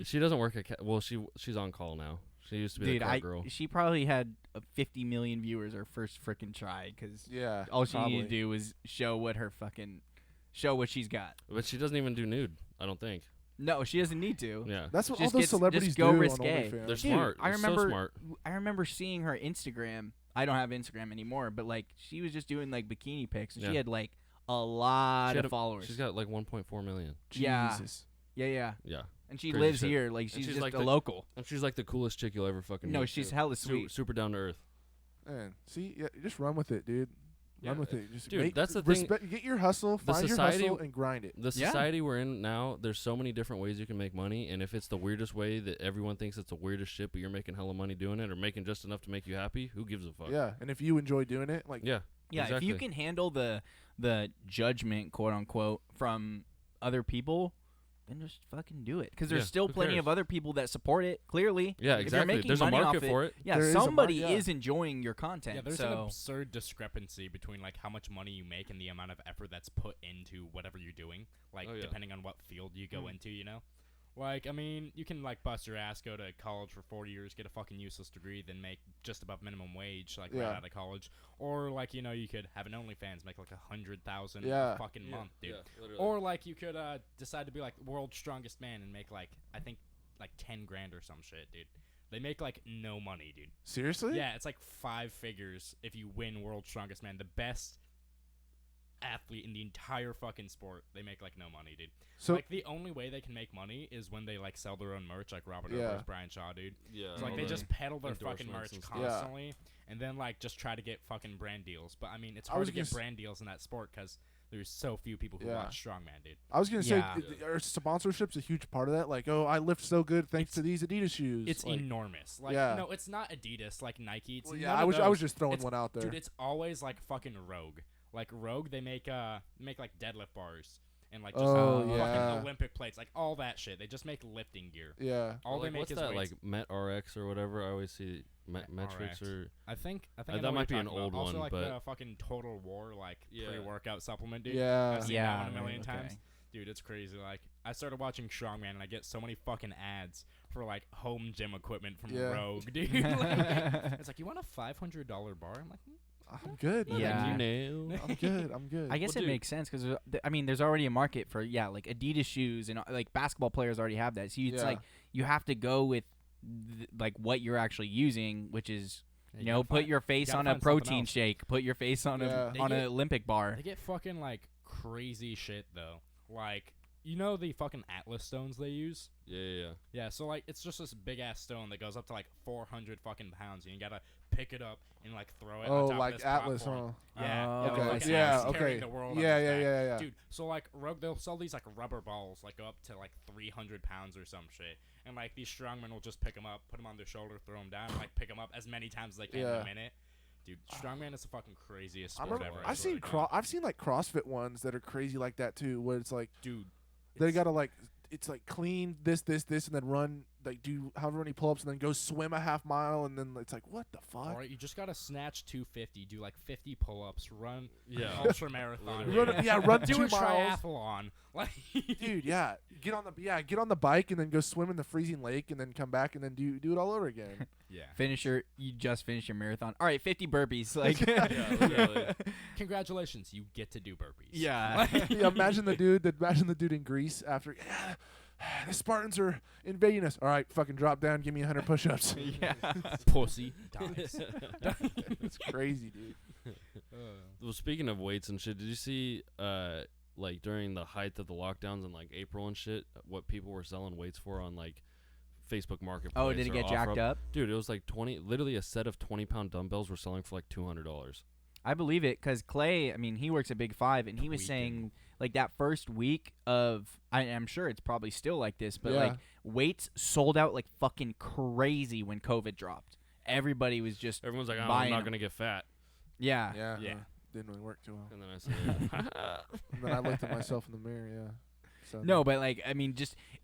Speaker 3: She doesn't work at. Well, she's on call now. She used to be
Speaker 2: Dude,
Speaker 3: the cart girl.
Speaker 2: she probably had 50 million viewers her first freaking try because
Speaker 1: Yeah.
Speaker 2: all she
Speaker 1: probably.
Speaker 2: needed to do was show what she's got.
Speaker 3: But she doesn't even do nude. I don't think.
Speaker 2: No, she doesn't need to.
Speaker 3: Yeah.
Speaker 1: That's what all
Speaker 2: Just
Speaker 1: those
Speaker 2: just
Speaker 1: celebrities
Speaker 2: go
Speaker 1: do
Speaker 2: risque.
Speaker 1: on OnlyFans.
Speaker 3: They're
Speaker 2: Dude,
Speaker 3: smart.
Speaker 2: I
Speaker 3: They're
Speaker 2: remember
Speaker 3: so smart.
Speaker 2: I remember seeing her Instagram. I don't have Instagram anymore, but like she was just doing like bikini pics, and
Speaker 3: Yeah.
Speaker 2: she had like a lot
Speaker 3: She had
Speaker 2: of followers.
Speaker 3: She's got like 1.4 million.
Speaker 2: Yeah.
Speaker 1: Jesus.
Speaker 2: Yeah.
Speaker 3: Yeah.
Speaker 2: And she
Speaker 3: Crazy
Speaker 2: lives
Speaker 3: shit.
Speaker 2: here. Like, she's just
Speaker 3: like
Speaker 2: a
Speaker 3: the-
Speaker 2: local.
Speaker 3: And she's like the coolest chick you'll ever fucking
Speaker 2: No,
Speaker 3: meet,
Speaker 2: she's
Speaker 3: too.
Speaker 2: hella sweet.
Speaker 3: Super down to earth.
Speaker 1: Man, see, yeah, just run with it, dude. Run
Speaker 3: Yeah,
Speaker 1: with it. Just
Speaker 3: dude, that's the thing.
Speaker 1: Get your hustle,
Speaker 3: The
Speaker 1: find your
Speaker 3: society-
Speaker 1: hustle, and grind it.
Speaker 3: The society we're in now, there's so many different ways you can make money, and if it's the weirdest way that everyone thinks it's the weirdest shit, but you're making hella money doing it or making just enough to make you happy, who gives a fuck?
Speaker 1: Yeah, and if you enjoy doing it, like
Speaker 3: Yeah.
Speaker 2: Yeah,
Speaker 3: exactly.
Speaker 2: if you can handle the judgment, quote unquote, from other people, then just fucking do it. Because there's
Speaker 3: Yeah,
Speaker 2: still
Speaker 3: who
Speaker 2: plenty
Speaker 3: cares?
Speaker 2: of other people that support it. Clearly,
Speaker 3: Yeah,
Speaker 2: If you're
Speaker 3: exactly.
Speaker 2: making
Speaker 3: There's a
Speaker 2: money
Speaker 3: market
Speaker 2: off
Speaker 3: for it.
Speaker 2: Yeah,
Speaker 1: There is a
Speaker 2: somebody
Speaker 1: market, yeah.
Speaker 2: is enjoying your content.
Speaker 4: Yeah, there's an
Speaker 2: so
Speaker 4: absurd discrepancy between like how much money you make and the amount of effort that's put into whatever you're doing. Like
Speaker 3: Oh, yeah.
Speaker 4: depending on what field you go into, you know. Like, I mean, you can like bust your ass, go to college for 4 years, get a fucking useless degree, then make just above minimum wage, like
Speaker 1: Yeah.
Speaker 4: right out of college. Or like, you know, you could have an OnlyFans, make like 100,000
Speaker 1: Yeah.
Speaker 4: a fucking month, dude.
Speaker 3: Yeah, literally.
Speaker 4: Or like you could decide to be like world's strongest man and make like I think like 10 grand or some shit, dude. They make like no money, dude.
Speaker 1: seriously.
Speaker 4: Yeah, it's like 5 figures if you win world's strongest man. The best athlete in the entire fucking sport, they make like no money, dude.
Speaker 1: So
Speaker 4: like the only way they can make money is when they like sell their own merch, like Robert
Speaker 1: Yeah.
Speaker 4: Overs, Brian Shaw, dude.
Speaker 3: yeah,
Speaker 4: It's like
Speaker 3: all
Speaker 4: they
Speaker 3: the
Speaker 4: just peddle their fucking
Speaker 3: endorsements
Speaker 4: merch
Speaker 3: and stuff.
Speaker 1: Yeah.
Speaker 4: constantly, and then like just try to get fucking brand deals. But I mean, it's
Speaker 1: I
Speaker 4: hard
Speaker 1: was
Speaker 4: to
Speaker 1: gonna
Speaker 4: get
Speaker 1: s-
Speaker 4: brand deals in that sport because there's so few people who
Speaker 1: Yeah.
Speaker 4: watch strongman, dude.
Speaker 1: I was gonna say,
Speaker 2: Yeah.
Speaker 1: are sponsorships a huge part of that? Like, oh, I lift so good thanks to these Adidas shoes.
Speaker 4: It's
Speaker 1: like,
Speaker 4: enormous. Like,
Speaker 1: Yeah.
Speaker 4: no, it's not Adidas like Nike. It's
Speaker 1: well, yeah,
Speaker 4: none
Speaker 1: I
Speaker 4: of
Speaker 1: was
Speaker 4: those.
Speaker 1: just throwing
Speaker 4: It's-
Speaker 1: one out there.
Speaker 4: Dude, it's always like fucking Rogue. Like Rogue, they make like deadlift bars and like just
Speaker 1: Oh,
Speaker 4: fucking
Speaker 1: yeah.
Speaker 4: Olympic plates, like all that shit. They just make lifting gear.
Speaker 1: yeah.
Speaker 4: All they
Speaker 3: like,
Speaker 4: make
Speaker 3: what's
Speaker 4: is
Speaker 3: that,
Speaker 4: weights.
Speaker 3: like Met RX or whatever? I always see
Speaker 4: Met
Speaker 3: Metrics
Speaker 4: RX.
Speaker 3: or
Speaker 4: I think I
Speaker 3: that
Speaker 4: know what
Speaker 3: might be
Speaker 4: you're
Speaker 3: an
Speaker 4: talking about.
Speaker 3: old
Speaker 4: Also,
Speaker 3: one,
Speaker 4: like
Speaker 3: but-
Speaker 4: the fucking Total War like
Speaker 3: Yeah.
Speaker 4: pre-workout supplement, dude.
Speaker 1: Yeah.
Speaker 4: I've seen
Speaker 2: Yeah,
Speaker 4: that one a million
Speaker 2: okay.
Speaker 4: times. Dude, it's crazy. Like, I started watching Strongman, and I get so many fucking ads for like home gym equipment from
Speaker 1: Yeah.
Speaker 4: Rogue, dude. Like, it's like, you want a $500 bar? I'm like,
Speaker 1: I'm good.
Speaker 4: No,
Speaker 2: Yeah.
Speaker 4: thank
Speaker 3: nail.
Speaker 1: I'm good. I'm good.
Speaker 2: I guess
Speaker 3: Well,
Speaker 2: it
Speaker 3: dude.
Speaker 2: makes sense because I mean, there's already a market for like Adidas shoes and like basketball players already have that. So it's
Speaker 1: Yeah.
Speaker 2: like you have to go with like what you're actually using, which is
Speaker 4: you
Speaker 2: know,
Speaker 4: gotta
Speaker 2: put
Speaker 4: find-
Speaker 2: your face
Speaker 4: gotta
Speaker 2: on a
Speaker 4: find something
Speaker 2: protein
Speaker 4: else.
Speaker 2: shake, put your face on
Speaker 1: Yeah.
Speaker 2: a
Speaker 4: They
Speaker 2: on
Speaker 4: get-
Speaker 2: an Olympic bar.
Speaker 4: They get fucking like crazy shit though. Like, you know the fucking Atlas stones they use?
Speaker 3: Yeah.
Speaker 4: Yeah, so like it's just this big ass stone that goes up to like 400 fucking pounds, and you gotta pick it up and like throw it.
Speaker 1: Oh,
Speaker 4: on top
Speaker 1: like
Speaker 4: of this
Speaker 1: Atlas,
Speaker 4: platform.
Speaker 1: huh?
Speaker 4: Yeah.
Speaker 2: Oh,
Speaker 4: yeah, the
Speaker 1: okay.
Speaker 4: fucking
Speaker 1: Yeah,
Speaker 4: Atlas carrying
Speaker 1: okay.
Speaker 4: the world on
Speaker 1: Yeah,
Speaker 4: his
Speaker 1: yeah,
Speaker 4: back.
Speaker 1: yeah, yeah.
Speaker 4: Dude, so like Rogue, they'll sell these like rubber balls, like go up to like 300 pounds or some shit, and like these strongmen will just pick them up, put them on their shoulder, throw them down, and, like pick them up as many times as they can in
Speaker 1: Yeah.
Speaker 4: a minute. Dude, strongman is the fucking craziest
Speaker 1: I
Speaker 4: sport
Speaker 1: remember,
Speaker 4: ever.
Speaker 1: I've
Speaker 4: It's
Speaker 1: seen
Speaker 4: really
Speaker 1: I've seen like CrossFit ones that are crazy like that too, where it's like
Speaker 4: dude.
Speaker 1: they
Speaker 4: it's-
Speaker 1: gotta like it's like clean this, and then run like do however many pull-ups and then go swim a half mile and then it's like what the fuck?
Speaker 4: All right, you just gotta snatch 250, do like 50 pull-ups, run
Speaker 3: Yeah.
Speaker 4: an ultra marathon,
Speaker 3: Literally.
Speaker 1: Run
Speaker 4: do
Speaker 1: 2
Speaker 4: a
Speaker 1: miles.
Speaker 4: triathlon, like
Speaker 1: Dude, yeah. Get on the bike and then go swim in the freezing lake and then come back and then do it all over again.
Speaker 4: yeah.
Speaker 2: You just finished your marathon. All right, 50 burpees. Like,
Speaker 3: Yeah, literally.
Speaker 4: Congratulations, you get to do burpees.
Speaker 2: Yeah.
Speaker 1: Yeah, imagine the dude in Greece after the Spartans are invading us. All right, fucking drop down, give me 100 push-ups.
Speaker 2: yeah.
Speaker 4: Pussy dies.
Speaker 1: It's crazy, dude.
Speaker 3: Well, speaking of weights and shit, did you see like during the height of the lockdowns in like April and shit, what people were selling weights for on like Facebook Marketplace?
Speaker 2: Oh, did it
Speaker 3: or
Speaker 2: get jacked
Speaker 3: OfferUp?
Speaker 2: up?
Speaker 3: Dude, it was like literally a set of 20-pound dumbbells were selling for like $200.
Speaker 2: I believe it because Clay, I mean, he works at Big Five, and he was
Speaker 4: Tweaking.
Speaker 2: saying like that first week of, I'm sure it's probably still like this, but
Speaker 1: Yeah.
Speaker 2: like weights sold out like fucking crazy when COVID dropped. Everybody was just
Speaker 3: Everyone's like, oh, I'm
Speaker 2: buying
Speaker 3: not
Speaker 2: them.
Speaker 3: gonna get fat.
Speaker 2: yeah.
Speaker 1: Yeah.
Speaker 4: Yeah.
Speaker 1: Didn't really work too well.
Speaker 3: And then I said,
Speaker 1: And then I looked at myself in the mirror, yeah. So
Speaker 2: No, but like I mean,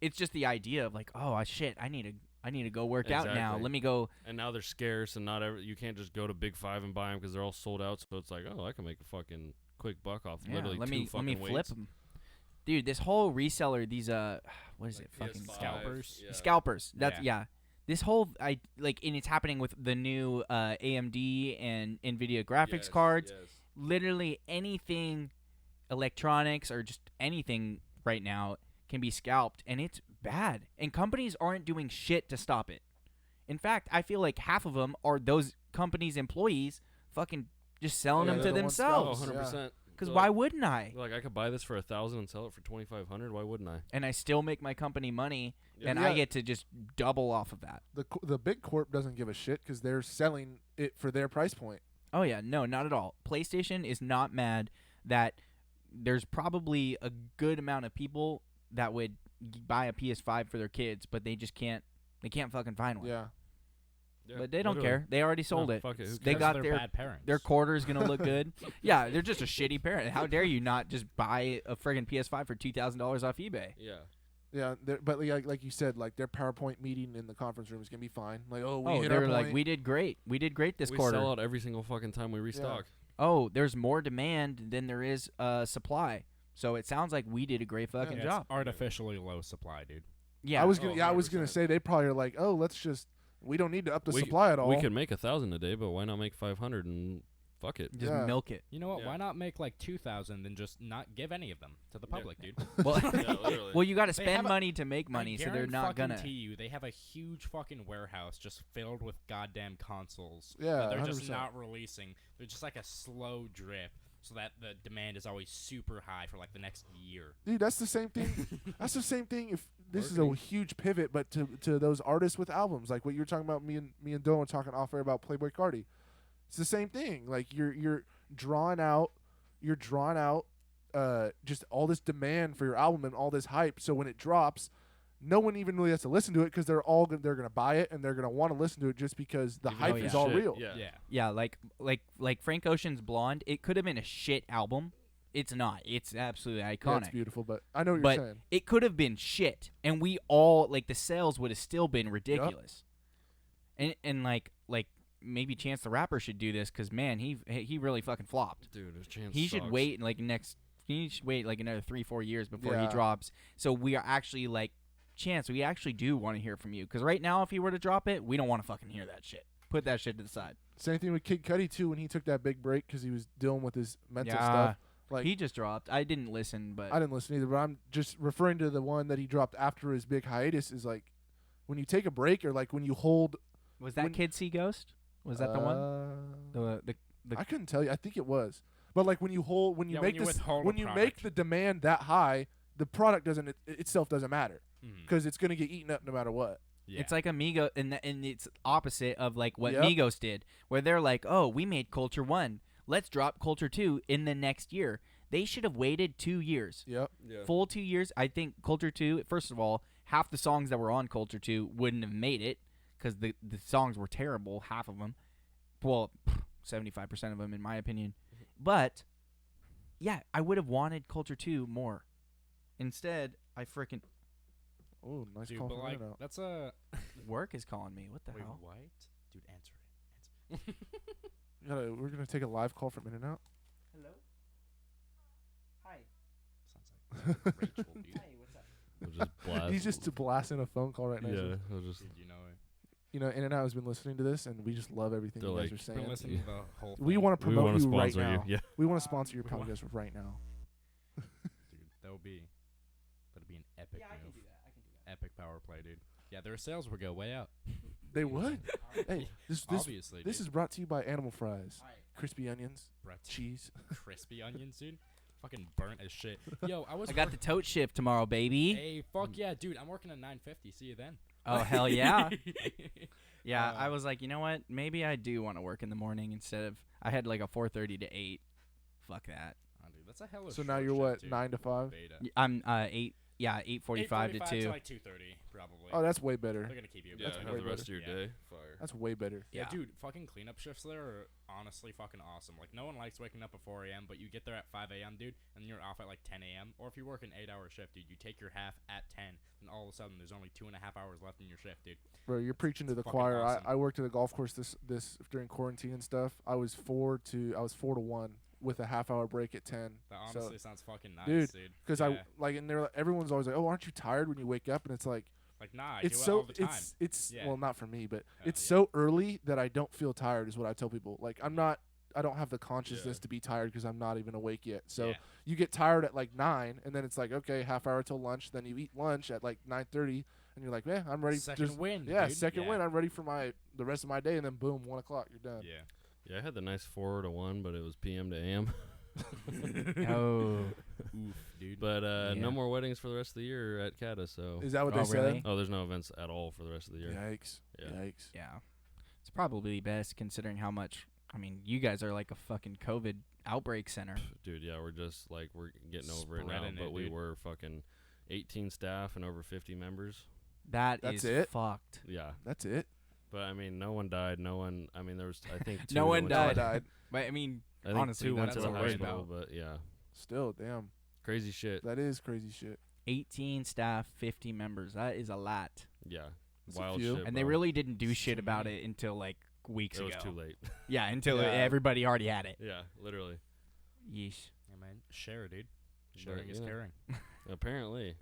Speaker 2: it's just the idea of like, oh shit, I need to go work out now.
Speaker 3: Exactly.
Speaker 2: Let me go.
Speaker 3: and now they're scarce, and you can't just go to Big Five and buy them because they're all sold out. So it's like, oh, I can make a fucking quick buck off
Speaker 2: Yeah,
Speaker 3: literally
Speaker 2: let
Speaker 3: two
Speaker 2: me
Speaker 3: fucking
Speaker 2: flip
Speaker 3: weights.
Speaker 2: them, dude. This whole reseller, these what is
Speaker 3: Like
Speaker 2: it? Fucking
Speaker 3: PS5,
Speaker 4: scalpers?
Speaker 3: yeah.
Speaker 2: Scalpers. That's
Speaker 4: Yeah.
Speaker 2: yeah. This whole and it's happening with the new AMD and Nvidia graphics
Speaker 3: Yes,
Speaker 2: cards.
Speaker 3: yes.
Speaker 2: Literally anything electronics or just anything right now can be scalped, and it's bad. And companies aren't doing shit to stop it. In fact, I feel like half of them are those companies' employees fucking just selling
Speaker 1: Yeah,
Speaker 2: them
Speaker 1: they're
Speaker 2: to
Speaker 1: the ones
Speaker 3: Oh,
Speaker 2: themselves.
Speaker 1: scalping.
Speaker 3: 100%.
Speaker 2: Because
Speaker 3: So,
Speaker 2: why wouldn't I?
Speaker 3: Like, I could buy this for $1,000 and sell it for $2,500. Why wouldn't I?
Speaker 2: And I still make my company money,
Speaker 3: Yeah.
Speaker 2: and
Speaker 1: Yeah.
Speaker 2: I get to just double off of that.
Speaker 1: The big corp doesn't give a shit because they're selling it for their price point.
Speaker 2: Oh yeah, no, not at all. PlayStation is not mad that there's probably a good amount of people that would buy a PS5 for their kids, but they just can't. They can't fucking find one.
Speaker 1: Yeah.
Speaker 3: Yeah,
Speaker 2: But they don't
Speaker 3: literally.
Speaker 2: care. They already sold
Speaker 3: No,
Speaker 2: it.
Speaker 3: fuck it, who
Speaker 2: They
Speaker 3: cares?
Speaker 2: got
Speaker 4: They're
Speaker 2: their
Speaker 4: bad parents.
Speaker 2: their quarter's gonna look good. Yeah, they're just a shitty parent. How dare you not just buy a friggin' PS5 for $2,000 off eBay?
Speaker 3: Yeah.
Speaker 1: Yeah, but like you said, like their PowerPoint meeting in the conference room is gonna be fine. Like, oh, we
Speaker 2: Oh,
Speaker 1: hit
Speaker 2: they
Speaker 1: our
Speaker 2: were like,
Speaker 1: point.
Speaker 2: we did great. We did great this
Speaker 3: we
Speaker 2: quarter.
Speaker 3: sell out every single fucking time we restock.
Speaker 2: Oh, there's more demand than there is supply. So it sounds like we did a great fucking
Speaker 4: Yeah,
Speaker 2: job.
Speaker 4: it's artificially low supply, dude.
Speaker 2: Yeah.
Speaker 1: I was
Speaker 3: Oh,
Speaker 1: gonna
Speaker 3: 100%.
Speaker 1: say they probably are like, oh, we don't need to up the
Speaker 3: We-
Speaker 1: supply at all.
Speaker 3: We could make 1,000 a day, but why not make 500 and fuck it?
Speaker 2: just
Speaker 1: Yeah.
Speaker 2: milk it.
Speaker 4: You know what?
Speaker 3: Yeah.
Speaker 4: Why not make like 2,000 and just not give any of them to the
Speaker 3: Yeah.
Speaker 4: public, dude?
Speaker 2: Well,
Speaker 3: Yeah, literally.
Speaker 2: well, you got to
Speaker 4: They
Speaker 2: spend
Speaker 4: have a-
Speaker 2: money to make money, so they're not gonna.
Speaker 4: You, they have a huge fucking warehouse just filled with goddamn consoles.
Speaker 1: Yeah,
Speaker 4: that they're just
Speaker 1: 100%.
Speaker 4: not releasing. They're just like a slow drip, so that the demand is always super high for like the next year.
Speaker 1: Dude, that's the same thing. That's the same thing. If this is a
Speaker 4: Marketing.
Speaker 1: huge pivot, but to those artists with albums, like what you were talking about, me and Dylan were talking off air about Playboy Cardi. It's the same thing. Like you're drawing out, just all this demand for your album and all this hype. So when it drops, no one even really has to listen to it because they're gonna buy it and they're gonna want to listen to it just because the
Speaker 3: Even
Speaker 1: hype
Speaker 3: though
Speaker 2: yeah.
Speaker 1: is
Speaker 3: it's
Speaker 1: all
Speaker 3: shit,
Speaker 1: real.
Speaker 3: Yeah.
Speaker 2: Yeah, like Frank Ocean's Blonde. It could have been a shit album. It's not. It's absolutely
Speaker 1: Yeah,
Speaker 2: iconic.
Speaker 1: it's beautiful, but I know what
Speaker 2: But
Speaker 1: you're saying.
Speaker 2: it could have been shit, and we all like the sales would have still been ridiculous. And like maybe Chance the Rapper should do this because man, he really fucking flopped.
Speaker 3: Dude, his chance
Speaker 2: He should
Speaker 3: sucks.
Speaker 2: wait He should wait like another 3-4 years before he
Speaker 1: Yeah.
Speaker 2: drops. So we are actually like, Chance, we actually do want to hear from you because right now, if he were to drop it, we don't want to fucking hear that shit. Put that shit to the side.
Speaker 1: Same thing with Kid Cudi too when he took that big break because he was dealing with his mental
Speaker 2: Yeah.
Speaker 1: stuff. Like
Speaker 2: He just dropped. I didn't listen, but
Speaker 1: I didn't listen either, but I'm just referring to the one that he dropped after his big hiatus. Is like when you take a break or like when you hold.
Speaker 2: was that
Speaker 1: when-
Speaker 2: Kid See Ghost? Was that the one? The
Speaker 1: I couldn't tell you. I think it was. But like when you
Speaker 4: Yeah,
Speaker 1: make
Speaker 4: when you
Speaker 1: this,
Speaker 4: withhold a
Speaker 1: when you make
Speaker 4: product.
Speaker 1: the demand that high, the product itself doesn't matter
Speaker 4: Mhm.
Speaker 1: because it's gonna get eaten up no matter what.
Speaker 4: Yeah.
Speaker 2: It's like Amigo, and it's opposite of like what
Speaker 1: Yep.
Speaker 2: Migos did, where they're like, "Oh, we made Culture 1. Let's drop Culture 2 in the next year." They should have waited 2 years.
Speaker 1: Yep.
Speaker 3: Yeah.
Speaker 2: Full 2 years. I think Culture 2, first of all, half the songs that were on Culture 2 wouldn't have made it because the songs were terrible, half of them. Well, 75% of them, in my opinion. But, yeah, I would have wanted Culture 2 more. Instead, I freaking...
Speaker 1: Oh, nice
Speaker 4: Dude,
Speaker 1: call
Speaker 4: but
Speaker 1: from
Speaker 4: like
Speaker 1: Internet.
Speaker 4: that's a
Speaker 2: Work is calling me. What the
Speaker 4: wait,
Speaker 2: hell?
Speaker 4: what? Dude, answer it.
Speaker 1: We're gonna take a live call from In-N-Out.
Speaker 2: Hello? Hi.
Speaker 4: Sounds like Rachel, dude.
Speaker 2: Hey, what's up?
Speaker 3: We'll just blast.
Speaker 1: He's just blasting a phone call right now.
Speaker 3: Yeah. We'll just.
Speaker 4: Dude, you know it.
Speaker 1: You know, In-N-Out has been listening to this, and we just love everything
Speaker 3: They're
Speaker 1: you guys
Speaker 3: like-
Speaker 1: are saying.
Speaker 4: Been listening to the whole thing.
Speaker 1: We want to
Speaker 3: We
Speaker 1: promote
Speaker 3: want to
Speaker 1: you right
Speaker 3: sponsor you.
Speaker 1: now.
Speaker 3: Yeah.
Speaker 1: We want to sponsor your
Speaker 4: We want-
Speaker 1: podcast right now.
Speaker 4: Dude, that'd be an epic
Speaker 2: Yeah, I can
Speaker 4: move.
Speaker 2: do that. I can do that.
Speaker 4: Epic power play, dude. Yeah, their sales would go way up.
Speaker 1: They would. Hey, this
Speaker 4: Obviously,
Speaker 1: this
Speaker 4: dude.
Speaker 1: is brought to you by Animal Fries,
Speaker 2: Alright.
Speaker 1: crispy onions,
Speaker 4: Brett's
Speaker 1: cheese.
Speaker 4: crispy onions, dude. Fucking burnt as shit. Yo, I was.
Speaker 2: I got the tote shift tomorrow, baby.
Speaker 4: Hey, fuck yeah, dude! I'm working at 9:50. See you then.
Speaker 2: Oh, hell yeah. Yeah,
Speaker 4: Uh,
Speaker 2: I was like, you know what? Maybe I do want to work in the morning instead of I had like a 4:30 to 8. Fuck that.
Speaker 4: Oh, dude, that's a hella.
Speaker 1: So now
Speaker 4: short
Speaker 1: you're
Speaker 4: shift,
Speaker 1: what,
Speaker 4: dude.
Speaker 1: 9 to 5?
Speaker 4: Beta.
Speaker 2: I'm 8. Yeah, 8:45 to 2.
Speaker 4: like 2:30, probably.
Speaker 1: Oh, that's way better.
Speaker 4: They're gonna keep you.
Speaker 3: Yeah.
Speaker 1: That's
Speaker 3: Have
Speaker 1: way
Speaker 3: the rest of
Speaker 1: better.
Speaker 3: your
Speaker 4: Yeah.
Speaker 3: day. Fire.
Speaker 1: That's way better.
Speaker 4: Yeah,
Speaker 2: Yeah.
Speaker 4: dude, fucking cleanup shifts there are honestly fucking awesome. Like, no one likes waking up at 4 a.m., but you get there at 5 a.m., dude, and you're off at like 10 a.m. Or if you work an 8-hour shift, dude, you take your half at 10, and all of a sudden there's only 2.5 hours left in your shift, dude.
Speaker 1: Bro, you're preaching to the
Speaker 4: fucking
Speaker 1: choir.
Speaker 4: awesome.
Speaker 1: I worked at a golf course this during quarantine and stuff. I was 4 to 1 with a half-hour break at 10.
Speaker 4: That
Speaker 1: So-
Speaker 4: honestly sounds fucking nice,
Speaker 1: Dude,
Speaker 4: dude.
Speaker 1: Because
Speaker 4: Yeah.
Speaker 1: and they're like, everyone's always like, "Oh, aren't you tired when you wake up?" And it's like,
Speaker 4: Like, nah, I
Speaker 1: it's
Speaker 4: do it
Speaker 1: so
Speaker 4: all the time.
Speaker 1: it's
Speaker 4: Yeah.
Speaker 1: well, not for me, but
Speaker 4: Oh,
Speaker 1: it's
Speaker 4: yeah.
Speaker 1: so early that I don't feel tired. Is what I tell people. Like I don't have the consciousness to be tired because I'm not even awake yet. So
Speaker 4: Yeah.
Speaker 1: you get tired at like 9, and then it's like, okay, half hour till lunch. Then you eat lunch at like 9:30, and you're like, man, I'm ready.
Speaker 4: Second win,
Speaker 1: Yeah,
Speaker 4: dude.
Speaker 1: second
Speaker 4: Yeah.
Speaker 1: win. I'm ready for the rest of my day, and then boom, 1 o'clock, you're done.
Speaker 4: Yeah.
Speaker 3: Yeah, I had the nice 4 to 1, but it was PM to AM.
Speaker 2: Oh.
Speaker 4: Oof, dude.
Speaker 3: But
Speaker 2: Yeah.
Speaker 3: no more weddings for the rest of the year at Cata. So
Speaker 1: Is that what
Speaker 2: Oh,
Speaker 1: they
Speaker 2: really?
Speaker 1: said?
Speaker 3: oh, there's no events at all for the rest of the year.
Speaker 1: Yikes.
Speaker 3: Yeah.
Speaker 1: Yikes.
Speaker 2: Yeah. It's probably best considering how much. I mean, you guys are like a fucking COVID outbreak center.
Speaker 3: Dude, yeah, we're just like we're getting over it now,
Speaker 4: Spreading
Speaker 3: but
Speaker 4: it,
Speaker 3: we
Speaker 4: dude.
Speaker 3: were fucking 18 staff and over 50 members.
Speaker 2: That's
Speaker 1: That's it?
Speaker 2: fucked.
Speaker 3: Yeah,
Speaker 1: That's it.
Speaker 3: but I mean, no one died. No one. I mean, there was I think two
Speaker 2: No
Speaker 3: that
Speaker 2: one
Speaker 3: went to
Speaker 2: died.
Speaker 3: the-
Speaker 1: Died.
Speaker 2: But I mean,
Speaker 3: I think
Speaker 2: honestly,
Speaker 3: two went
Speaker 2: that's
Speaker 3: to the
Speaker 2: what I'm worried
Speaker 3: hospital,
Speaker 2: about.
Speaker 3: but yeah,
Speaker 1: Still, damn.
Speaker 3: crazy shit.
Speaker 1: That is crazy shit.
Speaker 2: 18 staff, 50 members. That is a lot.
Speaker 3: Yeah,
Speaker 1: That's a
Speaker 3: wild
Speaker 1: few.
Speaker 3: shit.
Speaker 2: And they
Speaker 3: bro.
Speaker 2: really didn't do shit
Speaker 4: So
Speaker 2: about
Speaker 4: many.
Speaker 2: it until like weeks
Speaker 3: It
Speaker 2: ago.
Speaker 3: was too late.
Speaker 2: Yeah, until
Speaker 1: Yeah.
Speaker 2: everybody already had it.
Speaker 3: Yeah, literally.
Speaker 2: Yeesh.
Speaker 4: Yeah, man. Share, dude.
Speaker 3: But,
Speaker 4: Sharing is
Speaker 3: yeah.
Speaker 4: caring.
Speaker 3: Apparently.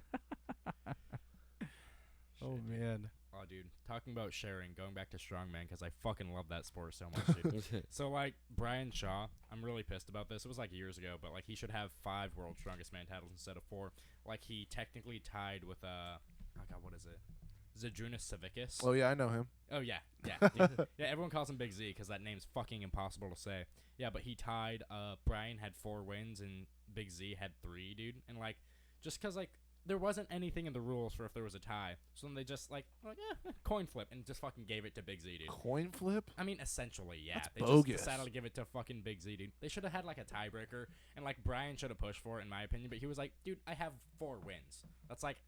Speaker 1: Oh,
Speaker 4: Shit, dude.
Speaker 1: man.
Speaker 4: Oh, dude. Talking about sharing, going back to strongman, because I fucking love that sport so much, dude. So, like, Brian Shaw, I'm really pissed about this. It was, like, years ago, but, like, he should have 5 World's Strongest Man titles instead of 4. Like, he technically tied with, oh, God, what is it? Zadrunas Savickas.
Speaker 1: Oh, yeah, I know him.
Speaker 4: Oh, yeah. Yeah. Dude. Yeah, everyone calls him Big Z because that name's fucking impossible to say. Yeah, but he tied, Brian had 4 wins and Big Z had 3, dude. And, like, just because, like, there wasn't anything in the rules for if there was a tie. So then they just, like coin flip and just fucking gave it to Big Z, dude.
Speaker 1: Coin flip?
Speaker 4: I mean, essentially, yeah.
Speaker 1: That's
Speaker 4: They
Speaker 1: bogus.
Speaker 4: just decided to give it to fucking Big Z, dude. They should have had, like, a tiebreaker. And, like, Brian should have pushed for it, in my opinion. But he was like, dude, I have 4 wins. That's, like,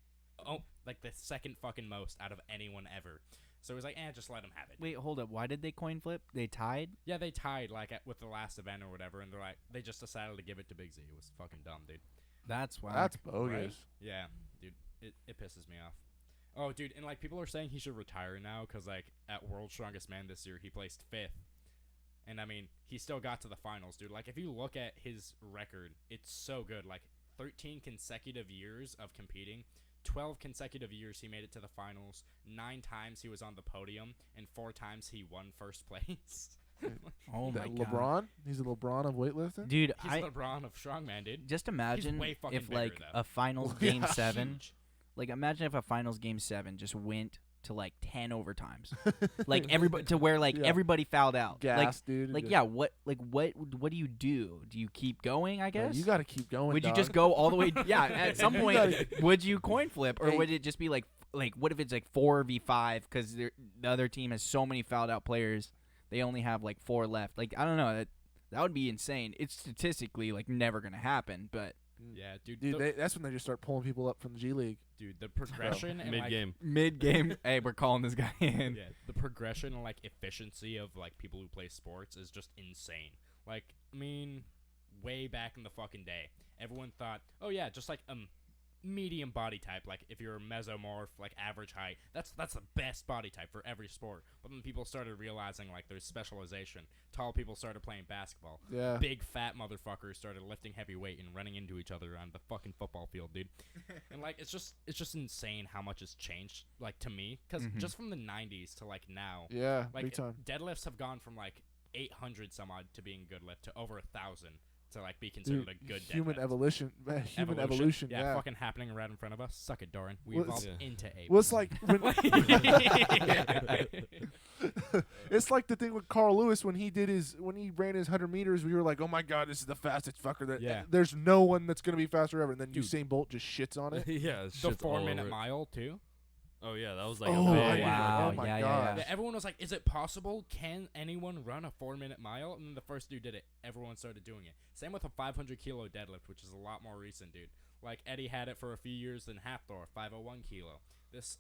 Speaker 4: like the second fucking most out of anyone ever. So he was like, just let him have it.
Speaker 2: Wait, hold up. Why did they coin flip? They tied?
Speaker 4: Yeah, they tied, like, with the last event or whatever. And they just decided to give it to Big Z. It was fucking dumb, dude.
Speaker 2: That's why.
Speaker 1: That's bogus.
Speaker 4: Yeah, dude, it pisses me off. Oh, dude, and like people are saying he should retire now because like at World's Strongest Man this year he placed 5th, and I mean he still got to the finals, dude. Like if you look at his record, it's so good. Like 13 consecutive years of competing, 12 consecutive years he made it to the finals, 9 times he was on the podium, and 4 times he won first place.
Speaker 2: Oh my
Speaker 1: That
Speaker 2: god.
Speaker 1: LeBron? He's a LeBron of weightlifting?
Speaker 2: Dude,
Speaker 4: He's LeBron of strongman, dude.
Speaker 2: just imagine
Speaker 4: way fucking
Speaker 2: if
Speaker 4: bigger,
Speaker 2: like
Speaker 4: though.
Speaker 2: a finals
Speaker 1: Yeah.
Speaker 2: game 7,
Speaker 4: Huge.
Speaker 2: like imagine if a finals game 7 just went to like 10 overtimes. Like everybody to where like
Speaker 1: Yeah.
Speaker 2: everybody fouled out.
Speaker 1: Gas, dude.
Speaker 2: Like
Speaker 1: just-
Speaker 2: yeah, what do you do? Do you keep going, I
Speaker 1: No,
Speaker 2: guess?
Speaker 1: you got to keep going.
Speaker 2: Would you
Speaker 1: dog.
Speaker 2: just go all the way? Yeah, at some
Speaker 1: You
Speaker 2: point,
Speaker 1: gotta-
Speaker 2: would you coin flip, or
Speaker 1: Hey.
Speaker 2: would it just be like what if it's like 4v5 because the other team has so many fouled out players, they only have like 4 left. Like I don't know, that would be insane. It's statistically like never gonna happen, but
Speaker 4: Yeah, dude.
Speaker 1: Dude, that's when they just start pulling people up from the G League.
Speaker 4: Dude, the progression and
Speaker 3: Mid
Speaker 4: like,
Speaker 3: game.
Speaker 2: mid game, hey, we're calling this guy in.
Speaker 4: yeah, the progression and like efficiency of like people who play sports is just insane. Like, I mean, way back in the fucking day, everyone thought, oh yeah, just like medium body type. Like if you're a mesomorph, like average height, that's the best body type for every sport. But then people started realizing like there's specialization. Tall people started playing basketball.
Speaker 1: Yeah.
Speaker 4: Big fat motherfuckers started lifting heavy weight and running into each other on the fucking football field, dude. And like it's just insane how much has changed, like to me, because
Speaker 2: Mhm.
Speaker 4: just from the 90s to like now,
Speaker 1: Yeah,
Speaker 4: like
Speaker 1: big time.
Speaker 4: deadlifts have gone from like 800 some odd to being good lift to over 1,000 to like be considered
Speaker 1: Dude,
Speaker 4: a good
Speaker 1: human
Speaker 4: deadlift.
Speaker 1: evolution. Human evolution. Yeah.
Speaker 4: fucking happening right in front of us. Suck it, Doran. We
Speaker 1: Well,
Speaker 4: evolved
Speaker 3: it's-
Speaker 4: into apes.
Speaker 1: Well, it's like when it's like the thing with Carl Lewis when he ran his 100 meters. We were like, oh my god, this is the fastest fucker. That
Speaker 4: Yeah.
Speaker 1: There's no one that's gonna be faster ever. And then
Speaker 4: Dude.
Speaker 1: Usain Bolt just shits on it.
Speaker 3: Yeah,
Speaker 4: the
Speaker 3: shit's all
Speaker 4: 4-minute
Speaker 3: over it.
Speaker 4: mile too.
Speaker 3: Oh yeah, that was like
Speaker 1: Oh,
Speaker 3: a
Speaker 1: I
Speaker 3: big.
Speaker 2: wow.
Speaker 1: Oh my
Speaker 2: Yeah, yeah,
Speaker 1: god.
Speaker 4: Yeah, everyone was like, is it possible? Can anyone run a 4-minute mile? And then the first dude did it. Everyone started doing it. Same with a 500 kilo deadlift, which is a lot more recent, dude. Like Eddie had it for a few years, then Hafthor, 501 kilo. This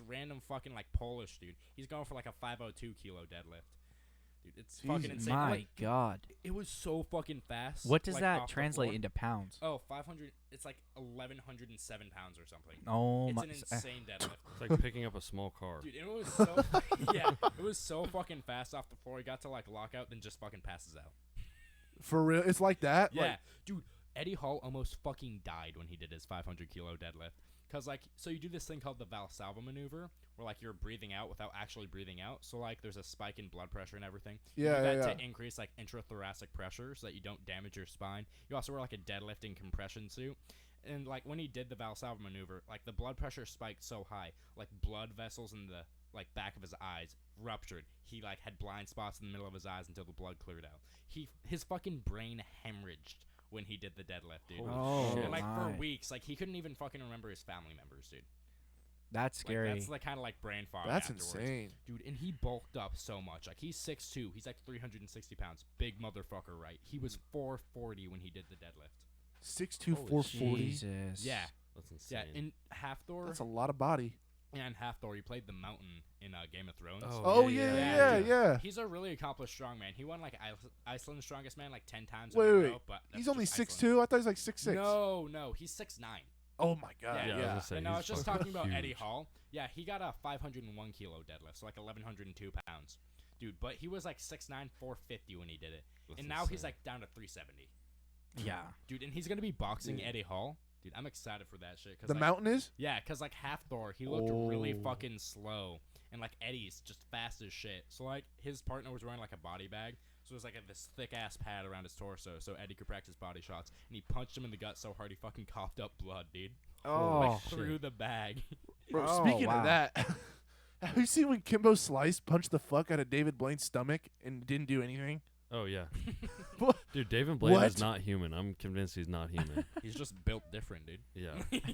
Speaker 4: random fucking like Polish dude, he's going for like a 502 kilo deadlift. Dude, it's fucking
Speaker 1: Jesus.
Speaker 4: insane.
Speaker 2: My
Speaker 4: Like,
Speaker 2: god,
Speaker 4: it was so fucking fast.
Speaker 2: what does
Speaker 4: like,
Speaker 2: that
Speaker 4: off the
Speaker 2: translate
Speaker 4: floor.
Speaker 2: into pounds?
Speaker 4: Oh, 500. It's like 1,107 pounds or something.
Speaker 2: Oh
Speaker 4: It's
Speaker 2: my!
Speaker 4: an insane deadlift.
Speaker 3: It's like picking up a small car.
Speaker 4: Dude, it was so yeah, it was so fucking fast off the floor. He got to like lockout, then just fucking passes out.
Speaker 1: For real, it's like that.
Speaker 4: Yeah,
Speaker 1: Like,
Speaker 4: dude, Eddie Hall almost fucking died when he did his 500 kilo deadlift. Cause like, so you do this thing called the Valsalva maneuver, where like you're breathing out without actually breathing out. So like, there's a spike in blood pressure and everything. You
Speaker 1: Yeah,
Speaker 4: do
Speaker 1: yeah,
Speaker 4: that
Speaker 1: yeah.
Speaker 4: to increase like intrathoracic pressure, so that you don't damage your spine. You also wear like a deadlifting compression suit. And like when he did the Valsalva maneuver, like the blood pressure spiked so high, like blood vessels in the like back of his eyes ruptured. He like had blind spots in the middle of his eyes until the blood cleared out. His fucking brain hemorrhaged when he did the deadlift, dude.
Speaker 2: Oh,
Speaker 4: and like
Speaker 2: my.
Speaker 4: for weeks, like he couldn't even fucking remember his family members, dude.
Speaker 2: That's scary.
Speaker 4: Like, that's like kind of like brain fog.
Speaker 1: That's
Speaker 4: afterwards.
Speaker 1: insane,
Speaker 4: dude. And he bulked up so much. Like he's 6'2", he's like 360 pounds, big motherfucker, right? He was 440 when he did the deadlift.
Speaker 1: 6'2", 440.
Speaker 2: Jesus.
Speaker 4: Yeah,
Speaker 3: That's insane.
Speaker 4: yeah. In Half Thor,
Speaker 1: That's a lot of body.
Speaker 4: and Half Thor, he played the Mountain in Game of Thrones.
Speaker 1: Oh yeah.
Speaker 4: He's a really accomplished strongman. He won like Iceland's strongest man like 10 times.
Speaker 1: Wait,
Speaker 4: in a
Speaker 1: wait.
Speaker 4: row, but that's
Speaker 1: He's only
Speaker 4: just Iceland.
Speaker 1: 6'2". I thought he was like 6'6".
Speaker 4: No, he's 6'9".
Speaker 1: Oh my god.
Speaker 4: Yeah.
Speaker 3: I was gonna say,
Speaker 4: And I was
Speaker 3: he's
Speaker 4: just
Speaker 3: fucking
Speaker 4: talking about
Speaker 3: huge.
Speaker 4: Eddie Hall. Yeah, he got a 501 kilo deadlift, so like 1,102 pounds, dude. But he was like 6'9", 450 when he did it,
Speaker 3: That's
Speaker 4: and now he's
Speaker 3: insane.
Speaker 4: like down to 370.
Speaker 2: Yeah.
Speaker 4: Dude, and he's gonna be boxing
Speaker 1: Dude.
Speaker 4: Eddie Hall. Dude, I'm excited for that shit. Cause
Speaker 1: The
Speaker 4: like,
Speaker 1: Mountain is?
Speaker 4: Yeah, cause like Half Thor, he looked really
Speaker 1: Oh.
Speaker 4: fucking slow, and like Eddie's just fast as shit. So like his partner was wearing like a body bag, so it was like this thick ass pad around his torso, so Eddie could practice body shots. And he punched him in the gut so hard he fucking coughed up blood, dude.
Speaker 2: Oh,
Speaker 4: Like through the bag.
Speaker 1: Bro,
Speaker 2: Oh,
Speaker 1: speaking
Speaker 2: wow.
Speaker 1: of that, have you seen when Kimbo Slice punched the fuck out of David Blaine's stomach and didn't do anything?
Speaker 3: Oh yeah,
Speaker 1: What?
Speaker 3: dude. David Blaine is
Speaker 1: What?
Speaker 3: not human. I'm convinced he's not human.
Speaker 4: He's just built different, dude.
Speaker 3: Yeah.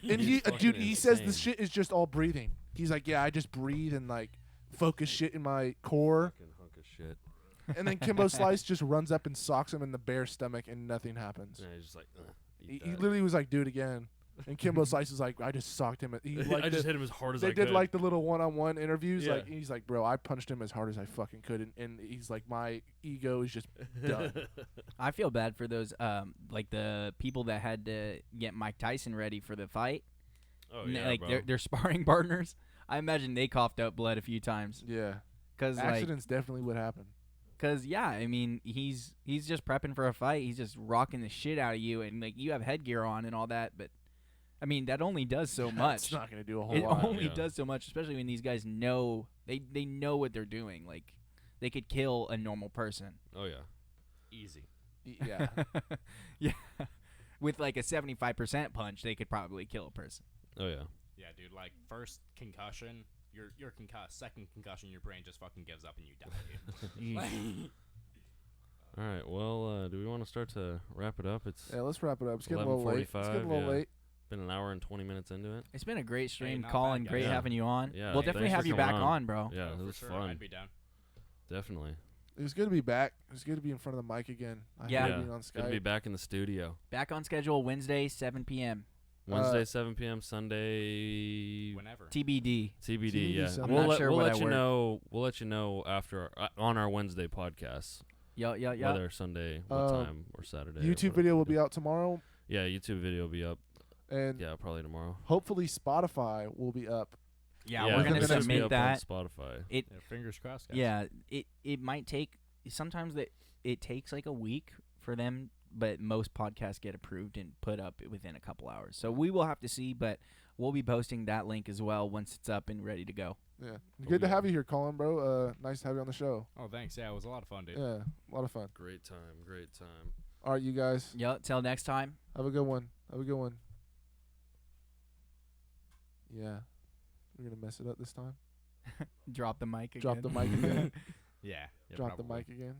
Speaker 1: And
Speaker 3: He's
Speaker 1: dude,
Speaker 3: fucking
Speaker 1: he says the
Speaker 3: insane.
Speaker 1: shit is just all breathing. He's like, yeah, I just breathe and like focus shit in my core.
Speaker 3: Fucking hunk of shit.
Speaker 1: And then Kimbo Slice just runs up and socks him in the bare stomach and nothing happens.
Speaker 3: Yeah, he's just like,
Speaker 1: He
Speaker 3: eat that.
Speaker 1: literally was like, do it again. And Kimbo Slice was like, I just socked him. He like
Speaker 3: I just hit him as hard as
Speaker 1: they
Speaker 3: I
Speaker 1: did
Speaker 3: could.
Speaker 1: like the little one-on-one interviews.
Speaker 3: Yeah.
Speaker 1: Like he's like, bro, I punched him as hard as I fucking could, and he's like, my ego is just done.
Speaker 2: I feel bad for those like the people that had to get Mike Tyson ready for the fight.
Speaker 3: Oh
Speaker 2: And,
Speaker 3: yeah,
Speaker 2: like
Speaker 3: bro.
Speaker 2: their sparring partners. I imagine they coughed up blood a few times.
Speaker 1: Yeah,
Speaker 2: Cause like,
Speaker 1: accidents definitely would happen.
Speaker 2: cause yeah, I mean he's just prepping for a fight. He's just rocking the shit out of you, and like you have headgear on and all that. But I mean that only does so
Speaker 1: It's
Speaker 2: much.
Speaker 1: not gonna do a whole
Speaker 2: It
Speaker 1: lot.
Speaker 2: only
Speaker 3: Yeah.
Speaker 2: does so much, especially when these guys know they know what they're doing. Like they could kill a normal person.
Speaker 3: Oh yeah.
Speaker 4: Easy.
Speaker 1: Yeah,
Speaker 2: Yeah. With like a 75% punch, they could probably kill a person.
Speaker 3: Oh yeah.
Speaker 4: Yeah, dude. Like first concussion, you're concussed. Second concussion, your brain just fucking gives up and you die, dude.
Speaker 3: All right. Well, do we want to start to wrap it up? It's
Speaker 1: yeah. Let's wrap it up. It's getting a little late. It's
Speaker 3: 11:45,
Speaker 1: getting a little
Speaker 3: yeah.
Speaker 1: late.
Speaker 3: been an hour and 20 minutes into it.
Speaker 2: It's been a great stream,
Speaker 4: not
Speaker 2: Colin.
Speaker 4: bad,
Speaker 2: Great
Speaker 3: guys.
Speaker 2: having you on.
Speaker 3: Yeah,
Speaker 2: We'll definitely
Speaker 3: thanks
Speaker 2: have
Speaker 3: for
Speaker 2: you back
Speaker 3: coming
Speaker 2: on, bro.
Speaker 3: Yeah,
Speaker 4: Oh,
Speaker 3: it
Speaker 4: for
Speaker 3: was
Speaker 4: sure,
Speaker 3: fun.
Speaker 4: I'd be down.
Speaker 3: Definitely.
Speaker 1: It was good to be back. It was good to be in front of the mic again. I
Speaker 2: Yeah.
Speaker 1: hated being on
Speaker 3: Good to be
Speaker 1: Skype.
Speaker 3: back in the studio.
Speaker 2: Back on schedule Wednesday, 7 p.m.
Speaker 3: Wednesday, 7 p.m. Sunday,
Speaker 4: Whenever.
Speaker 2: TBD.
Speaker 3: TBD.
Speaker 1: TBD
Speaker 3: Yeah,
Speaker 1: Sunday.
Speaker 2: I'm not sure
Speaker 3: we'll
Speaker 2: what
Speaker 3: let
Speaker 2: I
Speaker 3: you
Speaker 2: work.
Speaker 3: know. We'll let you know after on our Wednesday podcast
Speaker 2: Yeah.
Speaker 3: whether Sunday, what time, or Saturday. or
Speaker 1: YouTube
Speaker 3: whatever
Speaker 1: video
Speaker 3: we
Speaker 1: will
Speaker 3: do.
Speaker 1: be out tomorrow,
Speaker 3: Yeah, YouTube video will be up.
Speaker 1: and
Speaker 3: Yeah, probably tomorrow.
Speaker 1: hopefully Spotify will be up.
Speaker 2: Yeah,
Speaker 3: yeah,
Speaker 2: we're
Speaker 3: I
Speaker 2: gonna
Speaker 3: think it's be
Speaker 2: submit
Speaker 3: up
Speaker 2: that.
Speaker 3: on Spotify.
Speaker 2: It
Speaker 4: Yeah, fingers crossed, guys.
Speaker 2: yeah. It might take sometimes that it takes like a week for them, but most podcasts get approved and put up within a couple hours. So we will have to see, but we'll be posting that link as well once it's up and ready to go.
Speaker 1: Yeah, good to have you here, Colin, bro. Nice to have you on the show.
Speaker 4: Oh, thanks. Yeah, it was a lot of fun, dude.
Speaker 1: Yeah, a lot of fun.
Speaker 3: Great time. Great time.
Speaker 1: All right, you guys,
Speaker 2: Yeah. Till next time.
Speaker 1: have a good one. Have a good one. Yeah, we're gonna mess it up this time.
Speaker 2: Drop the mic again.
Speaker 1: Drop the mic again.
Speaker 4: Yeah.
Speaker 1: Drop the
Speaker 4: probably.
Speaker 1: mic again.